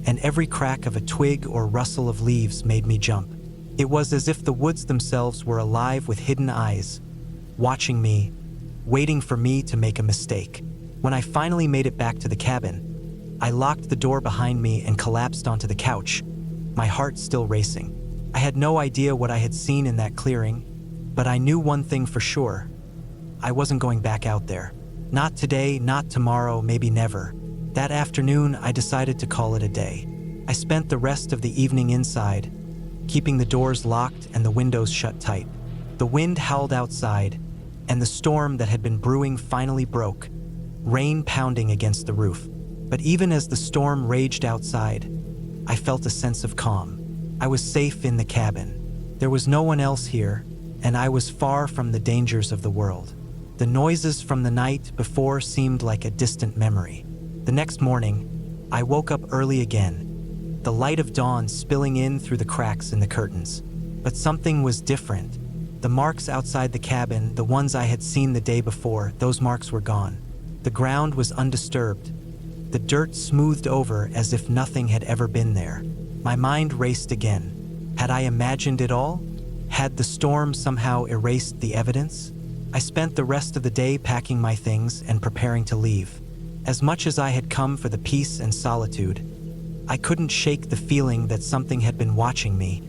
and every crack of a twig or rustle of leaves made me jump. It was as if the woods themselves were alive with hidden eyes, watching me, waiting for me to make a mistake. When I finally made it back to the cabin, I locked the door behind me and collapsed onto the couch, my heart still racing. I had no idea what I had seen in that clearing, but I knew one thing for sure. I wasn't going back out there. Not today, not tomorrow, maybe never. That afternoon, I decided to call it a day. I spent the rest of the evening inside, keeping the doors locked and the windows shut tight. The wind howled outside, and the storm that had been brewing finally broke, rain pounding against the roof. But even as the storm raged outside, I felt a sense of calm. I was safe in the cabin. There was no one else here, and I was far from the dangers of the world. The noises from the night before seemed like a distant memory. The next morning, I woke up early again, the light of dawn spilling in through the cracks in the curtains. But something was different. The marks outside the cabin, the ones I had seen the day before, those marks were gone. The ground was undisturbed, the dirt smoothed over as if nothing had ever been there. My mind raced again. Had I imagined it all? Had the storm somehow erased the evidence? I spent the rest of the day packing my things and preparing to leave. As much as I had come for the peace and solitude, I couldn't shake the feeling that something had been watching me.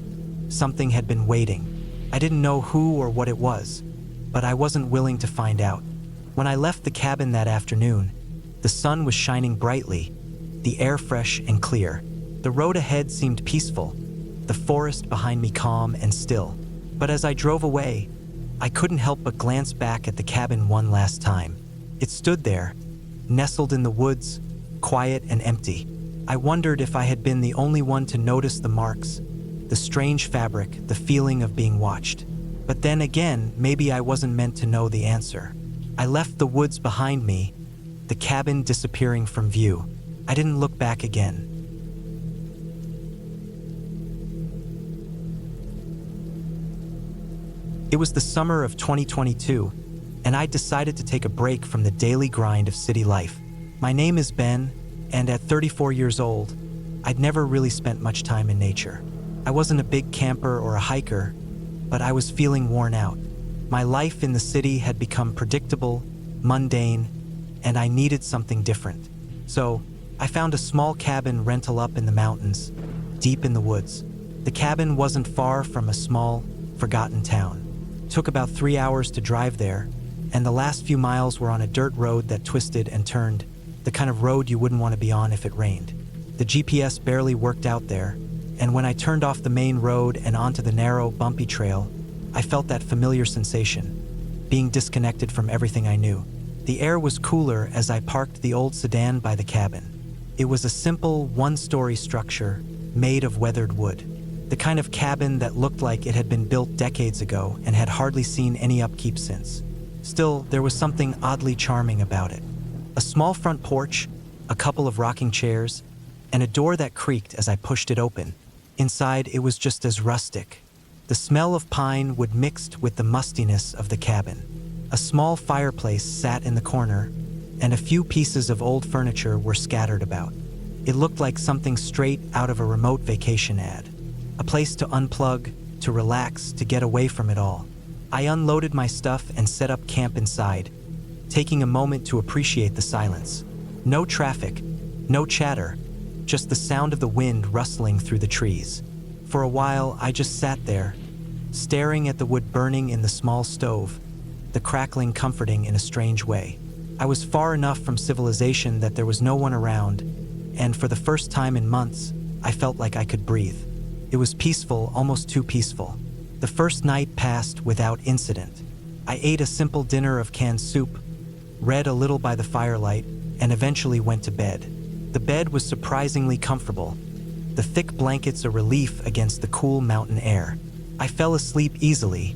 Something had been waiting. I didn't know who or what it was, but I wasn't willing to find out. When I left the cabin that afternoon, the sun was shining brightly, the air fresh and clear. The road ahead seemed peaceful, the forest behind me calm and still. But as I drove away, I couldn't help but glance back at the cabin one last time. It stood there, nestled in the woods, quiet and empty. I wondered if I had been the only one to notice the marks, the strange fabric, the feeling of being watched. But then again, maybe I wasn't meant to know the answer. I left the woods behind me, the cabin disappearing from view. I didn't look back again. It was the summer of 2022, and I decided to take a break from the daily grind of city life. My name is Ben, and at 34 years old, I'd never really spent much time in nature. I wasn't a big camper or a hiker, but I was feeling worn out. My life in the city had become predictable, mundane, and I needed something different. So, I found a small cabin rental up in the mountains, deep in the woods. The cabin wasn't far from a small, forgotten town. It took about 3 hours to drive there, and the last few miles were on a dirt road that twisted and turned, the kind of road you wouldn't want to be on if it rained. The GPS barely worked out there, and when I turned off the main road and onto the narrow, bumpy trail, I felt that familiar sensation, being disconnected from everything I knew. The air was cooler as I parked the old sedan by the cabin. It was a simple, one-story structure made of weathered wood. The kind of cabin that looked like it had been built decades ago and had hardly seen any upkeep since. Still, there was something oddly charming about it. A small front porch, a couple of rocking chairs, and a door that creaked as I pushed it open. Inside, it was just as rustic. The smell of pine wood mixed with the mustiness of the cabin. A small fireplace sat in the corner, and a few pieces of old furniture were scattered about. It looked like something straight out of a remote vacation ad. A place to unplug, to relax, to get away from it all. I unloaded my stuff and set up camp inside, taking a moment to appreciate the silence. No traffic, no chatter, just the sound of the wind rustling through the trees. For a while, I just sat there, staring at the wood burning in the small stove, the crackling comforting in a strange way. I was far enough from civilization that there was no one around, and for the first time in months, I felt like I could breathe. It was peaceful, almost too peaceful. The first night passed without incident. I ate a simple dinner of canned soup, read a little by the firelight, and eventually went to bed. The bed was surprisingly comfortable, the thick blankets a relief against the cool mountain air. I fell asleep easily,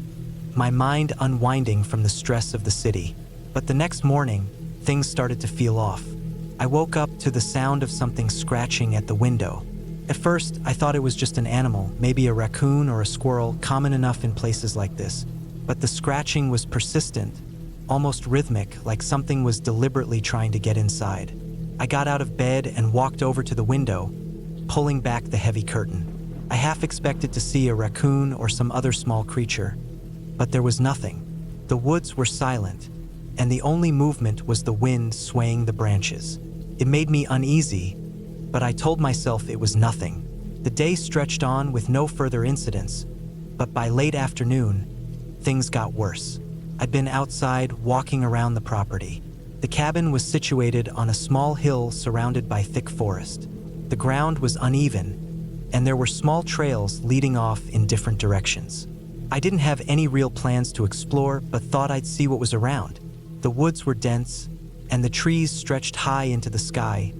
my mind unwinding from the stress of the city. But the next morning, things started to feel off. I woke up to the sound of something scratching at the window. At first, I thought it was just an animal, maybe a raccoon or a squirrel, common enough in places like this. But the scratching was persistent, almost rhythmic, like something was deliberately trying to get inside. I got out of bed and walked over to the window, pulling back the heavy curtain. I half expected to see a raccoon or some other small creature, but there was nothing. The woods were silent, and the only movement was the wind swaying the branches. It made me uneasy, but I told myself it was nothing. The day stretched on with no further incidents, but by late afternoon, things got worse. I'd been outside walking around the property. The cabin was situated on a small hill surrounded by thick forest. The ground was uneven, and there were small trails leading off in different directions. I didn't have any real plans to explore, but thought I'd see what was around. The woods were dense, and the trees stretched high into the sky,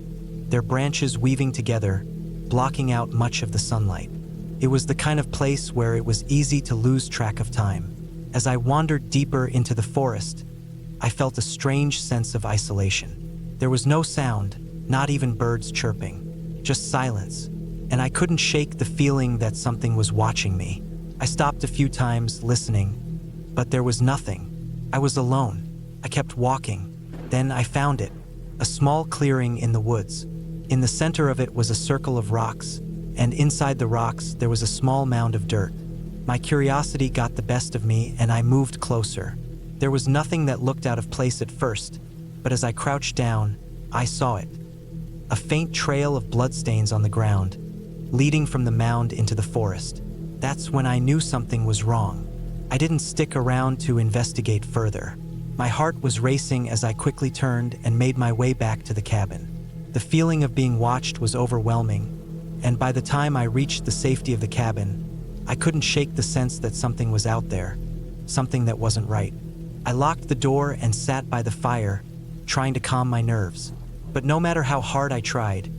their branches weaving together, blocking out much of the sunlight. It was the kind of place where it was easy to lose track of time. As I wandered deeper into the forest, I felt a strange sense of isolation. There was no sound, not even birds chirping, just silence, and I couldn't shake the feeling that something was watching me. I stopped a few times, listening, but there was nothing. I was alone. I kept walking. Then I found it, a small clearing in the woods. In the center of it was a circle of rocks, and inside the rocks there was a small mound of dirt. My curiosity got the best of me, and I moved closer. There was nothing that looked out of place at first, but as I crouched down, I saw it. A faint trail of bloodstains on the ground, leading from the mound into the forest. That's when I knew something was wrong. I didn't stick around to investigate further. My heart was racing as I quickly turned and made my way back to the cabin. The feeling of being watched was overwhelming, and by the time I reached the safety of the cabin, I couldn't shake the sense that something was out there, something that wasn't right. I locked the door and sat by the fire, trying to calm my nerves. But no matter how hard I tried,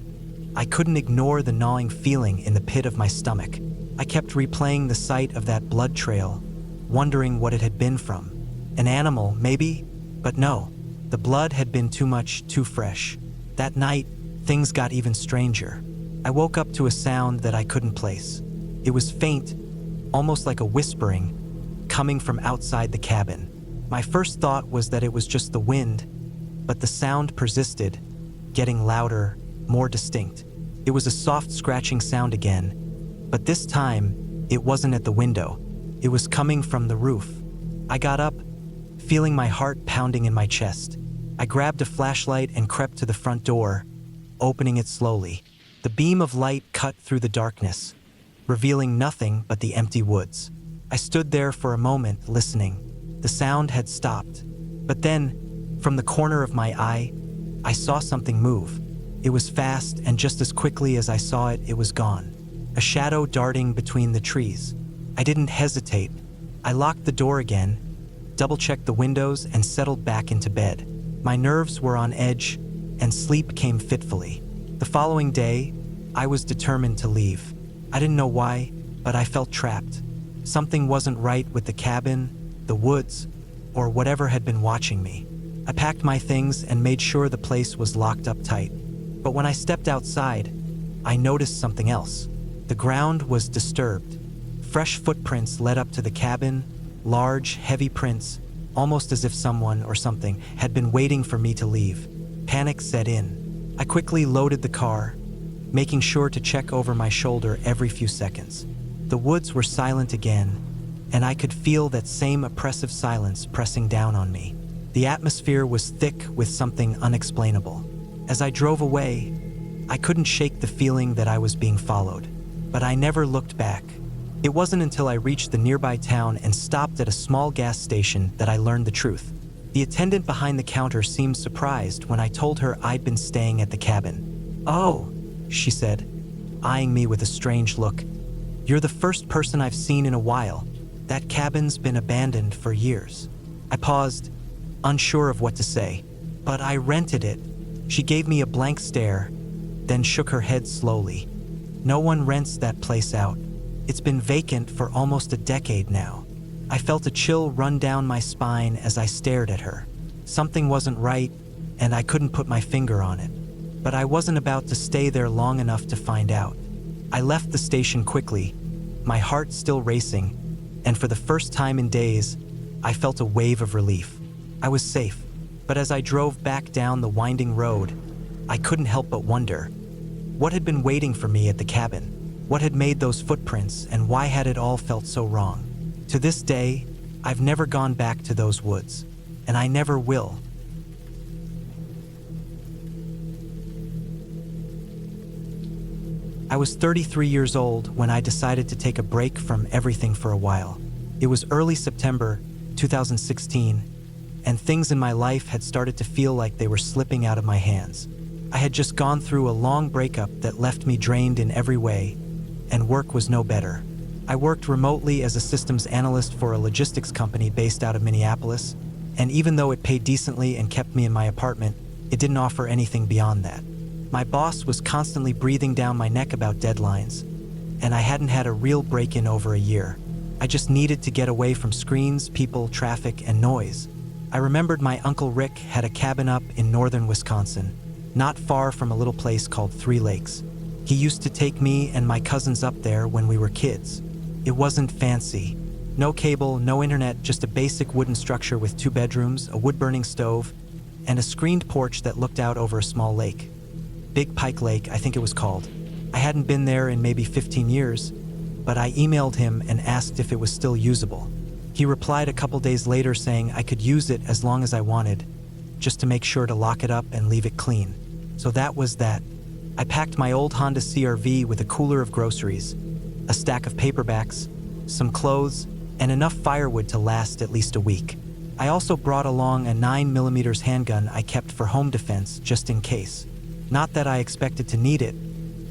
I couldn't ignore the gnawing feeling in the pit of my stomach. I kept replaying the sight of that blood trail, wondering what it had been from. An animal, maybe? But no, the blood had been too much, too fresh. That night, things got even stranger. I woke up to a sound that I couldn't place. It was faint, almost like a whispering, coming from outside the cabin. My first thought was that it was just the wind, but the sound persisted, getting louder, more distinct. It was a soft scratching sound again, but this time, it wasn't at the window. It was coming from the roof. I got up, feeling my heart pounding in my chest. I grabbed a flashlight and crept to the front door, opening it slowly. The beam of light cut through the darkness, revealing nothing but the empty woods. I stood there for a moment, listening. The sound had stopped. But then, from the corner of my eye, I saw something move. It was fast, and just as quickly as I saw it, it was gone. A shadow darting between the trees. I didn't hesitate. I locked the door again, double-checked the windows, and settled back into bed. My nerves were on edge, and sleep came fitfully. The following day, I was determined to leave. I didn't know why, but I felt trapped. Something wasn't right with the cabin, the woods, or whatever had been watching me. I packed my things and made sure the place was locked up tight. But when I stepped outside, I noticed something else. The ground was disturbed. Fresh footprints led up to the cabin, large, heavy prints, almost as if someone or something had been waiting for me to leave. Panic set in. I quickly loaded the car, making sure to check over my shoulder every few seconds. The woods were silent again, and I could feel that same oppressive silence pressing down on me. The atmosphere was thick with something unexplainable. As I drove away, I couldn't shake the feeling that I was being followed, but I never looked back. It wasn't until I reached the nearby town and stopped at a small gas station that I learned the truth. The attendant behind the counter seemed surprised when I told her I'd been staying at the cabin. "Oh," she said, eyeing me with a strange look. "You're the first person I've seen in a while. That cabin's been abandoned for years." I paused, unsure of what to say. "But I rented it." She gave me a blank stare, then shook her head slowly. "No one rents that place out. It's been vacant for almost a decade now." I felt a chill run down my spine as I stared at her. Something wasn't right, and I couldn't put my finger on it. But I wasn't about to stay there long enough to find out. I left the station quickly, my heart still racing, and for the first time in days, I felt a wave of relief. I was safe, but as I drove back down the winding road, I couldn't help but wonder, what had been waiting for me at the cabin? What had made those footprints, and why had it all felt so wrong? To this day, I've never gone back to those woods, and I never will. I was 33 years old when I decided to take a break from everything for a while. It was early September 2016, and things in my life had started to feel like they were slipping out of my hands. I had just gone through a long breakup that left me drained in every way, and work was no better. I worked remotely as a systems analyst for a logistics company based out of Minneapolis, and even though it paid decently and kept me in my apartment, it didn't offer anything beyond that. My boss was constantly breathing down my neck about deadlines, and I hadn't had a real break in over a year. I just needed to get away from screens, people, traffic, and noise. I remembered my Uncle Rick had a cabin up in northern Wisconsin, not far from a little place called 3 Lakes. He used to take me and my cousins up there when we were kids. It wasn't fancy. No cable, no internet, just a basic wooden structure with 2 bedrooms, a wood-burning stove, and a screened porch that looked out over a small lake. Big Pike Lake, I think it was called. I hadn't been there in maybe 15 years, but I emailed him and asked if it was still usable. He replied a couple days later saying I could use it as long as I wanted, just to make sure to lock it up and leave it clean. So that was that. I packed my old Honda CR-V with a cooler of groceries, a stack of paperbacks, some clothes, and enough firewood to last at least a week. I also brought along a 9mm handgun I kept for home defense just in case. Not that I expected to need it,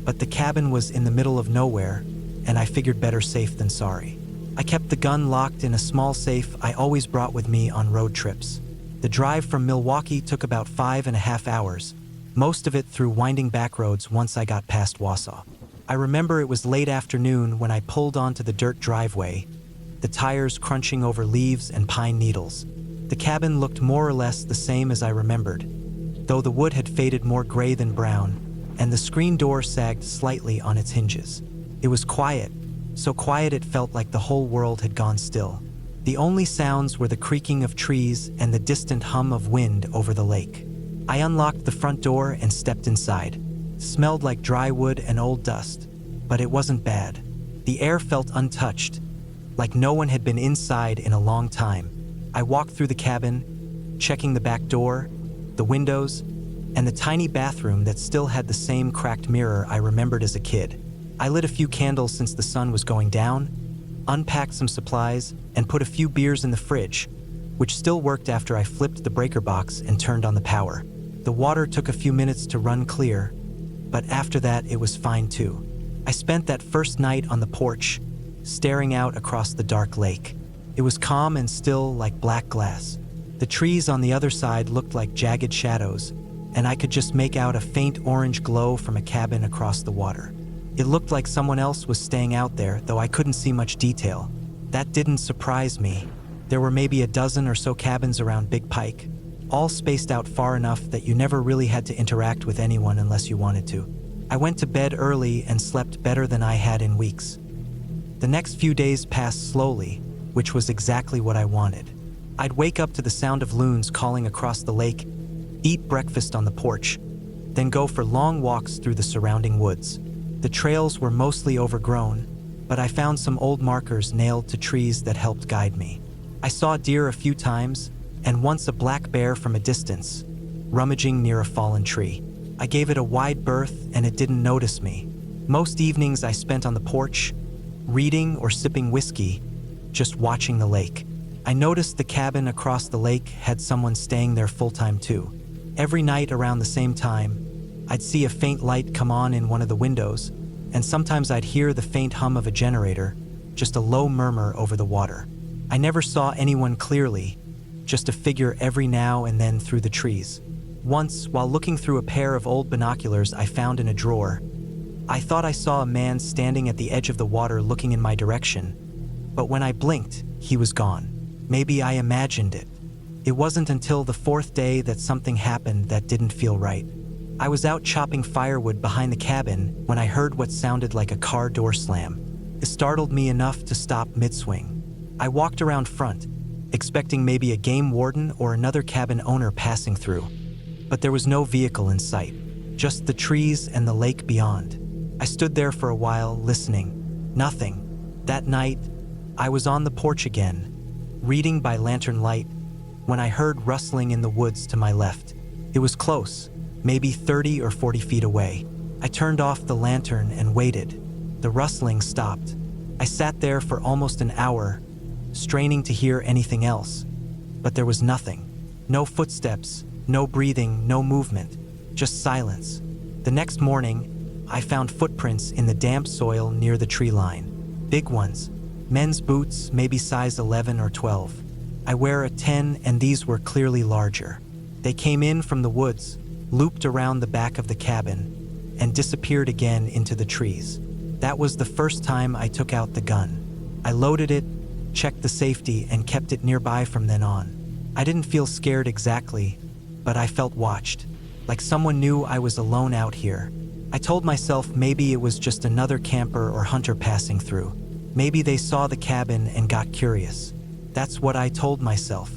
but the cabin was in the middle of nowhere, and I figured better safe than sorry. I kept the gun locked in a small safe I always brought with me on road trips. The drive from Milwaukee took about 5.5 hours, most of it through winding back roads once I got past Wausau. I remember it was late afternoon when I pulled onto the dirt driveway, the tires crunching over leaves and pine needles. The cabin looked more or less the same as I remembered, though the wood had faded more gray than brown, and the screen door sagged slightly on its hinges. It was quiet, so quiet it felt like the whole world had gone still. The only sounds were the creaking of trees and the distant hum of wind over the lake. I unlocked the front door and stepped inside. It smelled like dry wood and old dust, but it wasn't bad. The air felt untouched, like no one had been inside in a long time. I walked through the cabin, checking the back door, the windows, and the tiny bathroom that still had the same cracked mirror I remembered as a kid. I lit a few candles since the sun was going down, unpacked some supplies, and put a few beers in the fridge, which still worked after I flipped the breaker box and turned on the power. The water took a few minutes to run clear, but after that it was fine too. I spent that first night on the porch, staring out across the dark lake. It was calm and still like black glass. The trees on the other side looked like jagged shadows, and I could just make out a faint orange glow from a cabin across the water. It looked like someone else was staying out there, though I couldn't see much detail. That didn't surprise me. There were maybe a dozen or so cabins around Big Pike, all spaced out far enough that you never really had to interact with anyone unless you wanted to. I went to bed early and slept better than I had in weeks. The next few days passed slowly, which was exactly what I wanted. I'd wake up to the sound of loons calling across the lake, eat breakfast on the porch, then go for long walks through the surrounding woods. The trails were mostly overgrown, but I found some old markers nailed to trees that helped guide me. I saw deer a few times, and once a black bear from a distance, rummaging near a fallen tree. I gave it a wide berth, and it didn't notice me. Most evenings I spent on the porch, reading or sipping whiskey, just watching the lake. I noticed the cabin across the lake had someone staying there full-time too. Every night around the same time, I'd see a faint light come on in one of the windows, and sometimes I'd hear the faint hum of a generator, just a low murmur over the water. I never saw anyone clearly, just a figure every now and then through the trees. Once, while looking through a pair of old binoculars I found in a drawer, I thought I saw a man standing at the edge of the water looking in my direction, but when I blinked, he was gone. Maybe I imagined it. It wasn't until the 4th day that something happened that didn't feel right. I was out chopping firewood behind the cabin when I heard what sounded like a car door slam. It startled me enough to stop mid-swing. I walked around front, expecting maybe a game warden or another cabin owner passing through. But there was no vehicle in sight, just the trees and the lake beyond. I stood there for a while, listening. Nothing. That night, I was on the porch again, reading by lantern light, when I heard rustling in the woods to my left. It was close, maybe 30 or 40 feet away. I turned off the lantern and waited. The rustling stopped. I sat there for almost an hour, straining to hear anything else. But there was nothing. No footsteps, no breathing, no movement, just silence. The next morning, I found footprints in the damp soil near the tree line. Big ones. Men's boots, maybe size 11 or 12. I wear a 10 and these were clearly larger. They came in from the woods, looped around the back of the cabin, and disappeared again into the trees. That was the first time I took out the gun. I loaded it, checked the safety, and kept it nearby from then on. I didn't feel scared exactly, but I felt watched, like someone knew I was alone out here. I told myself maybe it was just another camper or hunter passing through. Maybe they saw the cabin and got curious. That's what I told myself.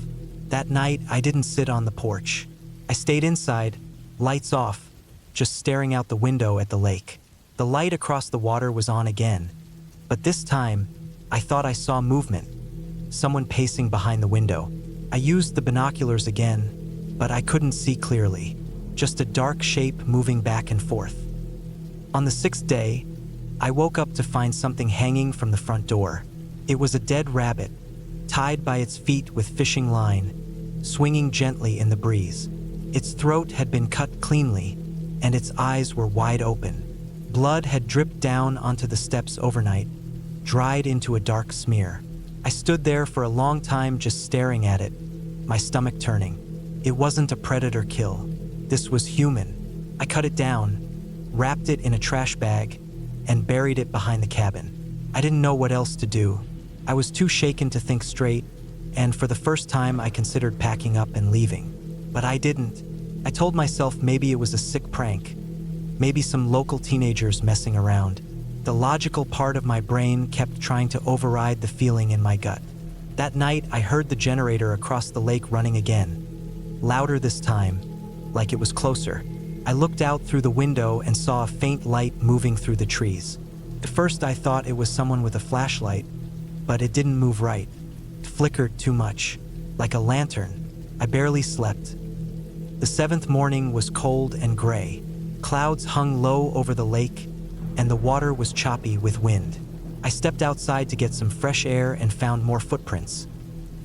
That night, I didn't sit on the porch. I stayed inside, lights off, just staring out the window at the lake. The light across the water was on again, but this time, I thought I saw movement. Someone pacing behind the window. I used the binoculars again, but I couldn't see clearly. Just a dark shape moving back and forth. On the 6th day, I woke up to find something hanging from the front door. It was a dead rabbit, tied by its feet with fishing line, swinging gently in the breeze. Its throat had been cut cleanly, and its eyes were wide open. Blood had dripped down onto the steps overnight, dried into a dark smear. I stood there for a long time just staring at it, my stomach turning. It wasn't a predator kill. This was human. I cut it down, wrapped it in a trash bag, and buried it behind the cabin. I didn't know what else to do. I was too shaken to think straight, and for the first time I considered packing up and leaving. But I didn't. I told myself maybe it was a sick prank, maybe some local teenagers messing around. The logical part of my brain kept trying to override the feeling in my gut. That night, I heard the generator across the lake running again, louder this time, like it was closer. I looked out through the window and saw a faint light moving through the trees. At first I thought it was someone with a flashlight, but it didn't move right. It flickered too much, like a lantern. I barely slept. The 7th morning was cold and gray. Clouds hung low over the lake, and the water was choppy with wind. I stepped outside to get some fresh air and found more footprints.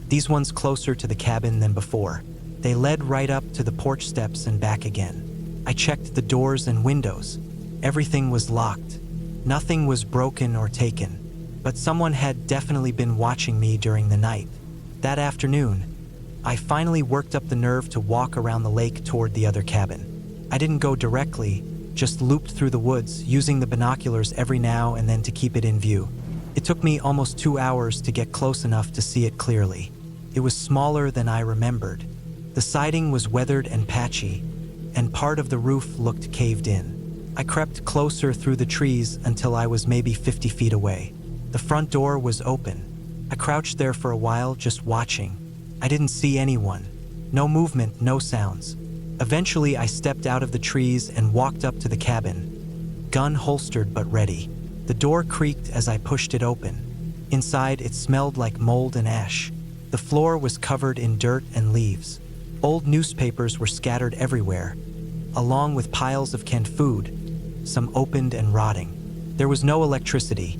These ones closer to the cabin than before. They led right up to the porch steps and back again. I checked the doors and windows. Everything was locked. Nothing was broken or taken, but someone had definitely been watching me during the night. That afternoon, I finally worked up the nerve to walk around the lake toward the other cabin. I didn't go directly, just looped through the woods, using the binoculars every now and then to keep it in view. It took me almost 2 hours to get close enough to see it clearly. It was smaller than I remembered. The siding was weathered and patchy, and part of the roof looked caved in. I crept closer through the trees until I was maybe 50 feet away. The front door was open. I crouched there for a while, just watching. I didn't see anyone. No movement, no sounds. Eventually, I stepped out of the trees and walked up to the cabin, gun holstered but ready. The door creaked as I pushed it open. Inside, it smelled like mold and ash. The floor was covered in dirt and leaves. Old newspapers were scattered everywhere, along with piles of canned food, some opened and rotting. There was no electricity,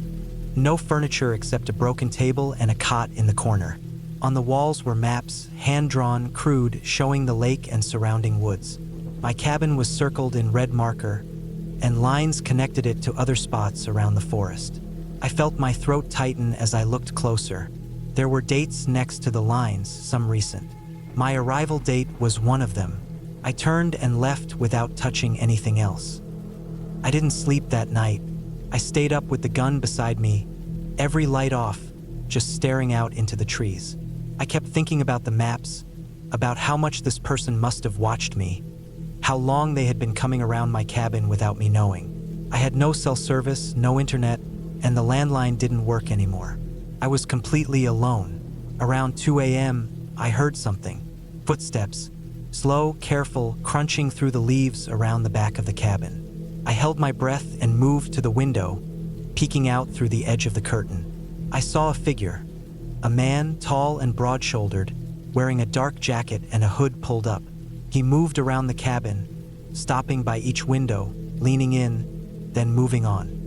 no furniture except a broken table and a cot in the corner. On the walls were maps, hand-drawn, crude, showing the lake and surrounding woods. My cabin was circled in red marker, and lines connected it to other spots around the forest. I felt my throat tighten as I looked closer. There were dates next to the lines, some recent. My arrival date was one of them. I turned and left without touching anything else. I didn't sleep that night. I stayed up with the gun beside me, every light off, just staring out into the trees. I kept thinking about the maps, about how much this person must have watched me, how long they had been coming around my cabin without me knowing. I had no cell service, no internet, and the landline didn't work anymore. I was completely alone. Around 2 a.m., I heard something. Footsteps. Slow, careful, crunching through the leaves around the back of the cabin. I held my breath and moved to the window, peeking out through the edge of the curtain. I saw a figure. A man, tall and broad-shouldered, wearing a dark jacket and a hood pulled up. He moved around the cabin, stopping by each window, leaning in, then moving on.